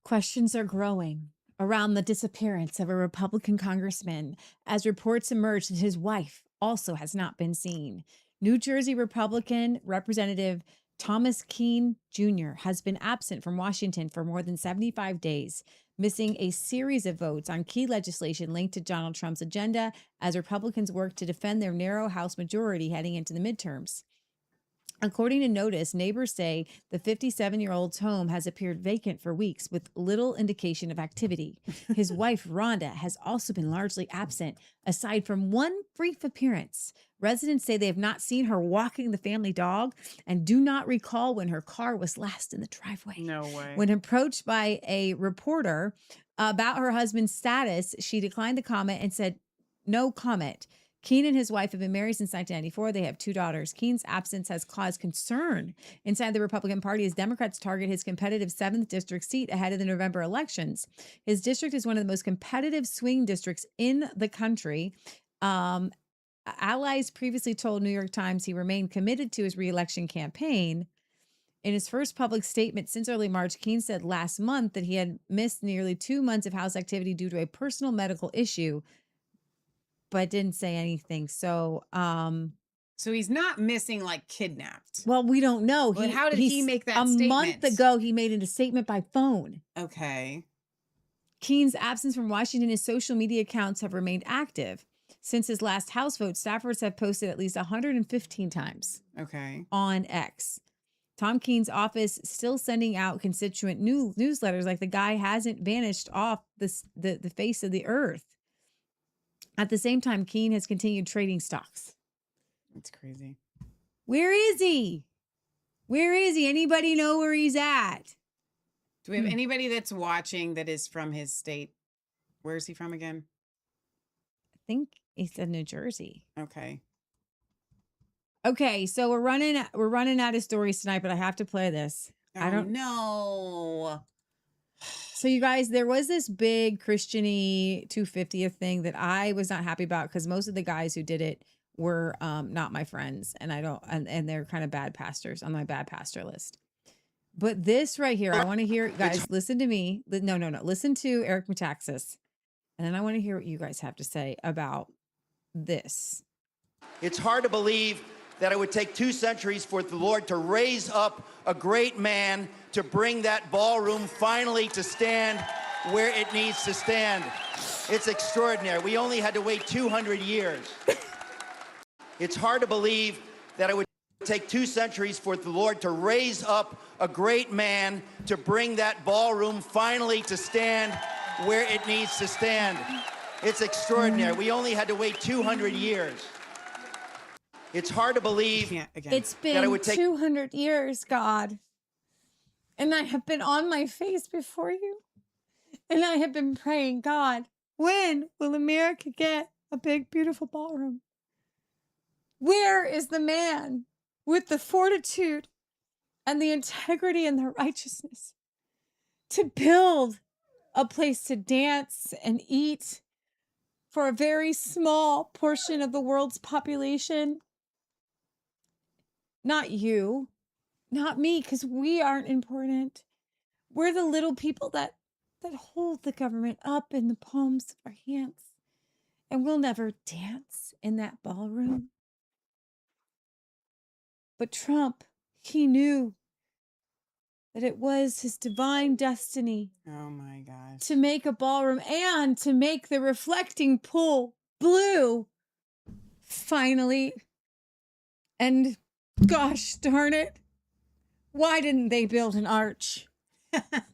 Questions are growing around the disappearance of a Republican congressman as reports emerge that his wife also has not been seen. New Jersey Republican Representative Thomas Kean Jr. has been absent from Washington for more than 75 days, missing a series of votes on key legislation linked to Donald Trump's agenda as Republicans work to defend their narrow House majority heading into the midterms. According to Notice, neighbors say the 57-year-old's home has appeared vacant for weeks with little indication of activity. His wife, Rhonda, has also been largely absent, aside from one brief appearance. Residents say they have not seen her walking the family dog and do not recall when her car was last in the driveway. No way. When approached by a reporter about her husband's status, she declined the comment and said, "No comment." Kean and his wife have been married since 1994. They have 2 daughters. Kean's absence has caused concern inside the Republican Party as Democrats target his competitive 7th district seat ahead of the November elections. His district is one of the most competitive swing districts in the country. Allies previously told New York Times he remained committed to his reelection campaign. In his first public statement since early March, Kean said last month that he had missed nearly 2 months of House activity due to a personal medical issue, but didn't say anything. So he's not missing, like kidnapped. Well, we don't know. But how did he make that statement? A month ago, he made a statement by phone. Okay. Kean's absence from Washington, his social media accounts have remained active. Since his last House vote, staffers have posted at least 115 times. Okay. On X. Tom Kean's office still sending out constituent newsletters like the guy hasn't vanished off the face of the earth. At the same time, Kean has continued trading stocks. That's crazy. Where is he? Where is he? Anybody know where he's at? Do we have anybody that's watching that is from his state? Where is he from again? I think he said New Jersey. Okay. Okay, so we're running out of stories tonight, but I have to play this. I don't know. So you guys, there was this big Christian-y 250th thing that I was not happy about because most of the guys who did it were not my friends, and and they're kind of bad pastors on my bad pastor list. But this right here, I want to hear, guys, listen to me. No. Listen to Eric Metaxas, and then I want to hear what you guys have to say about this. It's hard to believe that it would take 2 centuries for the Lord to raise up a great man to bring that ballroom finally to stand where it needs to stand. It's extraordinary. We only had to wait 200 years. It's hard to believe that it would take 2 centuries for the Lord to raise up a great man to bring that ballroom finally to stand where it needs to stand. It's extraordinary. We only had to wait 200 years. It's hard to believe It's been 200 years, God. And I have been on my face before you. And I have been praying, God, when will America get a big, beautiful ballroom? Where is the man with the fortitude and the integrity and the righteousness to build a place to dance and eat for a very small portion of the world's population? Not you, not me, because we aren't important. We're the little people that that hold the government up in the palms of our hands. And we'll never dance in that ballroom. But Trump, he knew that it was his divine destiny. Oh my gosh. To make a ballroom and to make the reflecting pool blue. Finally. And gosh darn it. Why didn't they build an arch?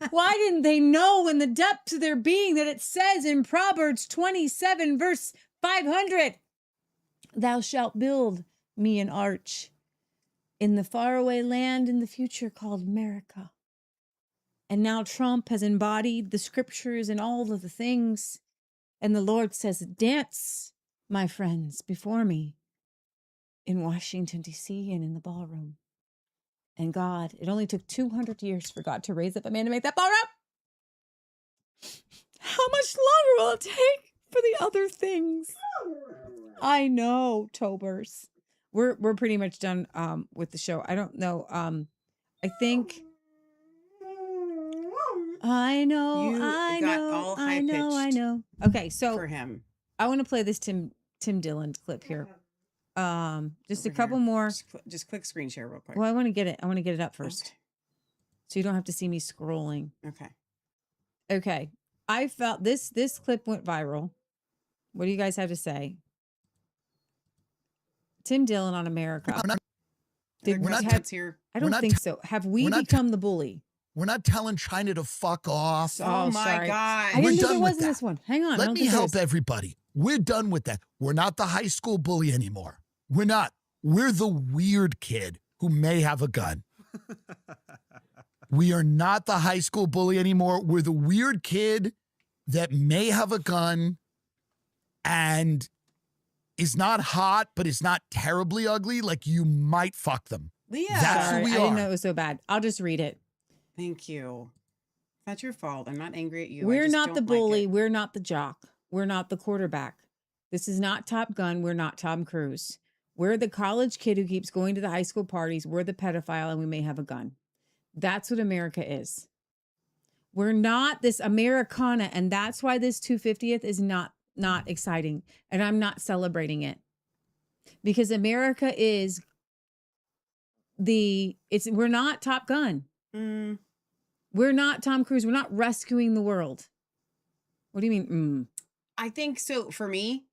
Why didn't they know in the depths of their being that it says in Proverbs 27 verse 500, thou shalt build me an arch in the faraway land in the future called America. And now Trump has embodied the scriptures and all of the things. And the Lord says, dance, my friends, before me in Washington, D.C. and in the ballroom. And God, it only took 200 years for God to raise up a man to make that ballroom. How much longer will it take for the other things? I know, Tobers. We're pretty much done with the show. I don't know. I think I know. Okay, so for him. I want to play this Tim Dillon clip here. Just a couple more. Just click screen share real quick. Well, I want to get it up first. Okay. So you don't have to see me scrolling. Okay. I felt this clip went viral. What do you guys have to say? Tim Dillon on America. I don't think so. Have we become the bully? We're not telling China to fuck off. Oh my God. I didn't know there was in this one. Hang on. Let me help everybody. We're done with that. We're not the high school bully anymore. We're not. We're the weird kid who may have a gun. We are not the high school bully anymore. We're the weird kid that may have a gun and is not hot, but is not terribly ugly. Like you might fuck them. Leah. That's who we I are. didn't know it was so bad. I'll just read it. Thank you. That's your fault. I'm not angry at you. We're not the bully. We're not the jock. We're not the quarterback. This is not Top Gun. We're not Tom Cruise. We're the college kid who keeps going to the high school parties. We're the pedophile and we may have a gun. That's what America is. We're not this Americana. And that's why this 250th is not exciting. And I'm not celebrating it. Because America is we're not Top Gun. We're not Tom Cruise. We're not rescuing the world. What do you mean? I think so. For me,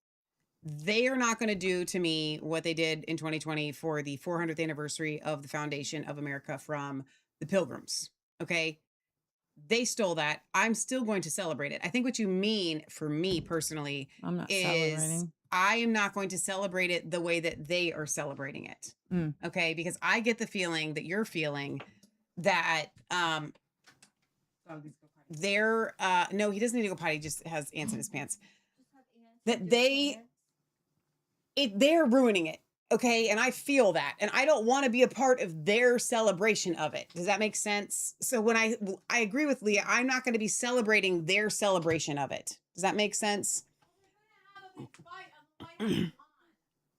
they are not going to do to me what they did in 2020 for the 400th anniversary of the foundation of America from the Pilgrims. Okay. They stole that. I'm still going to celebrate it. I think what you mean for me personally celebrating. I am not going to celebrate it the way that they are celebrating it. Okay. Because I get the feeling that you're feeling that, they're no, he doesn't need to go potty. He just has ants in his pants. That they're ruining it. Okay. And I feel that. And I don't want to be a part of their celebration of it. Does that make sense? So when I agree with Leah, I'm not going to be celebrating their celebration of it. Does that make sense?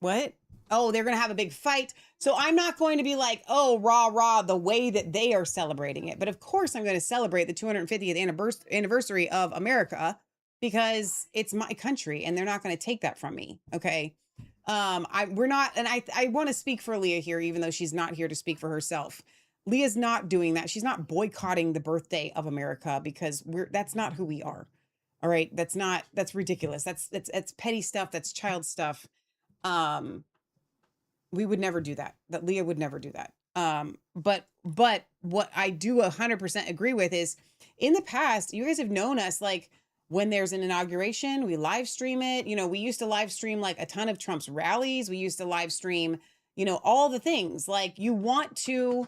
What? Oh, they're going to have a big fight. So I'm not going to be like, oh, rah, rah, the way that they are celebrating it. But of course, I'm going to celebrate the 250th anniversary of America because it's my country and they're not going to take that from me. Okay. We're not, and I want to speak for Leah here, even though she's not here to speak for herself. Leah's not doing that. She's not boycotting the birthday of America because that's not who we are. All right. That's ridiculous. That's petty stuff. That's child stuff. We would never do that. That Leah would never do that. But what I do 100% agree with is in the past, you guys have known us, like when there's an inauguration, we live stream it. You know, we used to live stream like a ton of Trump's rallies. We used to live stream, you know, all the things like you want to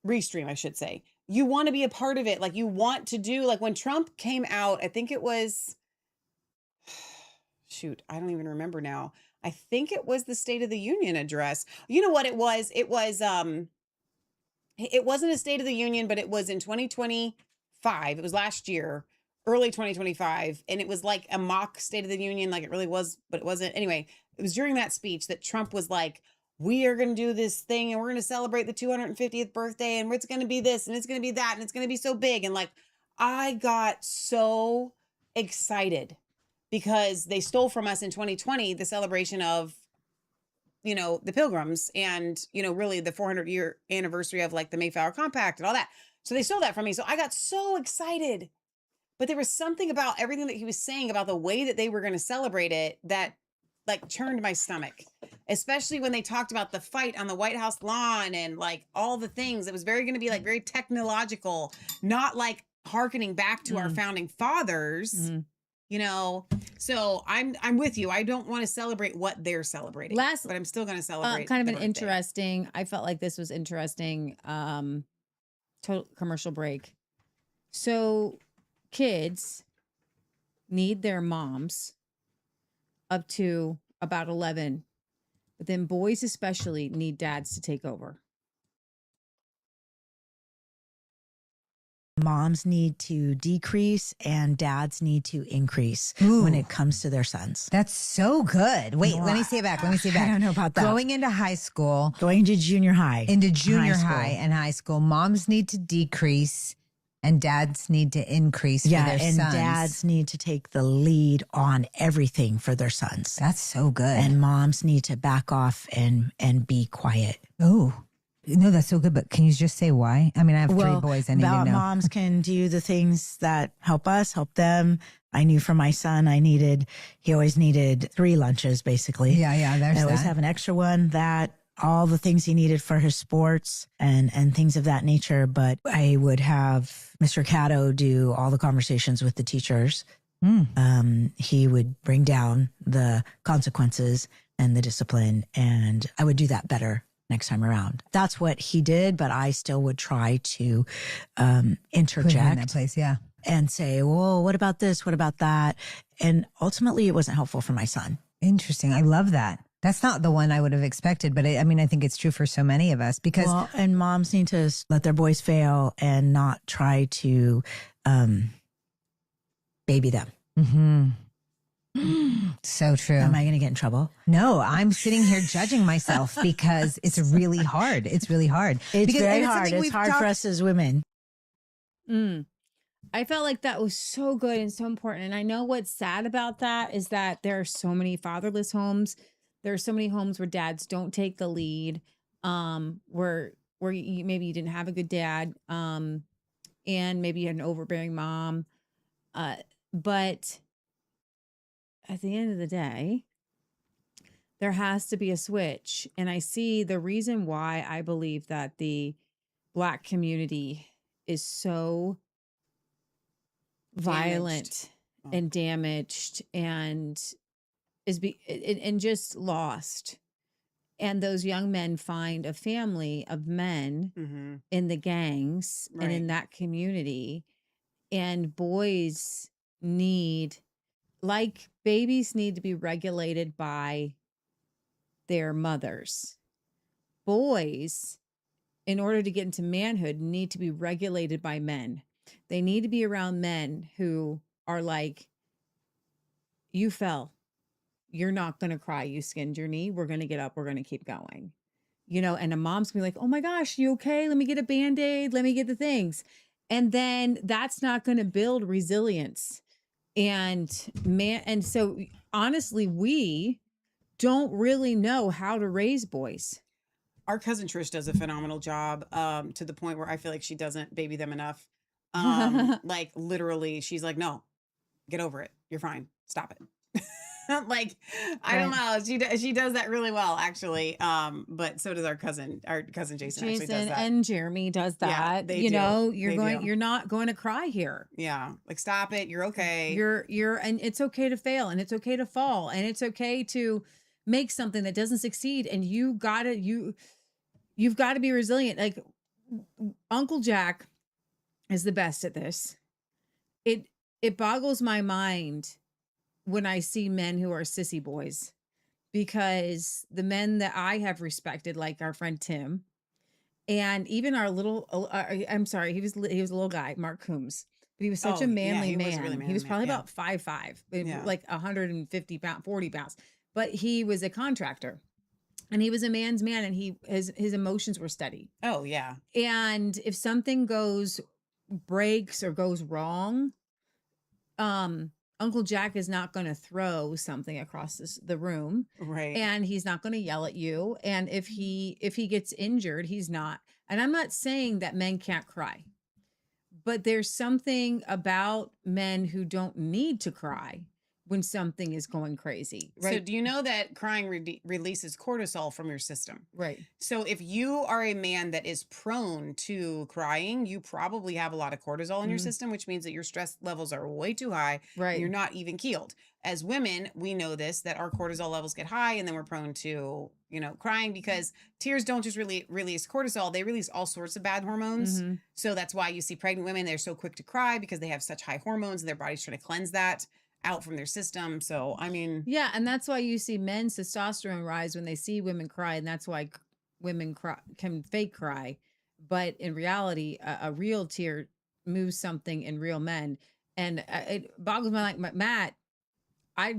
restream, I should say. You want to be a part of it. Like you want to do, like when Trump came out, I think it was, shoot, I don't even remember now. I think it was the State of the Union address. You know what it was? It wasn't a State of the Union, but it was in 2025. It was last year, early 2025. And it was like a mock State of the Union, like it really was, but it wasn't. Anyway, it was during that speech that Trump was like, we are going to do this thing and we're going to celebrate the 250th birthday and it's going to be this and it's going to be that and it's going to be so big. And like, I got so excited because they stole from us in 2020 the celebration of, you know, the Pilgrims and, you know, really the 400-year anniversary of like the Mayflower Compact and all that. So they stole that from me. So I got so excited. But there was something about everything that he was saying about the way that they were going to celebrate it that like churned my stomach, especially when they talked about the fight on the White House lawn and like all the things. It was very going to be like very technological, not like hearkening back to our founding fathers, you know. So I'm with you. I don't want to celebrate what they're celebrating, but I'm still going to celebrate. Kind of the an birthday. interesting. I felt like this was interesting. Total commercial break. So kids need their moms up to about 11, but then boys especially need dads to take over. Moms need to decrease and dads need to increase when it comes to their sons. That's so good. Wait, let me say it back. I don't know about that. Going into high school. Going into junior high. Into junior high and high school. Moms need to decrease and dads need to increase for their sons. And dads need to take the lead on everything for their sons. That's so good. And moms need to back off and be quiet. Oh, no, that's so good. But can you just say why? I mean, I have 3 boys. I need to know. Moms can do the things that help us, help them. I knew for my son, he always needed 3 lunches, basically. Yeah, there's I always that. have an extra one, all the things he needed for his sports and things of that nature. But I would have Mr. Cato do all the conversations with the teachers. He would bring down the consequences and the discipline, and I would do that better next time around. That's what he did, but I still would try to interject. Put him in that place, yeah. And say, well, what about this? What about that? And ultimately, it wasn't helpful for my son. Interesting. I love that. That's not the one I would have expected, but I mean, I think it's true for so many of us because. Well, and moms need to let their boys fail and not try to baby them. So true. Am I going to get in trouble? No, I'm sitting here judging myself because it's really hard. It's really hard. It's very hard. It's hard for us as women. I felt like that was so good and so important. And I know what's sad about that is that there are so many fatherless homes. There are so many homes where dads don't take the lead, where maybe you didn't have a good dad, and maybe you had an overbearing mom. But at the end of the day, there has to be a switch. And I see the reason why I believe that the Black community is so violent and damaged and and just lost. And those young men find a family of men in the gangs and in that community. And boys babies need to be regulated by their mothers. Boys, in order to get into manhood, need to be regulated by men. They need to be around men who are like, you fell. You're not going to cry. You skinned your knee. We're going to get up. We're going to keep going. You know, and a mom's going to be like, oh my gosh, you okay? Let me get a Band-Aid. Let me get the things. And then that's not going to build resilience. And so honestly, we don't really know how to raise boys. Our cousin Trish does a phenomenal job, to the point where I feel like she doesn't baby them enough. Like literally, she's like, no, get over it. You're fine. Stop it. Like, I don't know. She does that really well, actually. But so does our cousin Jason actually does that. And Jeremy does that. Yeah, they do. You're not going to cry here. Yeah. Like, stop it. You're okay. And it's okay to fail and it's okay to fall and it's okay to make something that doesn't succeed. And you've got to be resilient. Like Uncle Jack is the best at this. It boggles my mind when I see men who are sissy boys, because the men that I have respected, like our friend Tim, and even our little, I'm sorry, he was a little guy, Mark Coombs, but he was such a manly man. He was probably about 5'5", like 150 pounds, 40 pounds, but he was a contractor and he was a man's man, and his emotions were steady. Oh yeah. And if something goes breaks or goes wrong, Uncle Jack is not going to throw something across the room, right? And he's not going to yell at you. And if he gets injured, he's not. And I'm not saying that men can't cry, but there's something about men who don't need to cry when something is going crazy, right? So do you know that crying releases cortisol from your system? Right. So if you are a man that is prone to crying, you probably have a lot of cortisol in your system, which means that your stress levels are way too high. Right. And you're not even keeled. As women, we know this, that our cortisol levels get high and then we're prone to, crying because tears don't just really release cortisol. They release all sorts of bad hormones. So that's why you see pregnant women, they're so quick to cry because they have such high hormones and their body's trying to cleanse that out from their system. So, I mean. Yeah. And that's why you see men's testosterone rise when they see women cry. And that's why women can fake cry. But in reality, a real tear moves something in real men. And it boggles my mind. Matt, I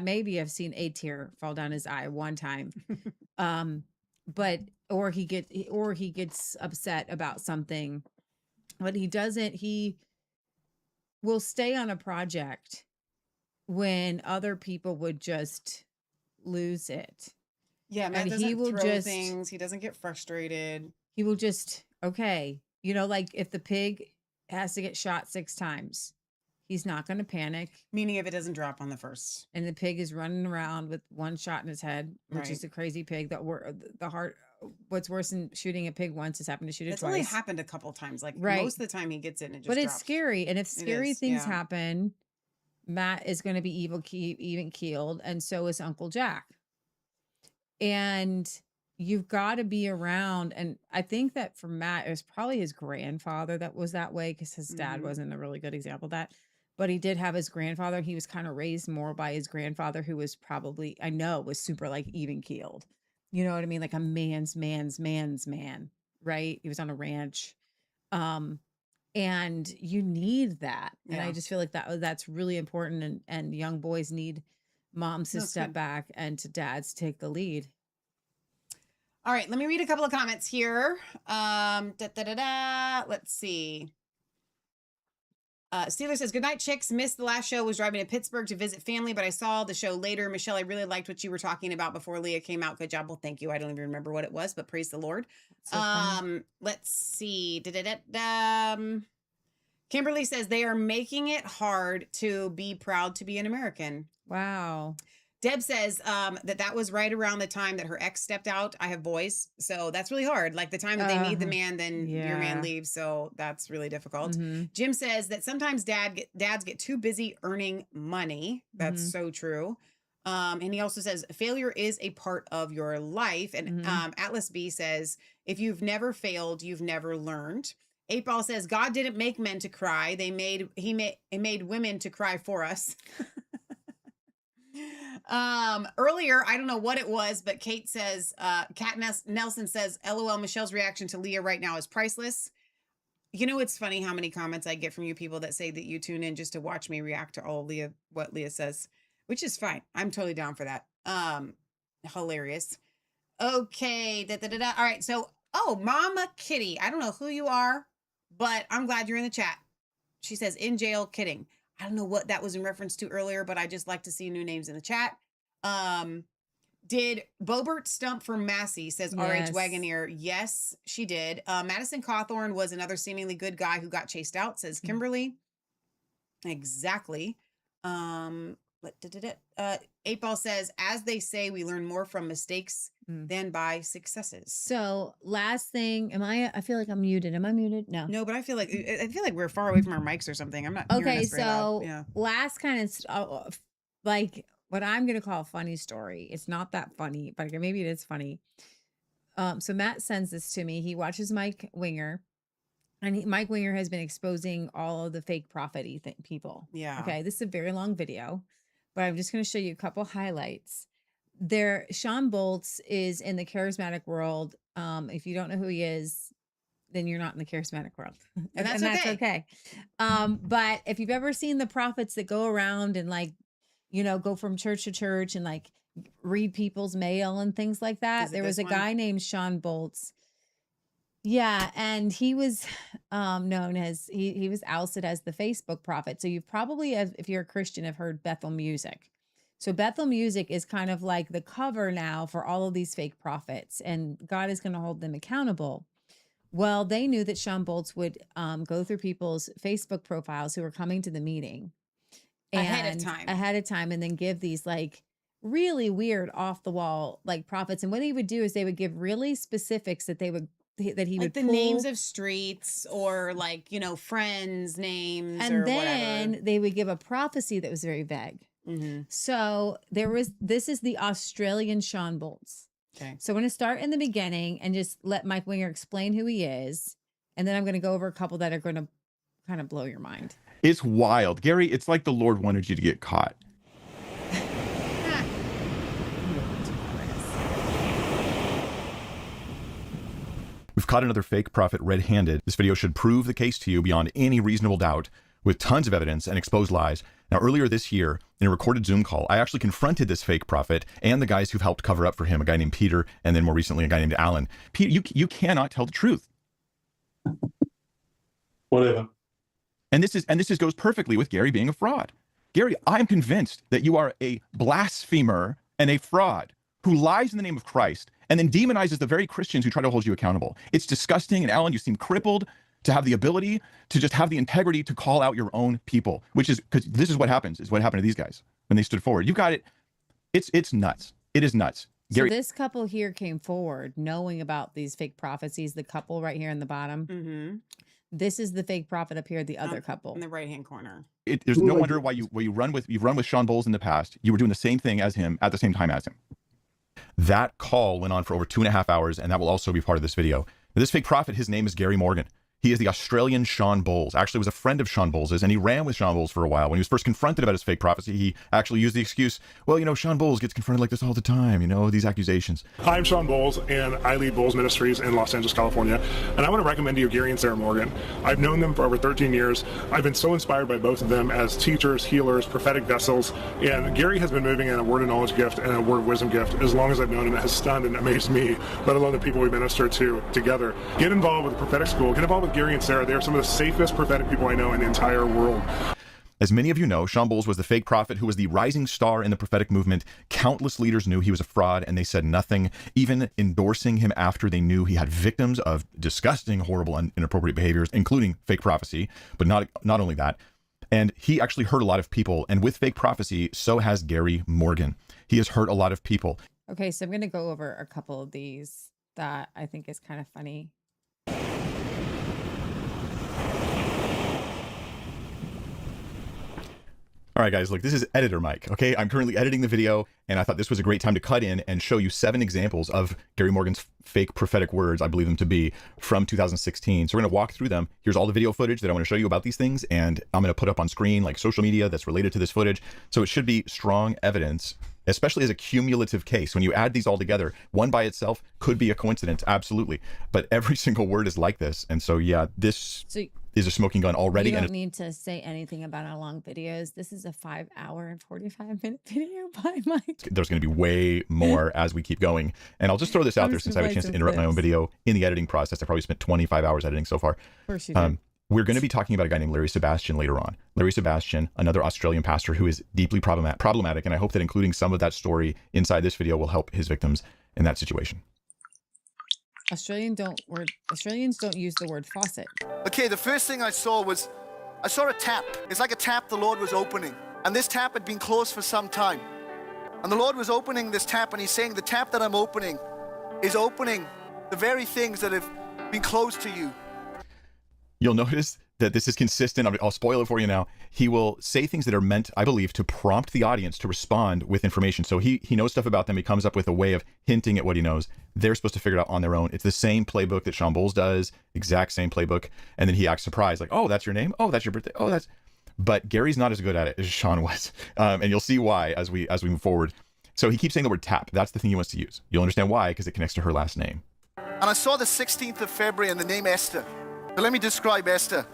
maybe have seen a tear fall down his eye one time. Or he gets upset about something, but he will stay on a project when other people would just lose it. Yeah, Matt and doesn't he will throw just things. He doesn't get frustrated. He will just, okay. Like if the pig has to get shot 6 times, he's not going to panic. Meaning if it doesn't drop on the first. And the pig is running around with one shot in his head, which is a crazy pig. What's worse than shooting a pig once is happened to shoot it It's twice. only happened a couple times. Like Right. most of the time he gets it and it just But it's drops. scary. And if scary things yeah. happen, Matt is going to be even keeled. And so is Uncle Jack. And you've got to be around. And I think that for Matt, it was probably his grandfather that was that way because his dad wasn't a really good example of that. But he did have his grandfather. He was kind of raised more by his grandfather, who was probably, I know, was super like even keeled. You know what I mean? Like a man's man, right? He was on a ranch. And you need that. And Yeah. I just feel like that's really important. And young boys need moms to step back and to dads to take the lead. All right, let me read a couple of comments here. Let's see. Steeler says, good night, chicks. Missed the last show. Was driving to Pittsburgh to visit family, but I saw the show later. Michelle, I really liked what you were talking about before Leah came out. Good job. Well, thank you. I don't even remember what it was, but praise the Lord. So let's see. Kimberly says they are making it hard to be proud to be an American. Wow. Deb says that was right around the time that her ex stepped out. I have boys, so that's really hard. Like the time that they need the man, then your man leaves, so that's really difficult. Jim says that sometimes dads get too busy earning money. That's so true. And he also says failure is a part of your life. And Atlas B says if you've never failed, you've never learned. 8-Ball says God didn't make men to cry. He made women to cry for us. Earlier, I don't know what it was, but Kate says, Kat Nelson says, LOL, Michelle's reaction to Leah right now is priceless. You know, it's funny how many comments I get from you people that say that you tune in just to watch me react to all of what Leah says, which is fine. I'm totally down for that. Hilarious. Okay. All right. So, Mama Kitty, I don't know who you are, but I'm glad you're in the chat. She says, in jail, kidding. I don't know what that was in reference to earlier, but I just like to see new names in the chat. Did Bobert stump for Massie, says Yes. RH Wagoneer. Yes, she did. Madison Cawthorn was another seemingly good guy who got chased out, says Kimberly. Exactly. 8-Ball says, as they say, we learn more from mistakes than by successes. So last thing, I feel like I'm muted. Am I muted? No, but I feel like we're far away from our mics or something. I'm not hearing Okay, us very loud. so last kind of like what I'm gonna call a funny story. It's not that funny, but maybe it is funny. So Matt sends this to me. He watches Mike Winger, and Mike Winger has been exposing all of the fake prophet-y people. Yeah. Okay, this is a very long video, but I'm just gonna show you a couple highlights. Sean Boltz is in the charismatic world. If you don't know who he is, then you're not in the charismatic world. And that's okay. But if you've ever seen the prophets that go around and go from church to church and read people's mail and things like that, there was a guy named Sean Boltz. Yeah, and he was known as he was ousted as the Facebook prophet. So you've probably, if you're a Christian, have heard Bethel Music. So Bethel Music is kind of like the cover now for all of these fake prophets, and God is going to hold them accountable. Well, they knew that Sean Bolz would go through people's Facebook profiles who were coming to the meeting Ahead of time, and then give these like really weird off the wall like prophets. And what he would do is they would give really specifics that he would like the pull, names of streets or like, you know, friends' names and or then whatever. they would give a prophecy that was very vague. So this is the Australian Sean Bolz. Okay. So I'm going to start in the beginning and just let Mike Winger explain who he is. And then I'm going to go over a couple that are going to kind of blow your mind. It's wild. Gary, it's like the Lord wanted you to get caught. We've caught another fake prophet red-handed. This video should prove the case to you beyond any reasonable doubt with tons of evidence and exposed lies. Now, earlier this year, in a recorded Zoom call, I actually confronted this fake prophet and the guys who've helped cover up for him, a guy named Peter, and then more recently, a guy named Alan. Peter, you cannot tell the truth. Whatever. And this goes perfectly with Gary being a fraud. Gary, I'm convinced that you are a blasphemer and a fraud who lies in the name of Christ and then demonizes the very Christians who try to hold you accountable. It's disgusting. And Alan, you seem crippled to have the ability to just have the integrity to call out your own people, which is because this is what happens, is what happened to these guys when they stood forward. You got it. It's nuts. It is nuts. Gary, so this couple here came forward knowing about these fake prophecies, the couple right here in the bottom. This is the fake prophet up here, the other couple. In the right-hand corner. There's no wonder why you've run with Sean Bolz in the past. You were doing the same thing as him at the same time as him. That call went on for over 2.5 hours, and that will also be part of this video. This fake prophet, his name is Gary Morgan. He is the Australian Sean Bolz. Actually was a friend of Sean Bolz's, and he ran with Sean Bolz for a while. When he was first confronted about his fake prophecy, he actually used the excuse, well, you know, Sean Bolz gets confronted like this all the time, you know, these accusations. Hi, I'm Sean Bolz, and I lead Bolz Ministries in Los Angeles, California. And I want to recommend to you Gary and Sarah Morgan. I've known them for over 13 years. I've been so inspired by both of them as teachers, healers, prophetic vessels. And Gary has been moving in a word of knowledge gift and a word of wisdom gift as long as I've known him. It has stunned and amazed me, let alone the people we minister to together. Get involved with the prophetic school. Get involved with Gary and Sarah. They are some of the safest prophetic people I know in the entire world. As many of you know, Sean Bolz was the fake prophet who was the rising star in the prophetic movement. Countless leaders knew he was a fraud, and they said nothing, even endorsing him after they knew he had victims of disgusting, horrible, and inappropriate behaviors, including fake prophecy, but not only that. And he actually hurt a lot of people. And with fake prophecy, so has Gary Morgan. He has hurt a lot of people. Okay, so I'm going to go over a couple of these that I think is kind of funny. All right, guys, look, this is Editor Mike, okay? I'm currently editing the video, and I thought this was a great time to cut in and show you 7 examples of Gary Morgan's fake prophetic words, I believe them to be, from 2016. So we're going to walk through them. Here's all the video footage that I want to show you about these things, and I'm going to put up on screen, like social media that's related to this footage. So it should be strong evidence, especially as a cumulative case. When you add these all together, one by itself could be a coincidence, absolutely. But every single word is like this. And so, yeah, this is a smoking gun already. You don't need to say anything about our long videos. This is a 5-hour and 45-minute video by Mike. There's going to be way more as we keep going. And I'll just throw this out there since I have a chance to interrupt my own video in the editing process. I probably spent 25 hours editing so far. Of course you did. We're going to be talking about a guy named Larry Sebastian later on. Larry Sebastian, another Australian pastor who is deeply problematic, and I hope that including some of that story inside this video will help his victims in that situation. Australians don't use the word faucet. Okay, the first thing I saw a tap. It's like a tap the Lord was opening. And this tap had been closed for some time. And the Lord was opening this tap, and he's saying, the tap that I'm opening is opening the very things that have been closed to you. You'll notice that this is consistent. I'll spoil it for you now. He will say things that are meant, I believe, to prompt the audience to respond with information. So he knows stuff about them. He comes up with a way of hinting at what he knows. They're supposed to figure it out on their own. It's the same playbook that Sean Bolz does, exact same playbook. And then he acts surprised, like, oh, that's your name? Oh, that's your birthday? Oh, that's... But Gary's not as good at it as Sean was. And you'll see why as we move forward. So he keeps saying the word tap. That's the thing he wants to use. You'll understand why, because it connects to her last name. And I saw the 16th of February and the name Esther. So let me describe Esther.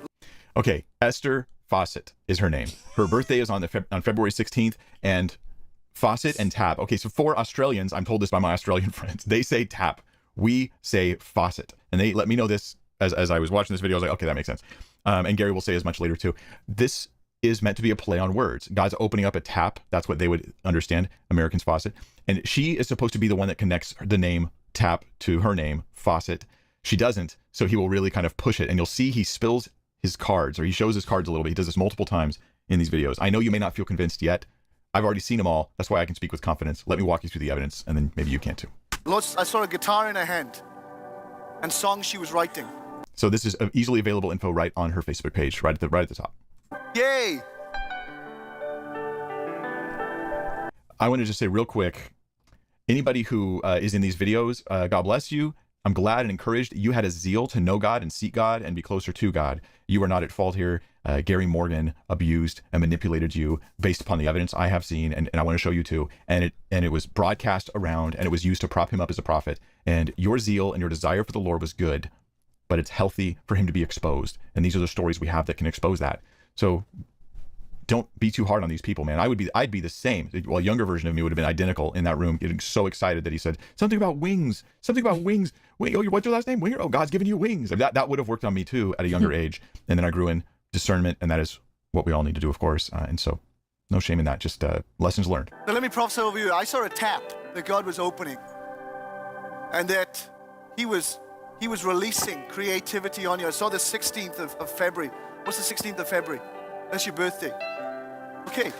Okay, Esther Fawcett is her name. Her birthday is on February 16th, and Fawcett and tap. Okay, so for Australians, I'm told this by my Australian friends, they say tap We say faucet. And they let me know this as I was watching this video. I was like, okay, that makes sense. And Gary will say as much later too. This is meant to be a play on words. God's opening up a tap. That's what they would understand, American's faucet. And she is supposed to be the one that connects the name tap to her name, faucet. She doesn't, so he will really kind of push it. And you'll see he spills his cards, or he shows his cards a little bit. He does this multiple times in these videos. I know you may not feel convinced yet. I've already seen them all. That's why I can speak with confidence. Let me walk you through the evidence, and then maybe you can too. Lord, I saw a guitar in her hand and songs she was writing. So this is easily available info right on her Facebook page, right at the top. Yay! I want to just say real quick, anybody who is in these videos, God bless you. I'm glad and encouraged you had a zeal to know God and seek God and be closer to God. You are not at fault here. Gary Morgan abused and manipulated you based upon the evidence I have seen, and I want to show you too. And it was broadcast around, and it was used to prop him up as a prophet. And your zeal and your desire for the Lord was good, but it's healthy for him to be exposed. And these are the stories we have that can expose that. So don't be too hard on these people, man. I'd be the same. Well, a younger version of me would have been identical in that room, getting so excited that he said something about wings. Wait, oh, what's your last name? Winger? Oh, God's given you wings. That would have worked on me too at a younger age. And then I grew in discernment, and that is what we all need to do, of course. And so no shame in that, just lessons learned. Now let me prophesy over you. I saw a tap that God was opening, and that he was releasing creativity on you. I saw the 16th of February. What's the 16th of February? That's your birthday. Okay.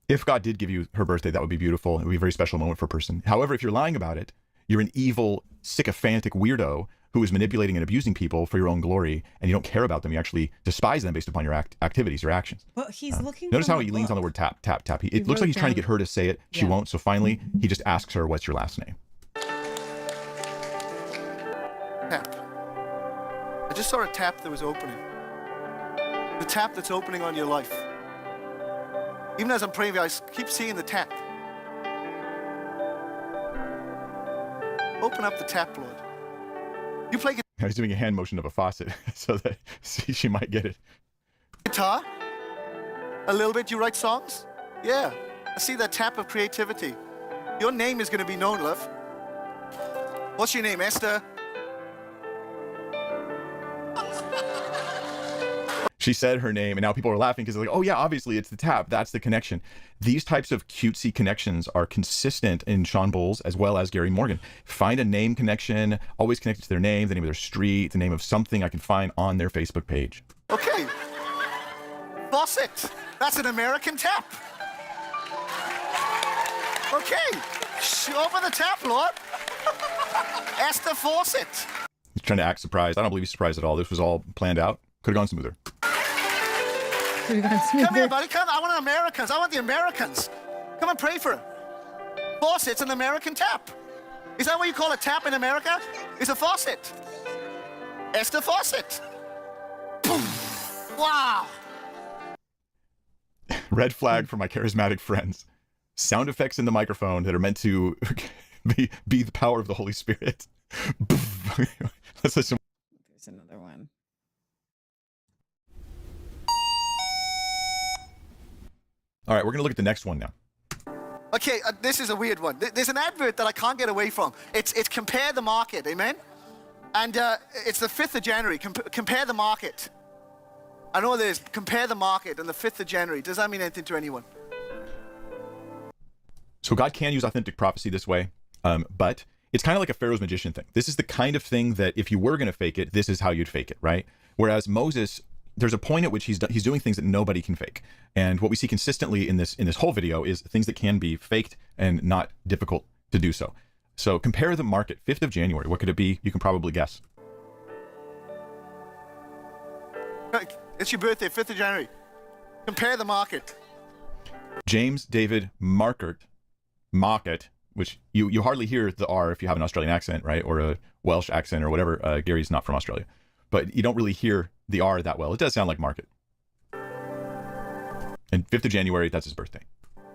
If God did give you her birthday, that would be beautiful. It would be a very special moment for a person. However, if you're lying about it, you're an evil, sycophantic weirdo who is manipulating and abusing people for your own glory, and you don't care about them. You actually despise them based upon your activities, your actions. But he's looking. Notice how he leans on the word tap, tap, tap. It looks like he's trying to get her to say it. She won't. So finally, he just asks her, "What's your last name?" Tap. I just saw a tap that was opening. The tap that's opening on your life. Even as I'm praying for you, I keep seeing the tap. Open up the tap, Lord. You play I was doing a hand motion of a faucet so that she might get it. guitar? A little bit. You write songs? Yeah. I see that tap of creativity. Your name is going to be known, love. What's your name, Esther? She said her name, and now people are laughing because they're like, oh yeah, obviously it's the tap. That's the connection. These types of cutesy connections are consistent in Sean Bowles as well as Gary Morgan. Find a name connection, always connected to their name, the name of their street, the name of something I can find on their Facebook page. Okay. Faucet. That's an American tap. Okay. Open the tap, Lord. Esther Faucet. He's trying to act surprised. I don't believe he's surprised at all. This was all planned out. Could have gone smoother. Come here, buddy. Come. I want the Americans. I want the Americans. Come and pray for him. Faucet's an American tap. Is that what you call a tap in America? It's a faucet. Esther Faucet. Boom. Wow. Red flag for my charismatic friends. Sound effects in the microphone that are meant to be the power of the Holy Spirit. Let's listen. There's another one. All right, we're going to look at the next one now. Okay, this is a weird one. There's an advert that I can't get away from. It's Compare the Market, amen? And it's the 5th of January. Compare the Market. I know there's Compare the Market and the 5th of January. Does that mean anything to anyone? So God can use authentic prophecy this way, but it's kind of like a Pharaoh's magician thing. This is the kind of thing that if you were going to fake it, this is how you'd fake it, right? Whereas Moses, there's a point at which he's doing things that nobody can fake. And what we see consistently in this whole video is things that can be faked and not difficult to do so. So compare the market, 5th of January. What could it be? You can probably guess. It's your birthday, 5th of January. Compare the market. James David Market, which you hardly hear the R if you have an Australian accent, right? Or a Welsh accent or whatever. Gary's not from Australia. But you don't really hear the R that well. It does sound like market. And 5th of January, that's his birthday.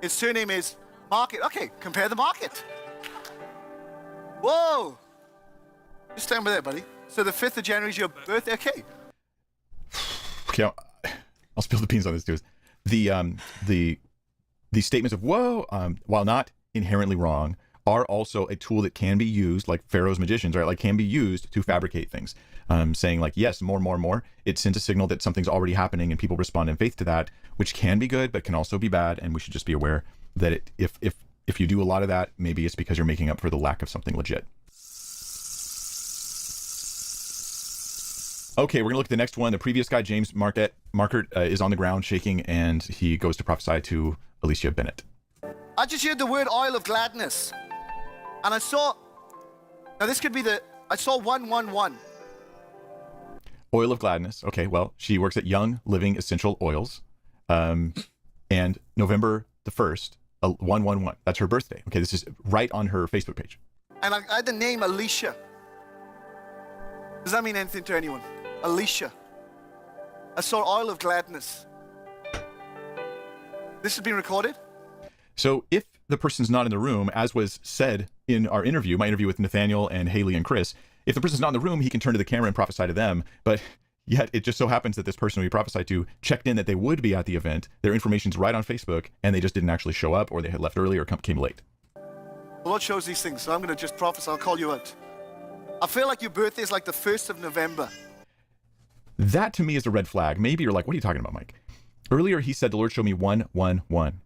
His surname is Market. Okay, compare the market. Whoa. Just stand by there, buddy. So the 5th of January is your birthday? Okay. Okay, I'll spill the beans on this too. The statements of whoa, while not inherently wrong, are also a tool that can be used, like Pharaoh's magicians, right? Like can be used to fabricate things. Saying like, yes, more. It sends a signal that something's already happening and people respond in faith to that, which can be good, but can also be bad. And we should just be aware that if you do a lot of that, maybe it's because you're making up for the lack of something legit. Okay, we're gonna look at the next one. The previous guy, James Markert, is on the ground shaking, and he goes to prophesy to Alicia Bennett. I just heard the word oil of gladness. And I saw, now this could be I saw 111. Oil of gladness. Okay, well, she works at Young Living Essential Oils. And November the 1st, 111. That's her birthday. Okay, this is right on her Facebook page. And I had the name Alicia. Does that mean anything to anyone? Alicia. I saw oil of gladness. This has been recorded? So if the person's not in the room, as was said in our interview, my interview with Nathaniel and Haley and Chris, if the person's not in the room, he can turn to the camera and prophesy to them. But yet it just so happens that this person we prophesied to checked in that they would be at the event. Their information's right on Facebook, and they just didn't actually show up, or they had left early or came late. The Lord shows these things, so I'm going to just prophesy. I'll call you out. I feel like your birthday is like the 1st of November. That to me is a red flag. Maybe you're like, what are you talking about, Mike? Earlier he said the Lord showed me 111.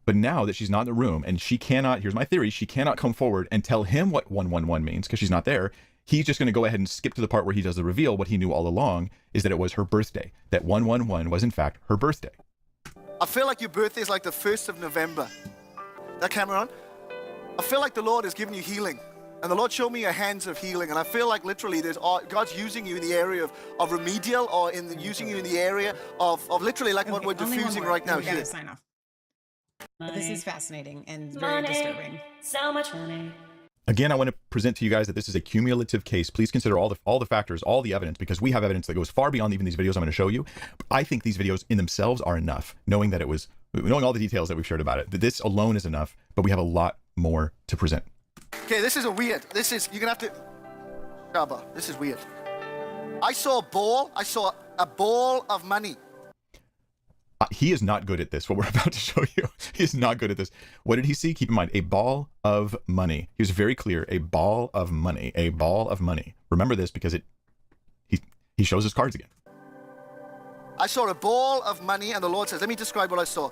But now that she's not in the room and she cannot, here's my theory, she cannot come forward and tell him what 111 means because she's not there. He's just going to go ahead and skip to the part where he does the reveal. What he knew all along is that it was her birthday. That 111 was in fact her birthday. I feel like your birthday is like the 1st of November. That camera on? I feel like the Lord has given you healing. And the Lord showed me your hands of healing. And I feel like literally God's using you in the area of remedial, or using you in the area of literally like what we're diffusing right now here. Sign off. This is fascinating and very disturbing. So much money. Again, I want to present to you guys that this is a cumulative case. Please consider all the factors, all the evidence, because we have evidence that goes far beyond even these videos I'm going to show you. I think these videos in themselves are enough, knowing all the details that we've shared about it. That this alone is enough, but we have a lot more to present. Okay, this is you're going to have to, Shabba, this is weird. I saw a ball of money. He is not good at this, what we're about to show you. He is not good at this. What did he see? Keep in mind, a ball of money. He was very clear, a ball of money, a ball of money. Remember this because he shows his cards again. I saw a ball of money, and the Lord says, let me describe what I saw.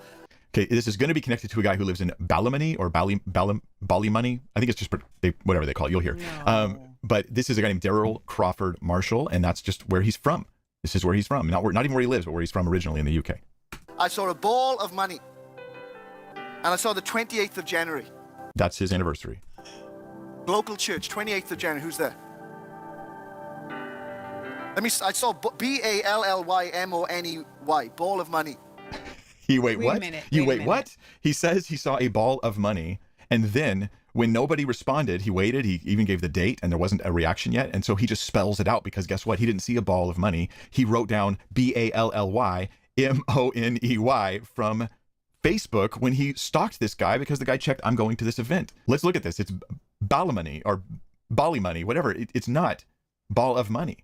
Okay, this is going to be connected to a guy who lives in Ballymoney or Ballymoney. I think it's just whatever they call it. You'll hear. No. But this is a guy named Daryl Crawford Marshall, and that's just where he's from. This is where he's from. Not even where he lives, but where he's from originally in the UK. I saw a ball of money, and I saw the 28th of January. That's his anniversary. Local church, 28th of January. Who's there? I saw B-A-L-L-Y-M-O-N-E-Y, ball of money. Wait, what? What? He says he saw a ball of money, and then when nobody responded, he waited. He even gave the date, and there wasn't a reaction yet, and so he just spells it out because guess what? He didn't see a ball of money. He wrote down B-A-L-L-Y M-O-N-E-Y from Facebook when he stalked this guy because the guy checked, I'm going to this event. Let's look at this. It's Ballymoney or Ballymoney, whatever. It's not ball of money.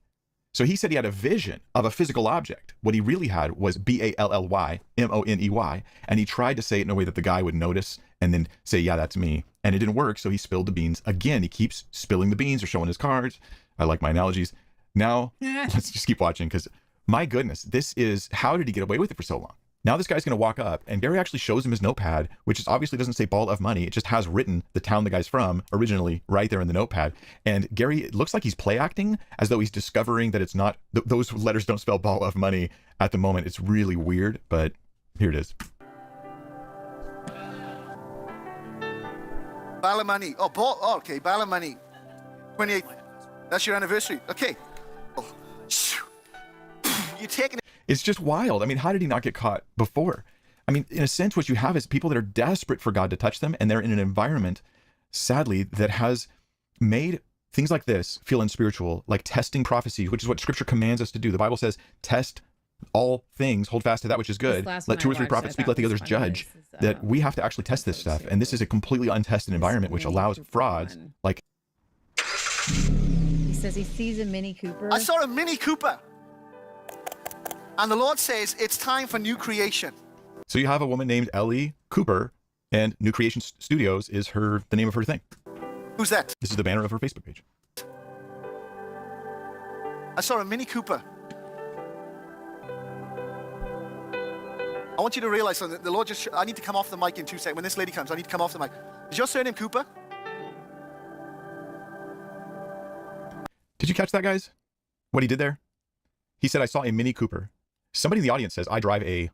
So he said he had a vision of a physical object. What he really had was B-A-L-L-Y M-O-N-E-Y. And he tried to say it in a way that the guy would notice and then say, yeah, that's me. And it didn't work. So he spilled the beans again. He keeps spilling the beans or showing his cards. I like my analogies. Now, let's just keep watching because my goodness, this is, how did he get away with it for so long? Now this guy's going to walk up and Gary actually shows him his notepad, which is obviously doesn't say ball of money. It just has written the town the guy's from originally right there in the notepad. And Gary, it looks like he's play acting as though he's discovering that it's not, those letters don't spell ball of money at the moment. It's really weird, but here it is. Ballymoney. Oh, ball. Oh, okay, Ballymoney. 28th. That's your anniversary. Okay. Oh. You're taking it. It's just wild. I mean, how did he not get caught before? I mean, in a sense, what you have is people that are desperate for God to touch them, and they're in an environment, sadly, that has made things like this feel unspiritual, like testing prophecies, which is what Scripture commands us to do. The Bible says, test all things, hold fast to that which is good. Let two or three prophets speak, let the others judge. That we have to actually test this stuff. And this is a completely untested environment, which allows frauds like... He says he sees a Mini Cooper. I saw a Mini Cooper. And the Lord says, it's time for new creation. So you have a woman named Ellie Cooper And New Creation Studios is the name of her thing. Who's that? This is the banner of her Facebook page. I saw a Mini Cooper. I want you to realize something. The Lord just, I need to come off the mic in 2 seconds. When this lady comes, I need to come off the mic. Is your surname Cooper? Did you catch that, guys? What he did there? He said, I saw a Mini Cooper. Somebody in the audience says, I drive a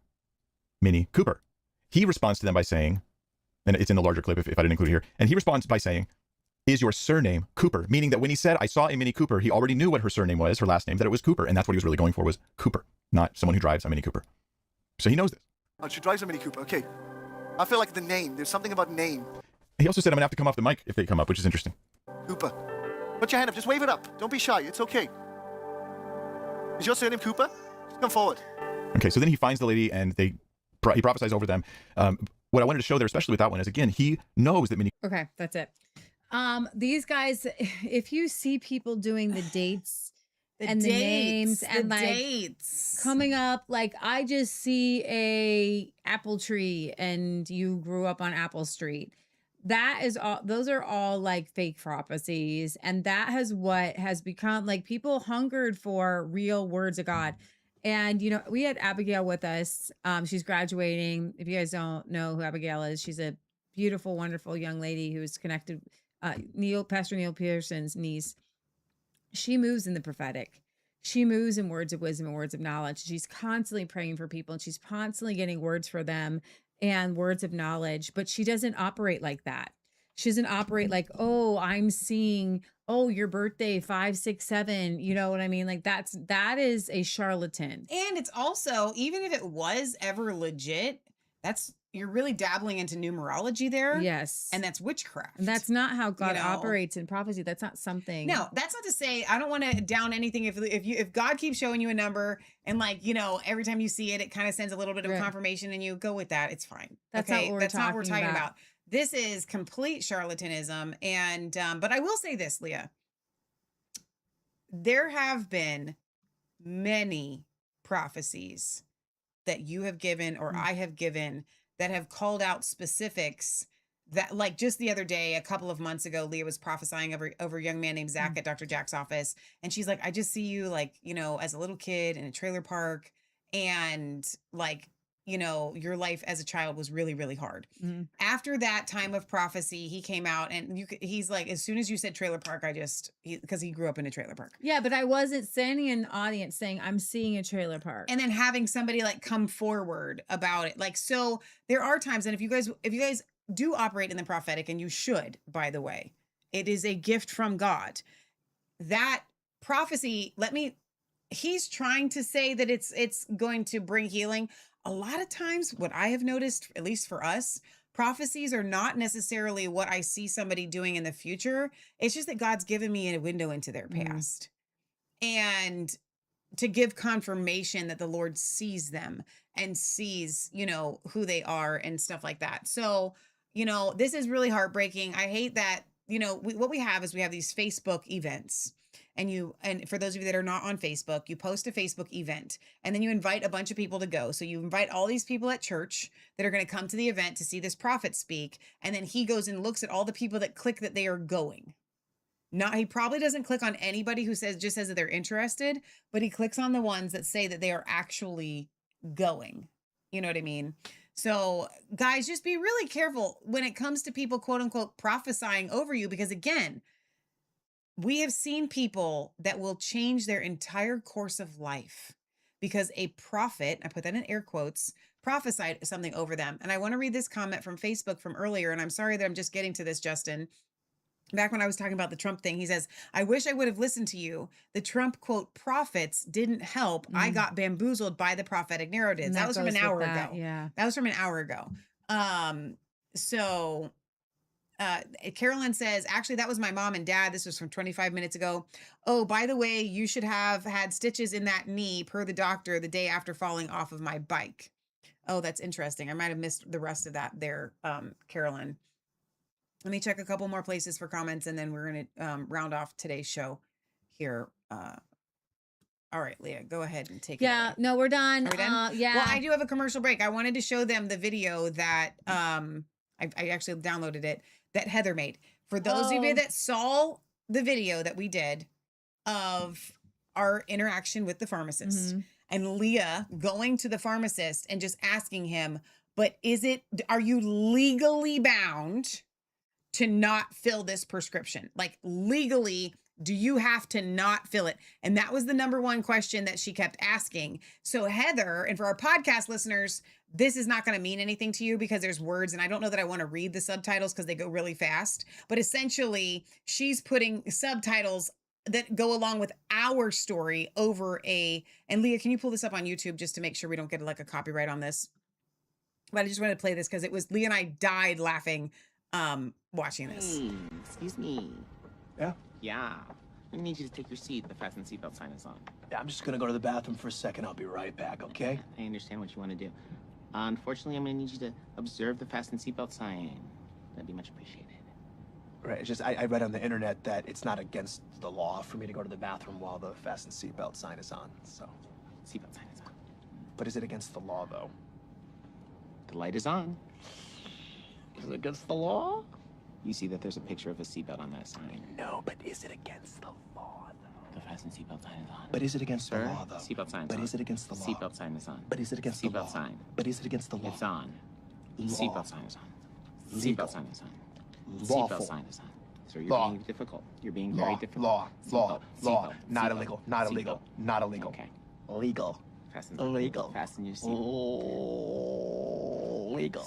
Mini Cooper. He responds to them by saying, and it's in the larger clip if I didn't include it here, and he responds by saying, is your surname Cooper? Meaning that when he said, I saw a Mini Cooper, he already knew what her surname was, her last name, that it was Cooper. And that's what he was really going for, was Cooper, not someone who drives a Mini Cooper. So he knows this. Oh, she drives a Mini Cooper. Okay. I feel like the name. There's something about name. He also said, I'm going to have to come off the mic if they come up, which is interesting. Cooper. Put your hand up. Just wave it up. Don't be shy. It's okay. Is your surname Cooper? Just come forward. Okay, so then he finds the lady and he prophesies over them. What I wanted to show there, especially with that one, is again, he knows that Mini. Okay, that's it. These guys, if you see people doing the dates and the names and like dates coming up, like I just see a apple tree and you grew up on Apple Street. That is all, those are all like fake prophecies. And that has what has become like people hungered for real words of God. And, you know, we had Abigail with us. She's graduating. If you guys don't know who Abigail is, she's a beautiful, wonderful young lady who's connected, Pastor Neil Pearson's niece. She moves in the prophetic. She moves in words of wisdom and words of knowledge. She's constantly praying for people and she's constantly getting words for them and words of knowledge, but she doesn't operate like that. She doesn't operate like, oh, I'm seeing, oh, your birthday, 5, 6, 7. You know what I mean? Like that is a charlatan. And it's also, even if it was ever legit, you're really dabbling into numerology there. Yes. And that's witchcraft. And that's not how God operates in prophecy. That's not something. No, that's not to say, I don't want to down anything. If God keeps showing you a number and like, you know, every time you see it, it kind of sends a little bit of confirmation and you go with that. It's fine. That's okay. not That's not what we're talking about. This is complete charlatanism. And, but I will say this, Leah, there have been many prophecies that you have given or I have given that have called out specifics that, like just the other day, a couple of months ago, Leah was prophesying over a young man named Zach at Dr. Jack's office. And she's like, I just see you like, you know, as a little kid in a trailer park and like, you know, your life as a child was really, really hard. Mm-hmm. After that time of prophecy, he came out and he's like, as soon as you said trailer park, because he grew up in a trailer park. Yeah, but I wasn't standing in an audience saying, I'm seeing a trailer park. And then having somebody like come forward about it. Like, so there are times, and if you guys do operate in the prophetic, and you should, by the way, it is a gift from God. That prophecy, he's trying to say that it's going to bring healing. A lot of times what I have noticed, at least for us, prophecies are not necessarily what I see somebody doing in the future. It's just that God's given me a window into their past and to give confirmation that the Lord sees them and sees, you know, who they are and stuff like that. So, you know, this is really heartbreaking. I hate that, you know, what we have is we have these Facebook events. And for those of you that are not on Facebook, you post a Facebook event and then you invite a bunch of people to go. So you invite all these people at church that are going to come to the event to see this prophet speak. And then he goes and looks at all the people that click that they are going. He probably doesn't click on anybody who says that they're interested, but he clicks on the ones that say that they are actually going. You know what I mean? So guys, just be really careful when it comes to people, quote unquote, prophesying over you, because again, we have seen people that will change their entire course of life because a prophet, I put that in air quotes, prophesied something over them. And I want to read this comment from Facebook from earlier. And I'm sorry that I'm just getting to this, Justin. Back when I was talking about the Trump thing, he says, I wish I would have listened to you. The Trump, quote, prophets didn't help. I got bamboozled by the prophetic narratives. That was from an hour ago. Yeah. That was from an hour ago. Carolyn says, actually, that was my mom and dad. This was from 25 minutes ago. Oh, by the way, you should have had stitches in that knee per the doctor the day after falling off of my bike. Oh, that's interesting. I might have missed the rest of that there, Carolyn. Let me check a couple more places for comments and then we're going to round off today's show here. All right, Leah, go ahead and take it away. No, we're done. Are we done? Yeah. Well, I do have a commercial break. I wanted to show them the video that I actually downloaded it, that Heather made. For those of you that saw the video that we did of our interaction with the pharmacist and Leah going to the pharmacist and just asking him, but are you legally bound to not fill this prescription? Like legally, do you have to not fill it? And that was the number one question that she kept asking. So Heather, and for our podcast listeners, this is not going to mean anything to you because there's words, and I don't know that I want to read the subtitles because they go really fast. But essentially, she's putting subtitles that go along with our story over and Leah, can you pull this up on YouTube just to make sure we don't get like a copyright on this? But I just wanted to play this because it was, Leah and I died laughing watching this. Excuse me. Yeah? Yeah. I need you to take your seat. The fasten seatbelt sign is on. Yeah, I'm just gonna go to the bathroom for a second. I'll be right back, okay? I understand what you want to do. Unfortunately, I'm gonna need you to observe the fasten seatbelt sign. That'd be much appreciated. Right, it's just I read on the internet that it's not against the law for me to go to the bathroom while the fasten seatbelt sign is on, so. Seatbelt sign is on. But is it against the law, though? The light is on. Is it against the law? You see that there's a picture of a seatbelt on that sign. No, but is it against the law, though? The fasten seatbelt sign is on. But is it against the law, though? Seatbelt sign is on. But is it against the law? Seatbelt sign is on. But is it against the law? Seatbelt sign. But is it against the law? It's on. Law. Seatbelt sign is on. Legal. Seatbelt sign is on. Lawful. Seatbelt sign is on. So you're Law. being difficult. You're being very difficult. Law. Seatbelt. Law. Seatbelt. Not Seatbelt. illegal. Not Seatbelt. illegal. Not illegal. Okay. Legal. Fasten. Illegal. Fasten your seat. Legal.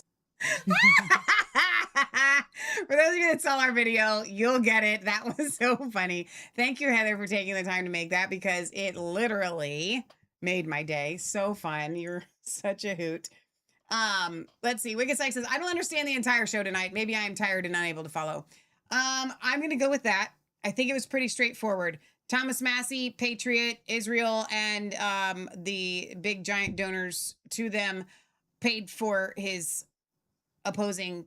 For those of you that saw our video, you'll get it. That was so funny. Thank you, Heather, for taking the time to make that because it literally made my day. So fun. You're such a hoot. Let's see. Wicked Sykes says, I don't understand the entire show tonight. Maybe I am tired and unable to follow. I'm going to go with that. I think it was pretty straightforward. Thomas Massie, Patriot, Israel, and the big giant donors to them paid for his opposing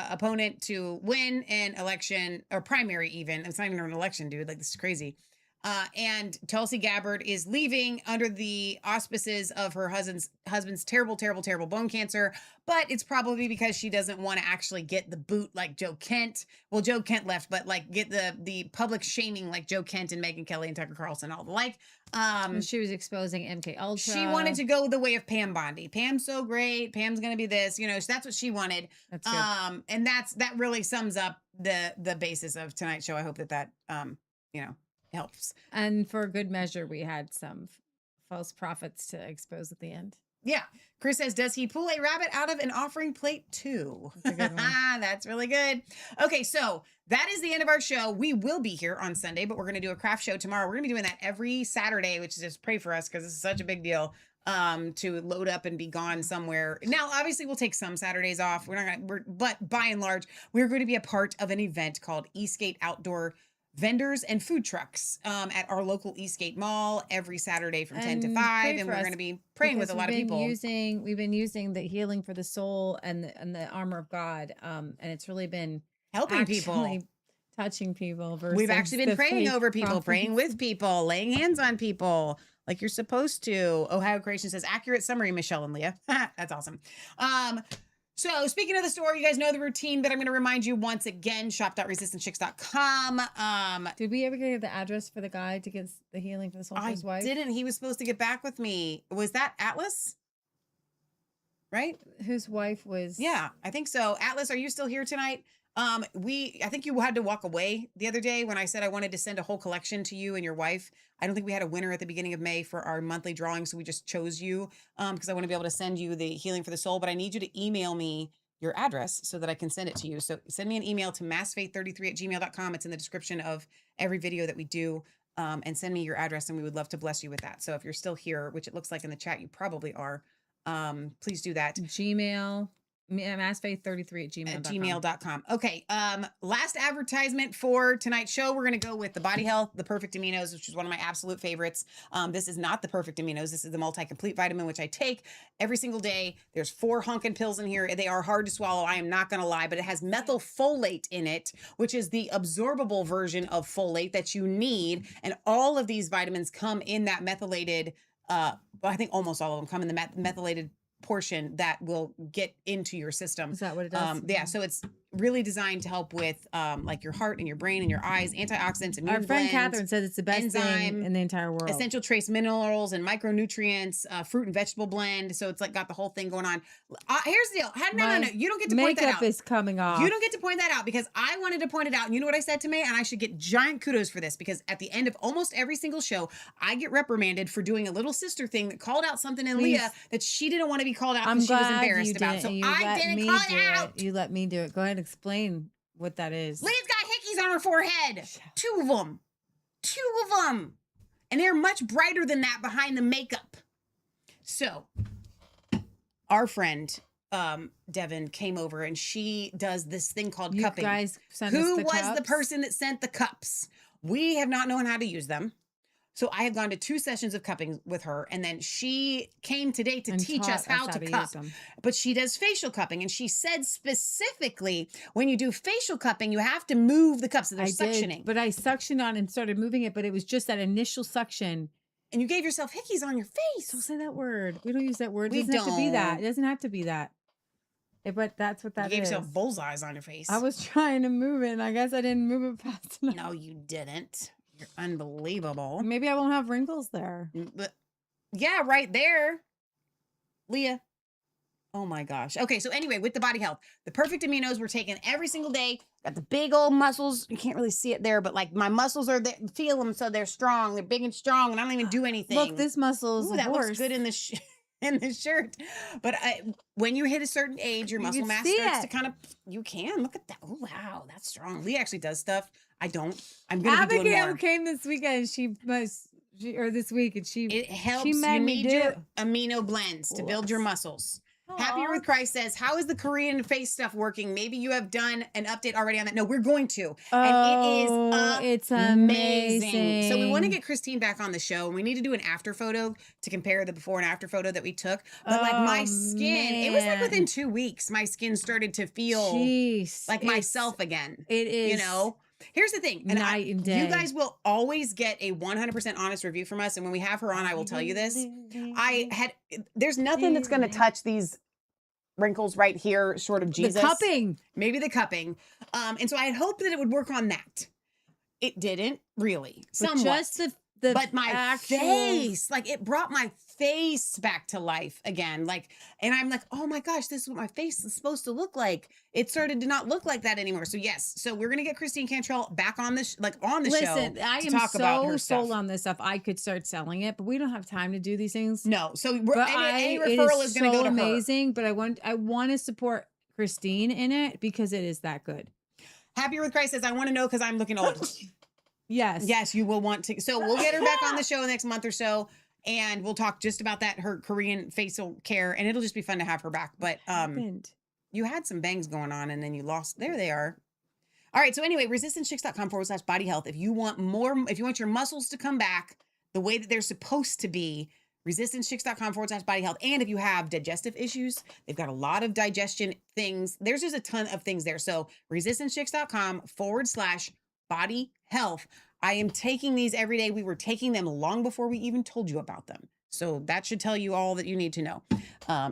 opponent to win an election or primary even. It's not even an election, dude. Like, this is crazy. And Tulsi Gabbard is leaving under the auspices of her husband's terrible, terrible, terrible bone cancer. But it's probably because she doesn't want to actually get the boot like Joe Kent. Well, Joe Kent left, but like get the public shaming like Joe Kent and Megyn Kelly and Tucker Carlson, all the like. She was exposing MK Ultra. She wanted to go the way of Pam Bondi. Pam's so great. Pam's gonna be this. So that's what she wanted. That's good. And that really sums up the basis of tonight's show. I hope that helps. And for good measure, we had some false prophets to expose at the end. Yeah. Chris says, does he pull a rabbit out of an offering plate too? That's a good one. That's really good. Okay, so that is the end of our show. We will be here on Sunday, but we're going to do a craft show tomorrow. We're going to be doing that every Saturday, which is just pray for us because this is such a big deal to load up and be gone somewhere. Now, obviously, we'll take some Saturdays off. But by and large, we're going to be a part of an event called Eastgate Outdoor Vendors and Food Trucks at our local Eastgate Mall every Saturday from 10 to 5. And we're going to be praying with a lot of people. We've been using the healing for the soul and the armor of God. And it's really been helping people, touching people. We've actually been praying over people, praying with people, laying hands on people like you're supposed to. Ohio Creation says, accurate summary, Michelle and Leah. That's awesome. So speaking of the store, you guys know the routine, but I'm going to remind you once again, shop.resistantchicks.com. Did we ever get the address for the guy to get the healing for the soul for his wife? I didn't. He was supposed to get back with me. Was that Atlas? Right? Whose wife was... Yeah, I think so. Atlas, are you still here tonight? I think you had to walk away the other day when I said I wanted to send a whole collection to you and your wife. I don't think we had a winner at the beginning of May for our monthly drawing, so we just chose you because I want to be able to send you the healing for the soul, but I need you to email me your address so that I can send it to you. So send me an email to massfaith33@gmail.com. It's in the description of every video that we do, and send me your address, and we would love to bless you with that. So if you're still here, which it looks like in the chat you probably are, please do that. Gmail. massfaith33@gmail.com. Okay. Last advertisement for tonight's show. We're going to go with the Body Health, the Perfect Aminos, which is one of my absolute favorites. This is not the Perfect Aminos. This is the multi-complete vitamin, which I take every single day. There's 4 honkin' pills in here. They are hard to swallow. I am not going to lie, but it has methylfolate in it, which is the absorbable version of folate that you need. And all of these vitamins come in that methylated, I think almost all of them come in the methylated portion that will get into your system. Is that what it does? Yeah, so it's really designed to help with like your heart and your brain and your eyes, antioxidants, immune Our friend blend, Catherine says it's the best enzyme, thing in the entire world. essential trace minerals and micronutrients, fruit and vegetable blend. So it's like got the whole thing going on. Here's the deal. No. You don't get to point that out. Makeup is coming off. You don't get to point that out because I wanted to point it out. And you know what I said to me? And I should get giant kudos for this because at the end of almost every single show, I get reprimanded for doing a little sister thing that called out something in Leah that she didn't want to be called out because she was embarrassed about. So I didn't call it out. You let me do it. Go ahead and explain what that is. Leah's got hickeys on her forehead. 2 of them. 2 of them. And they're much brighter than that behind the makeup. So our friend Devin came over and she does this thing called cupping. Guys sent Who us the was cups? the person that sent the cups? We have not known how to use them. So I have gone to 2 sessions of cupping with her, and then she came today to teach us how to cup. But she does facial cupping, and she said specifically when you do facial cupping, you have to move the cups. So they're suctioning. But I suctioned on and started moving it, but it was just that initial suction. And you gave yourself hickeys on your face. Don't say that word. We don't use that word. It We doesn't have to be that. don't. It doesn't have to be that. But that's what that is. You gave yourself bullseyes on your face. I was trying to move it, and I guess I didn't move it fast enough. No, you didn't. You're unbelievable. Maybe I won't have wrinkles there. But yeah, right there. Leah. Oh my gosh. Okay, so anyway, with the body health, the perfect aminos we're taking every single day. Got the big old muscles. You can't really see it there, but like my muscles are there. Feel them so they're strong. They're big and strong, and I don't even do anything. Look, this muscle is Ooh, a that horse. looks good in the in the shirt. But when you hit a certain age, your muscle can mass see starts it. to kind of. You can look at that. Oh wow, that's strong. Leah actually does stuff. I don't. I'm gonna be doing Abigail more. came this weekend. Or this week, and It helps. She made You me need do your amino blends to build your muscles. Happier with Christ says, how is the Korean face stuff working? Maybe you have done an update already on that. No, we're going to. And it's amazing. So we want to amazing. get Christine back on the show. And we need to do an after photo to compare the before and after photo that we took. But like my skin, it was like within 2 weeks, my skin started to feel like myself again. It is. You know? Here's the thing. And Night and day. You guys will always get a 100% honest review from us. And when we have her on, I will tell you this. There's nothing that's going to touch these wrinkles right here, short of Jesus. The cupping. Maybe the cupping. And so I had hoped that it would work on that. It didn't really. Somewhat. Just but my face, like it brought my face back to life again. Like, and I'm like, oh my gosh, this is what my face is supposed to look like. It started to not look like that anymore. So yes, so we're gonna get Christine Cantrell back on the show Listen, I to am talk about her so sold stuff. on this stuff. I could start selling it, but we don't have time to do these things. No, so any it referral is going to go to her. amazing. But I want to support Christine in it because it is that good. Happier with Christ says, I want to know because I'm looking old. Yes, you will want to. So we'll get her back on the show next month or so, and we'll talk just about that, her Korean facial care, and it'll just be fun to have her back. But you had some bangs going on, and then you lost. There they are. All right. So anyway, resistancechicks.com/body health. If you want more, if you want your muscles to come back the way that they're supposed to be, resistancechicks.com/body health. And if you have digestive issues, they've got a lot of digestion things. There's just a ton of things there. So resistancechicks.com/body health. I am taking these every day. We were taking them long before we even told you about them. So that should tell you all that you need to know.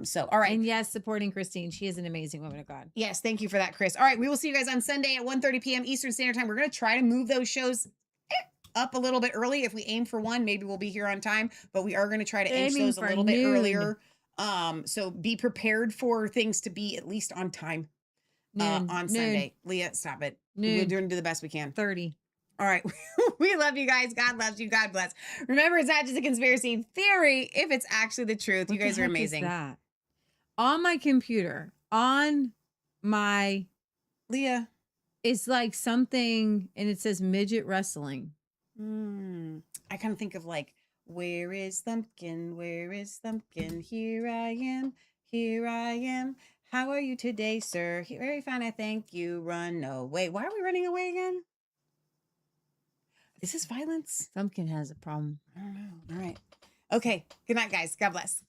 So, all right. And yes, supporting Christine. She is an amazing woman of God. Yes. Thank you for that, Chris. All right. We will see you guys on Sunday at 1:30 p.m. Eastern Standard Time. We're going to try to move those shows up a little bit early. If we aim for 1, maybe we'll be here on time, but we are going to try to inch those a little bit earlier. So be prepared for things to be at least on time on Sunday. Leah, stop it. We're going to do the best we can. 30. All right. We love you guys. God loves you. God bless. Remember, it's not just a conspiracy theory if it's actually the truth. You guys are amazing. That? On my computer, on my Leah, it's like something, and it says midget wrestling. I kind of think of like, where is Thumpkin? Where is Thumpkin? Here I am. Here I am. How are you today, sir? Very fine, I thank you. Run away. Why are we running away again? Is this violence? Thumpkin has a problem. I don't know. All right. Okay. Good night, guys. God bless.